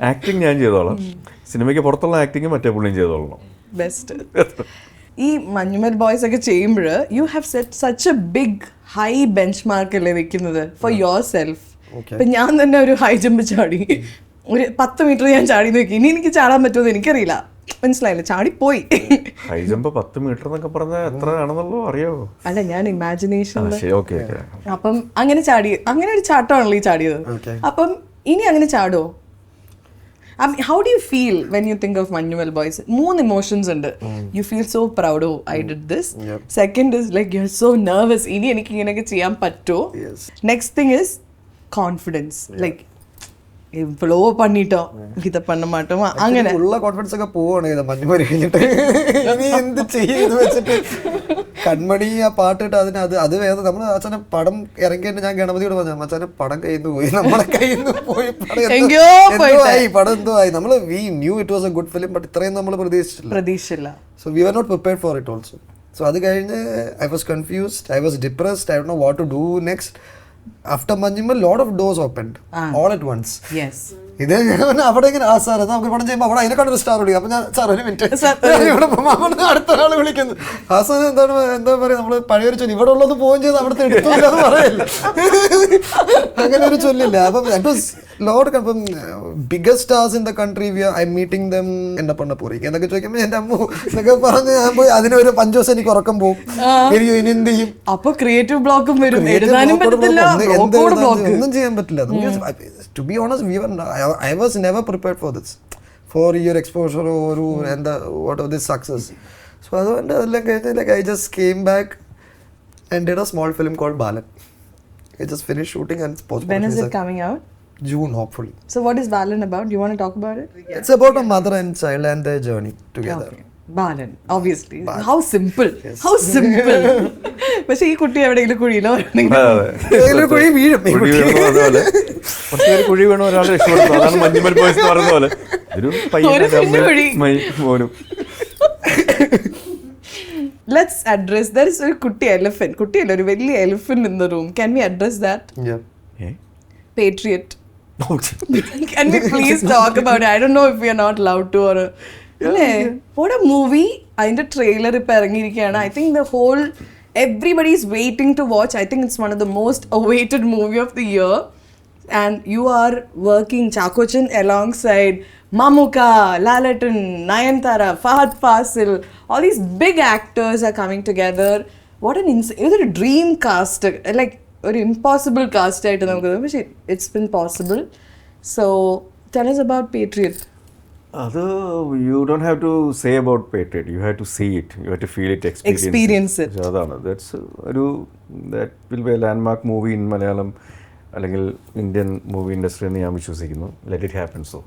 B: ആക്ടിങ് ഞാൻ ചെയ്തോളാം. സിനിമയ്ക്ക് പുറത്തുള്ള ആക്ടിങ് മറ്റേ പുള്ളിയും ചെയ്തോളണം.
A: ബെസ്റ്റ്. ഈ മഞ്ഞുമൽ ബോയ്സ് ഒക്കെ ചെയ്യുമ്പോൾ you have set such a big high benchmark അല്ലേ വെക്കുന്നത് ഫോർ യുവർ സെൽഫ്. ഇപ്പം ഞാൻ തന്നെ ഒരു ഹൈ ജമ്പ് ചാടി, ഒരു 10 മീറ്റർ ഞാൻ ചാടി നോക്കി. ഇനി എനിക്ക് ചാടാൻ പറ്റുമെന്ന് എനിക്കറിയില്ല. മനസ്സിലായില്ല, ചാടിപ്പോയി.
B: ഹൈ ജമ്പ് 10 മീറ്റർ എന്നൊക്കെ പറഞ്ഞാൽ എത്ര ആണെന്നുള്ളൂ അറിയാമോ?
A: അല്ല, ഞാൻ ഇമാജിനേഷൻ.
B: അപ്പം
A: അങ്ങനെ ചാടി, അങ്ങനെ ഒരു ചാട്ടമാണല്ലോ ഈ ചാടിയത്. അപ്പം ഇനി അങ്ങനെ ചാടുമോ? How do you feel when you think of Manjumal Boys? 3 emotions ഉണ്ട്. You feel so proud, oh I did this. Second is like you're so nervous, ഇനി എനിക്ക് ഇങ്ങനെയൊക്കെ ചെയ്യാൻ പറ്റുമോ. Next thing is confidence, like ഇவ்வளோ பண்ணிட்டோம் இதை பண்ண மாட்டோம் അങ്ങനെ
C: ഉള്ള കോൺഫിഡൻസ് ഒക്കെ പോവാണ് ചെയ്തത് മഞ്ഞുമരി കഴിഞ്ഞിട്ട് നീ എന്ത് ചെയ്യുന്നു വെച്ചിട്ട് കൺമണി ആ പാട്ടിട്ട് അത് വേറെ നമ്മൾ അച്ഛനെ പടം ഇറങ്ങിയിട്ട് ഞാൻ ഗണപതിയോട് പറഞ്ഞു അച്ഛനെ പടം കയ്യിൽ നിന്ന് പോയി നമ്മളെ കയ്യിൽ നിന്ന് പോയി പടം എന്തോ ആയി നമ്മൾ we knew it was a good film but ഇത്രയും നമ്മൾ പ്രതീക്ഷിച്ചില്ല so we are not prepared for it also so അത് കഴിഞ്ഞ് I was confused I was depressed I don't know what to do next after Manjumal lot of doors opened all at once.
A: Yes.
C: ഇത് അവിടെ ഇങ്ങനെ ആ sir നമുക്ക് പടം ചെയ്യുമ്പോൾ അവിടെ അതിനെക്കാട്ടൊരു സ്റ്റാർ വിളിക്കും അപ്പം ഞാൻ സാർ ഒരു മിനിറ്റ് ഇവിടെ അടുത്ത ഒരാൾ വിളിക്കുന്നു ആ സാർ എന്താ പറയുക നമ്മൾ പഴയൊരു ചൊല്ലി ഇവിടെ ഉള്ളത് പോവുകയും ചെയ്ത് അവിടുത്തെ എടുത്തില്ല എന്ന് പറയില്ല അങ്ങനെ ഒരു ചൊല്ലില്ല അപ്പം ലോഡ് അപ്പം biggest stars in the country I meeting dum എന്നെ പണ്ട പോറിക്കും എന്നൊക്കെ ചോദിക്കുമ്പോൾ എൻ്റെ അമ്മ എന്നൊക്കെ പറഞ്ഞ് ഞാൻ പോയി അതിനൊരു 5 ദിവസം എനിക്ക് ഉറക്കം പോകും ഇനി എന്ത് ചെയ്യും
A: അപ്പൊ ക്രിയേറ്റീവ് ബ്ലോക്കും വരും
C: ഒന്നും ചെയ്യാൻ പറ്റില്ല to be honest I was never prepared for this 4-year exposure or whatever this success. So like I just came back and did a small film called Balan. I just finished shooting and post-production.
A: When is it coming out?
C: June, hopefully.
A: So what is Balan about? Do you want to talk about it?
C: It's about a mother and child and their journey together.
A: Okay. Balan, obviously. How simple. Yes. How simple. പക്ഷേ ഈ കുട്ടി എവിടെയെങ്കിലും കുഴിയിലോ
C: കുഴി വീഴും
B: കുഴി വീണ ഒരാൾ രക്ഷപ്പെടുത്തും. അതാണ് Manjummel boys എന്ന് പറയുന്ന പോലെ ഒരു മോനും.
A: Let's address, there is a kutti elephant. Kuttiyalla oru velli elephant in the room. Can we address that?
C: Yeah.
A: Patriot. Can we please talk about it? I don't know if we are not allowed to or what a movie. അതിന്റെ trailer ഇപ്പൊ ഇറങ്ങിയിരിക്കുകയാണ്. I think the whole everybody is waiting to watch. I think it's one of the most awaited movie of the year. And you are working Chakochan alongside Mamuka, Lalaton, Nayanthara, Fahad Fasil. All these big actors are coming together. What an a dream cast, like an impossible cast. It's been possible. So tell us about Patriot.
B: You don't have to say about Patriot. You have to see it. You have to feel it, experience it. That will be a landmark movie in Malayalam അല്ലെങ്കിൽ Indian movie industry എന്ന് ഞാൻ വിശ്വസിക്കുന്നു. Let it happen. So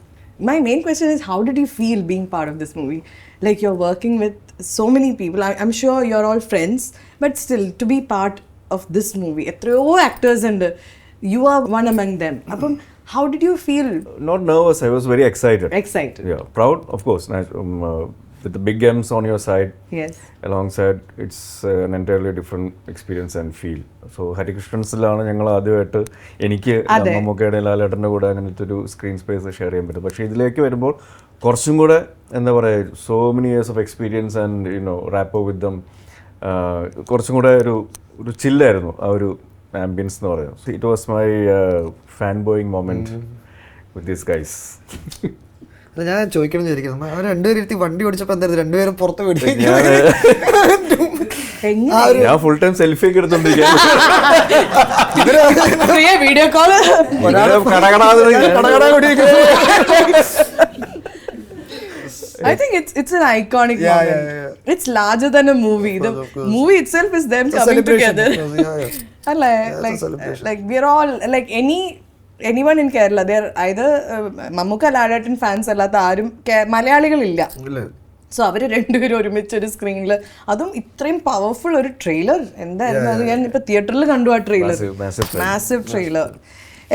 A: my main question is, how did you feel being part of this movie? Like, you're working with so many people. I'm sure you're all friends, but still to be part of this movie, etroyo actors and you are one among them. Appo how did you feel?
B: Not nervous, I was very excited. Yeah, proud, of course. With the big M's on your side,
A: yes,
B: alongside, it's an entirely different experience and feel. So ഹരികൃഷ്ണൻസിലാണ് ഞങ്ങൾ ആദ്യമായിട്ട് എനിക്ക് മമ്മൂക്കയുടെ ലാലേട്ടൻ്റെ കൂടെ അങ്ങനത്തെ ഒരു screen space share ചെയ്യാൻ പറ്റും. പക്ഷേ ഇതിലേക്ക് വരുമ്പോൾ കുറച്ചും കൂടെ എന്താ പറയുക, so many years of experience and rapport with them, കുറച്ചും കൂടെ ഒരു ചില്ലായിരുന്നു ആ ഒരു ആംബിയൻസ് എന്ന് പറയുന്നത്. So it was my fan boying moment with these guys.
C: ഞാൻ ചോദിക്കണം വിചാരിക്കുന്നു, അവർ രണ്ടുപേരും വണ്ടി ഓടിച്ചപ്പോൾ എന്തായിരുന്നു രണ്ടുപേരും പുറത്ത് വിടും?
B: ഞാൻ ഫുൾ ടൈം സെൽഫി ഒക്കെ എടുത്തോണ്ടിരിക്കും.
A: Video call I think it's an iconic moment. Yeah. It's larger than a movie. The movie itself is them coming together. Like we're all like anyone in Kerala, they're either Mamuka Lalaton fans അല്ലാത്ത ആരും മലയാളികളില്ല. So അവർ രണ്ടുപേരും ഒരുമിച്ച് ഒരു സ്ക്രീനിൽ, അതും ഇത്രയും powerful ഒരു trailer. എന്തായിരുന്നു അത്? ഞാൻ ഇപ്പൊ തിയേറ്ററിൽ കണ്ടു ആ trailer, massive trailer.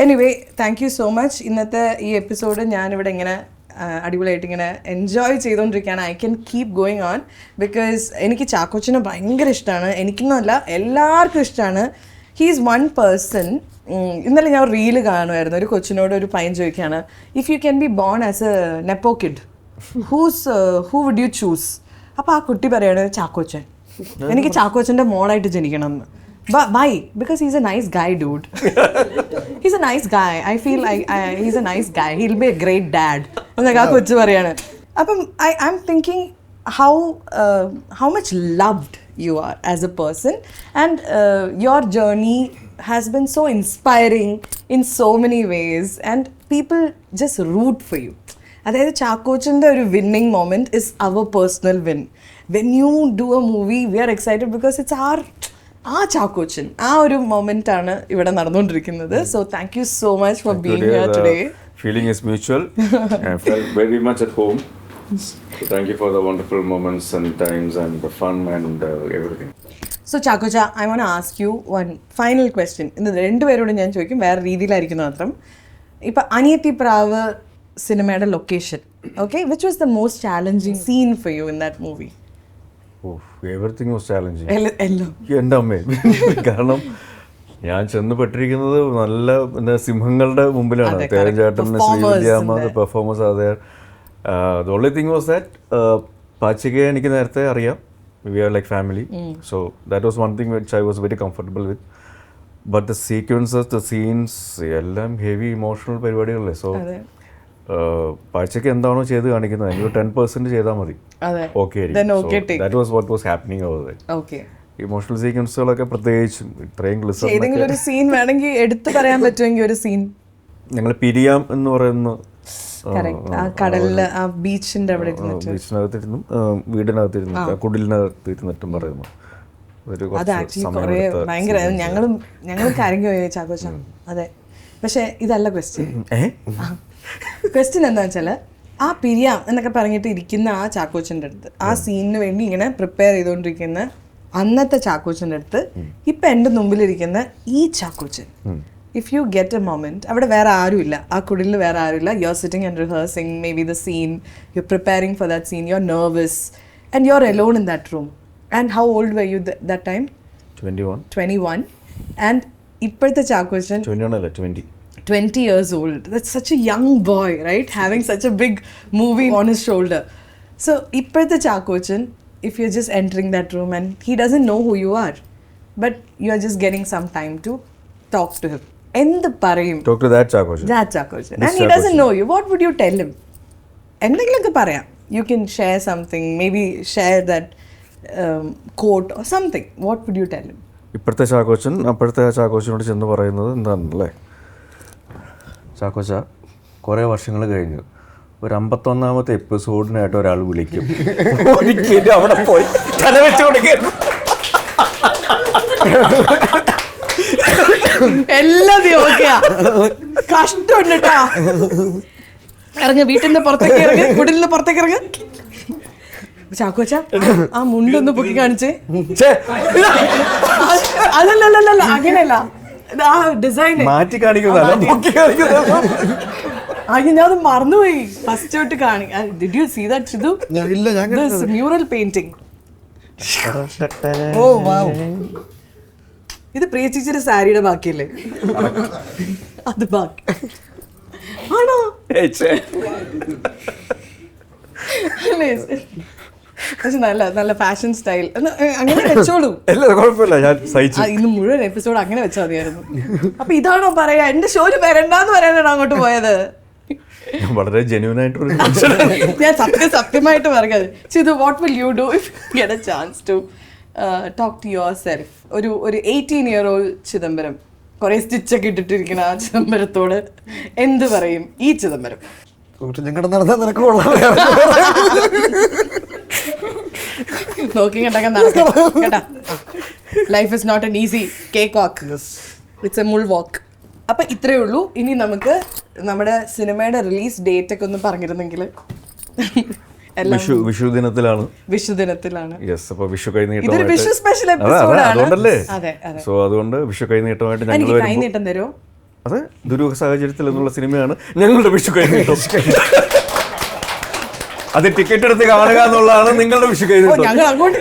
A: Anyway, thank you so much. ഇന്നത്തെ ഈ എപ്പിസോഡ് ഞാനിവിടെ ഇങ്ങനെ അടിപൊളിയായിട്ട് ഇങ്ങനെ എൻജോയ് ചെയ്തുകൊണ്ടിരിക്കുകയാണ്. I can keep going on because എനിക്ക് ചാക്കോച്ചനെ ഭയങ്കര ഇഷ്ടമാണ്. എനിക്കൊന്നുമല്ല, എല്ലാവർക്കും ഇഷ്ടമാണ്. He's one person. ഇന്നലെ ഞാൻ റീല് കാണുമായിരുന്നു, ഒരു കൊച്ചിനോട് ഒരു പയ്യൻ ചോദിക്കുകയാണ്, if you can be born as a nepo kid, who would you choose? അപ്പോൾ ആ കുട്ടി പറയാണ് ചാക്കോച്ചൻ. എനിക്ക് ചാക്കോച്ചൻ്റെ മോളായിട്ട് ജനിക്കണം എന്ന്. Why? Because he's a nice guy, dude. He's a nice guy. I feel like he's a nice guy. He'll be a great dad. എന്നൊക്കെ ആ കൊച്ചു പറയാണ്. അപ്പം I'm thinking how much loved you are as a person, and your journey has been so inspiring in so many ways, and people just root for you. അതായത് ചാക്കോച്ചൻ്റെ ഒരു winning moment is our personal win. When you do a movie we are excited because it's ആ ചാക്കോച്ചൻ, ആ ഒരു moment ആണ് ഇവിടെ നടന്നുകൊണ്ടിരിക്കുന്നത്. So thank you so much for being here today.
B: feeling is mutual. I felt very much at home. So thank you for the wonderful moments and times and the fun and everything.
A: So ചാക്കോച്ച, I want ask you one final question. ഇന്ന് രണ്ടുപേരോടും ഞാൻ ചോദിക്കും, വേറെ രീതിയിലായിരിക്കും മാത്രം. ഇപ്പം അനിയത്തി പ്രാവ് സിനിമയുടെ location, okay, which was the most challenging scene for you in that movie?
B: Everything was challenging.
A: എല്ലാം
B: എൻ്റെ അമ്മേ, കാരണം ഞാൻ ചെന്ന് പെട്ടിരിക്കുന്നത് നല്ല സിംഹങ്ങളുടെ മുമ്പിലാണ്. തേരഞ്ചേട്ടൻ, ശ്രീവിദ്യാമ്മ, performance are there. The only thing was that പാച്ചികയെ എനിക്ക് നേരത്തെ അറിയാം. We are like family. So that was one thing which I was very comfortable with. But the sequences, the scenes, എല്ലാം ഹെവി ഇമോഷണൽ പരിപാടികളല്ലേ. സോ പാച്ചയ്ക്ക് എന്താണോ ചെയ്ത് കാണിക്കുന്നത് അതിന് 10% ചെയ്താൽ മതി, okay. That was what was happening over that.
A: Okay.
B: Emotional സീക്വൻസുകളൊക്കെ പ്രത്യേകിച്ചും ഇത്രയും ഗ്ലിസർ.
A: ഏതെങ്കിലും ഒരു സീൻ വേണമെങ്കിൽ എടുത്തു പറയാൻ പറ്റുമെങ്കിൽ ഒരു സീൻ.
B: ഞങ്ങൾ പിരിയാം എന്ന് പറയുന്ന
A: ആ കടലില്, ആ ബീച്ചിന്റെ അവിടെ
B: ബീച്ചിനകത്തിരുന്നും വീടിനകത്തിരുന്നും കുടിലിനകത്തിരുന്നിട്ടും പറയുന്നു.
A: അത് ആക്ച്വലി കുറേ ഭയങ്കര ഞങ്ങളും കരങ്ങി പോയി ചാക്കോച്ച. അതെ, പക്ഷെ ഇതല്ല ക്വസ്റ്റ്യൻ. ക്വസ്റ്റ്യൻ എന്താ വെച്ചാൽ, ആ പിരിയാം എന്നൊക്കെ പറഞ്ഞിട്ട് ഇരിക്കുന്ന ആ ചാക്കോച്ചൻ്റെ അടുത്ത്, ആ സീനിന് വേണ്ടി ഇങ്ങനെ പ്രിപ്പയർ ചെയ്തുകൊണ്ടിരിക്കുന്ന അന്നത്തെ ചാക്കോച്ചൻ്റെ അടുത്ത് ഇപ്പം എൻ്റെ മുമ്പിലിരിക്കുന്ന ഈ Chackochan, if you get a moment, അവിടെ വേറെ ആരുമില്ല, ആ കുടിലിൽ വേറെ ആരുമില്ല, you are sitting and rehearsing maybe the scene, you are preparing for that scene, you are nervous and you are alone in that room. And how old were you that time? 21. And ഇപ്പോഴത്തെ Chackochan 20 years old. That's such a young boy, right? Having such a big movie on his shoulder. So ippathe Chakochan, if you're just entering that room and he doesn't know who you are, but you're just getting some time to talk to him. Endu parayum?
B: Talk to that Chakochan.
A: And he doesn't know you. What would you tell him? Endengilokku parayam. You can share something, maybe share that quote or something. What would you tell him?
B: ഇപ്പോഴത്തെ ചാക്കോച്ചൻ അപ്പോഴത്തെ ചാക്കോച്ചനോട് ചെന്ന് പറയുന്നത് എന്താണല്ലേ, ചാക്കോച്ച, കുറേ വർഷങ്ങൾ കഴിഞ്ഞു ഒരു 51ാമത്തെ എപ്പിസോഡിനായിട്ട് ഒരാൾ വിളിക്കും, അവിടെ പോയി തല വെച്ച് കൊടുക്കുന്നു.
A: എല്ലാതെയും ഓക്കെയാ, കഷ്ടമുണ്ട് കേട്ടാ. ഇറങ്ങ, വീട്ടിന്റെ പുറത്തേക്ക് ഇറങ്ങി, കുടിലിന്റെ പുറത്തേക്ക് ഇറങ്ങ. ചാക്കോച്ച, ആ മുണ്ടൊന്ന് പൊക്കി കാണിച്ചേ. അല്ലല്ല, അങ്ങനെയല്ല, ആ ഡിസൈൻ
B: മാറ്റി കാണിക്കുന്നതല്ല,
A: ഞാനത് മറന്നുപോയി. ഫസ്റ്റ് തൊട്ട് കാണി. Did you see that Sidhu? This mural painting. Oh wow, ഇത് പ്രിയ ചേച്ചിയുടെ സാരിയുടെ ബാക്കിയല്ലേ? അത് ബാക്കി ആണോ? പക്ഷെ നല്ല ഫാഷൻ സ്റ്റൈൽ അങ്ങനെ വെച്ചോളൂ.
B: കുഴപ്പമില്ല, ഞാൻ സഹിച്ചു.
A: ഇന്ന് മുഴുവൻ എപ്പിസോഡ് അങ്ങനെ വെച്ചാൽ മതിയായിരുന്നു. അപ്പൊ ഇതാണോ പറയാ, എന്റെ ഷോയിൽ വരണ്ടെന്ന് പറയാനാണ് അങ്ങോട്ട് പോയത്?
B: വളരെ ജെന്യൂൻ ആയിട്ടൊരു
A: ഞാൻ സത്യമായിട്ട് പറഞ്ഞത്. Chithu, what will you do if get a chance to talk to yourself? ഒരു 18-year-old ചിദംബരം, കുറെ സ്റ്റിച്ചൊക്കെ ഇട്ടിട്ടിരിക്കുന്ന ആ ചിദംബരത്തോട് എന്ത് പറയും ഈ ചിദംബരം? നോക്കി കണ്ടൊക്കെ നടക്കാം കേട്ടാ. Life is not an easy cakewalk, it's a മുൾ വാക്ക്. അപ്പം ഇത്രയേ ഉള്ളൂ. ഇനി നമുക്ക് നമ്മുടെ സിനിമയുടെ റിലീസ് ഡേറ്റ് ഒക്കെ ഒന്ന് പറഞ്ഞിരുന്നെങ്കിൽ.
B: വിഷു ദിനത്തിലാണ്. അപ്പോൾ വിഷു
A: ഇതൊരു വിഷു സ്പെഷ്യൽ എപ്പിസോഡാണ്.
B: അതുകൊണ്ടല്ലേ,
A: അതെ.
B: സോ അതുകൊണ്ട് വിഷു കൈനീട്ടമായിട്ട്
A: ഞങ്ങൾ കൈനീട്ടം തരുമോ?
B: അതെ, ദുരൂഹ സാഹചര്യത്തിൽ എന്നുള്ള സിനിമയാണ് ഞങ്ങളുടെ വിഷു കൈനീട്ടം. അത് ടിക്കറ്റ് എടുത്ത് കാണുക എന്നുള്ളതാണ് നിങ്ങളുടെ വിഷു കൈനീട്ടം.
A: ഞങ്ങൾ അങ്ങോട്ട്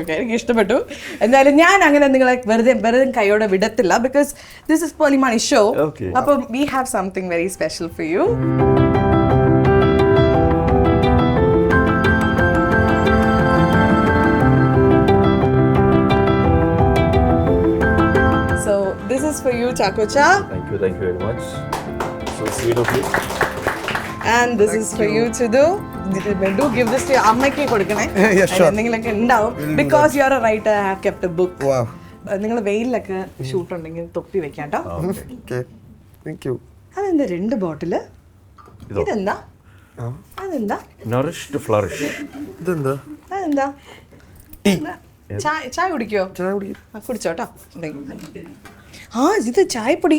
A: ഓക്കെ, എനിക്ക് ഇഷ്ടപ്പെട്ടു. എന്തായാലും ഞാൻ അങ്ങനെ നിങ്ങളെ വെറുതെ കൈയോടെ വിടത്തില്ല, ബിക്കോസ് ദിസ് ഇസ് പോളിമണി ഷോ. അപ്പം we have something very special for you. This is for you, Chakocha.
B: Thank you very much. So sweet of you.
A: And this is for you, Chidu. Do give this to your അമ്മയ്ക്ക് കൊടുക്കണേ. എന്തെങ്കിലുമൊക്കെ ഉണ്ടാവും. Because you are a writer, I have kept a book.
C: Wow.
A: നിങ്ങൾ വെയിലൊക്കെ shoot ഉണ്ടെങ്കിൽ തൊപ്പി വെക്കാം കേട്ടോ.
C: Okay. Thank you.
A: അതെന്താ 2 ബോട്ടില്? ഇതെന്താ? അതെന്താ?
B: Nourish to flourish.
C: ഇതെന്താ?
A: അതെന്താ? ചായ കുടിക്കോ? കുടിച്ചോട്ടോ. ആ, ഇത് ചായപ്പൊടി.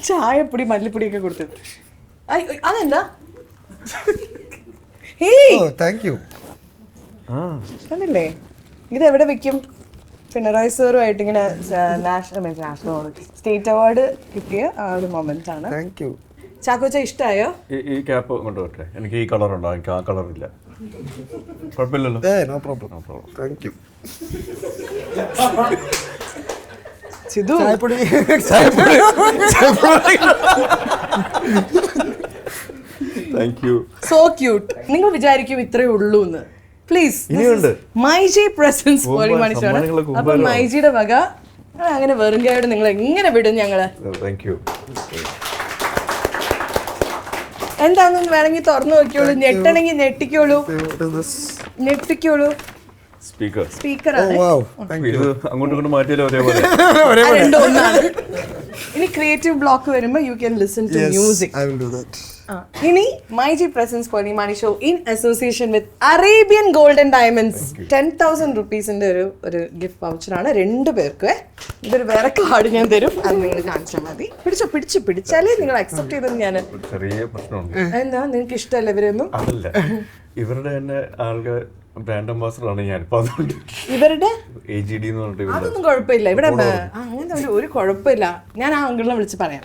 A: ചായപ്പൊടി മല്ലിപ്പൊടിയൊക്കെ കൊടുത്തത്. അതെന്താ? Hey
C: Oh, thank you.
A: അതല്ലേ ഇത് എവിടെ വെക്കും? പിണറായി സാറുമായിട്ട് ഇങ്ങനെ നാഷണൽ സ്റ്റേറ്റ് അവാർഡ് കിട്ടിയ ആ ഒരു മൊമെന്റ് ആണ്.
C: Thank you.
A: ചാക്കോച്ച ഇഷ്ടമായോ?
B: ഈ ക്യാപ്പ് കൊണ്ടുപോട്ടെ. എനിക്ക് ഈ കളർ ഉണ്ടോ? എനിക്ക് ആ കളർ ഇല്ല. കുഴപ്പമില്ലല്ലോ.
C: No problem. Thank you.
A: Sidhu
B: thank you.
A: So cute. നിങ്ങൾ വിചാരിക്കും ഇത്രയേ ഉള്ളൂ എന്ന്. പ്ലീസ്,
B: ഇനിയുണ്ട്.
A: മൈജി പ്രസൻസ്
B: സമ്മാനങ്ങളൊക്കെ
A: അപ്പൊ
B: കുമ്പാരമാണ്.
A: മൈജിയുടെ വക അങ്ങനെ വെറും കൈയോടെ നിങ്ങൾ എങ്ങനെ വിടും ഞങ്ങള്?
B: Thank you.
A: എന്താണെന്ന് വേണമെങ്കിൽ തുറന്നു നോക്കിയോളൂ. ഞെട്ടണമെങ്കിൽ ഞെട്ടിക്കോളൂ.
C: What is this?
A: ഞെട്ടിക്കോളൂ.
B: സ്പീക്കർ.
A: സ്പീക്കറാണ്.
C: Oh, wow. Thank you.
B: ഇത് അങ്ങോട്ടും ഇങ്ങോട്ടും മാറ്റിയാലും ഒരേപോലെ.
A: രണ്ടും ഒന്നാണ്. ഇനി ക്രിയേറ്റീവ് ബ്ലോക്ക് വരുമ്പോൾ you can listen to
C: Yes,
A: music.
C: I will do that.
A: ഇനി മൈജി പ്രസൻസ് പൊലിമാണി show in association with Arabian gold and diamonds 10,000 റുപ്പീസിന്റെ ഒരു ഗിഫ്റ്റ് വൗച്ചറാണ് 2 പേർക്ക്. ഇതൊരു വേറെ കാർഡ് ഞാൻ തരും, അത് നിങ്ങൾ കാണിച്ചാൽ മതി. പിടിച്ചാലേ നിങ്ങൾ അക്സെപ്റ്റ് ചെയ്തെന്ന് ഞാൻ.
B: ചെറിയ പ്രശ്നമുണ്ട്.
A: എന്താ നിങ്ങൾക്ക് ഇഷ്ടമല്ല ഇവരൊന്നും?
B: അതല്ല, ഇവരുടെ തന്നെ ആളുകൾ ബ്രാൻഡ് അംബാസഡർ ആണ് ഞാൻ. അപ്പൊ അതുകൊണ്ട്
A: ഇവരുടെ
B: AGD എന്ന് പറഞ്ഞിട്ട്
A: അതൊന്നും കുഴപ്പമില്ല. ഇവിടെ അങ്ങനെ ഒരു കുഴപ്പമില്ല. ഞാൻ ആ അങ്കിളിനെ വിളിച്ച് പറയാം.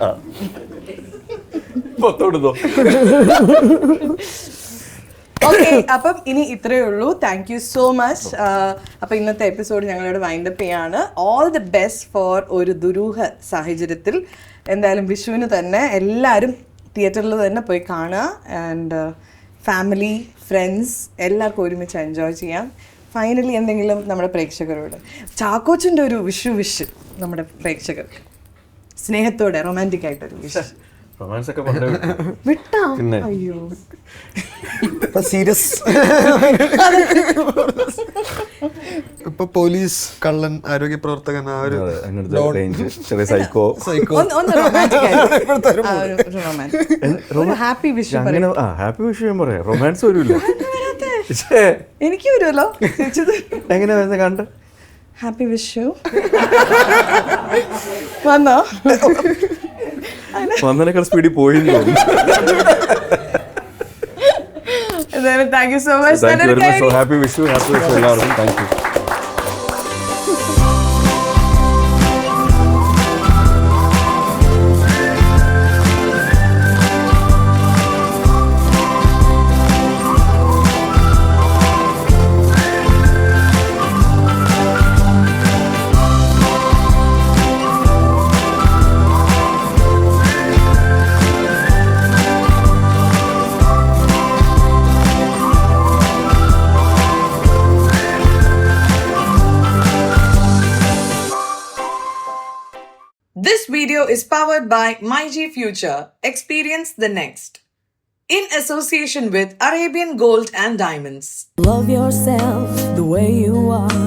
A: ഓക്കെ, അപ്പം ഇനി ഇത്രയേ ഉള്ളൂ. Thank you so much. അപ്പം ഇന്നത്തെ എപ്പിസോഡ് ഞങ്ങളോട് വൈൻഡപ്പ് ചെയ്യാണ്. ഓൾ ദി ബെസ്റ്റ് ഫോർ ഒരു ദുരൂഹ സാഹചര്യത്തിൽ. എന്തായാലും വിഷുവിന് തന്നെ എല്ലാവരും തിയേറ്ററിൽ തന്നെ പോയി കാണുക. ആൻഡ് ഫാമിലി, ഫ്രണ്ട്സ് എല്ലാവർക്കും ഒരുമിച്ച് എൻജോയ് ചെയ്യാം. ഫൈനലി എന്തെങ്കിലും നമ്മുടെ പ്രേക്ഷകരോട് ചാക്കോച്ചിൻ്റെ ഒരു വിഷ് നമ്മുടെ പ്രേക്ഷകർക്ക് സ്നേഹത്തോടെ റൊമാൻറ്റിക് ആയിട്ടൊരു വിഷ്.
B: റൊമാൻസ് ഒക്കെ പണ്ടേ
A: വിട്ടാ?
B: പിന്നെ.
A: അയ്യോ,
C: സീരിയസ്. ഇപ്പൊ പോലീസ്, കള്ളൻ, ആരോഗ്യ പ്രവർത്തകൻ, ആ ഒരു
B: ചെറിയ സൈക്കോ
A: ഒന്ന് റൊമാൻറ്റിക് ആയിട്ട് ഹാപ്പി വിഷ്.
B: അങ്ങനെ ഹാപ്പി വിഷ് ഞാൻ പറയാം. റൊമാൻസ് വരില്ല.
A: എനിക്ക് വരുമല്ലോ.
B: എങ്ങനെ വരുന്നത് കണ്ട്
A: ഹാപ്പി വിഷു വന്നോ?
B: വന്നതിനേക്കാൾ സ്പീഡിൽ പോയി തോന്നുന്നു.
A: Thank you so much.
B: Thank you very much. So happy Vishu. Happy Vishu എല്ലാവർക്കും. Thank you.
A: This video is powered by MyG Future. Experience the next. In association with Arabian Gold and Diamonds.
D: Love yourself the way you are.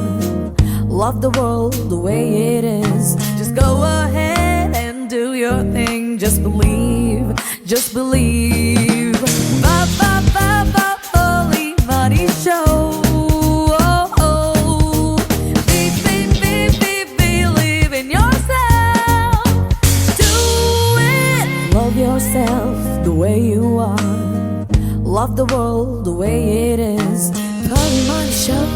D: Love the world the way it is. Just go ahead and do your thing. Just believe, just believe. Ba ba ba ba holy body show. Yourself the way you are. Love the world the way it is. Put on my show.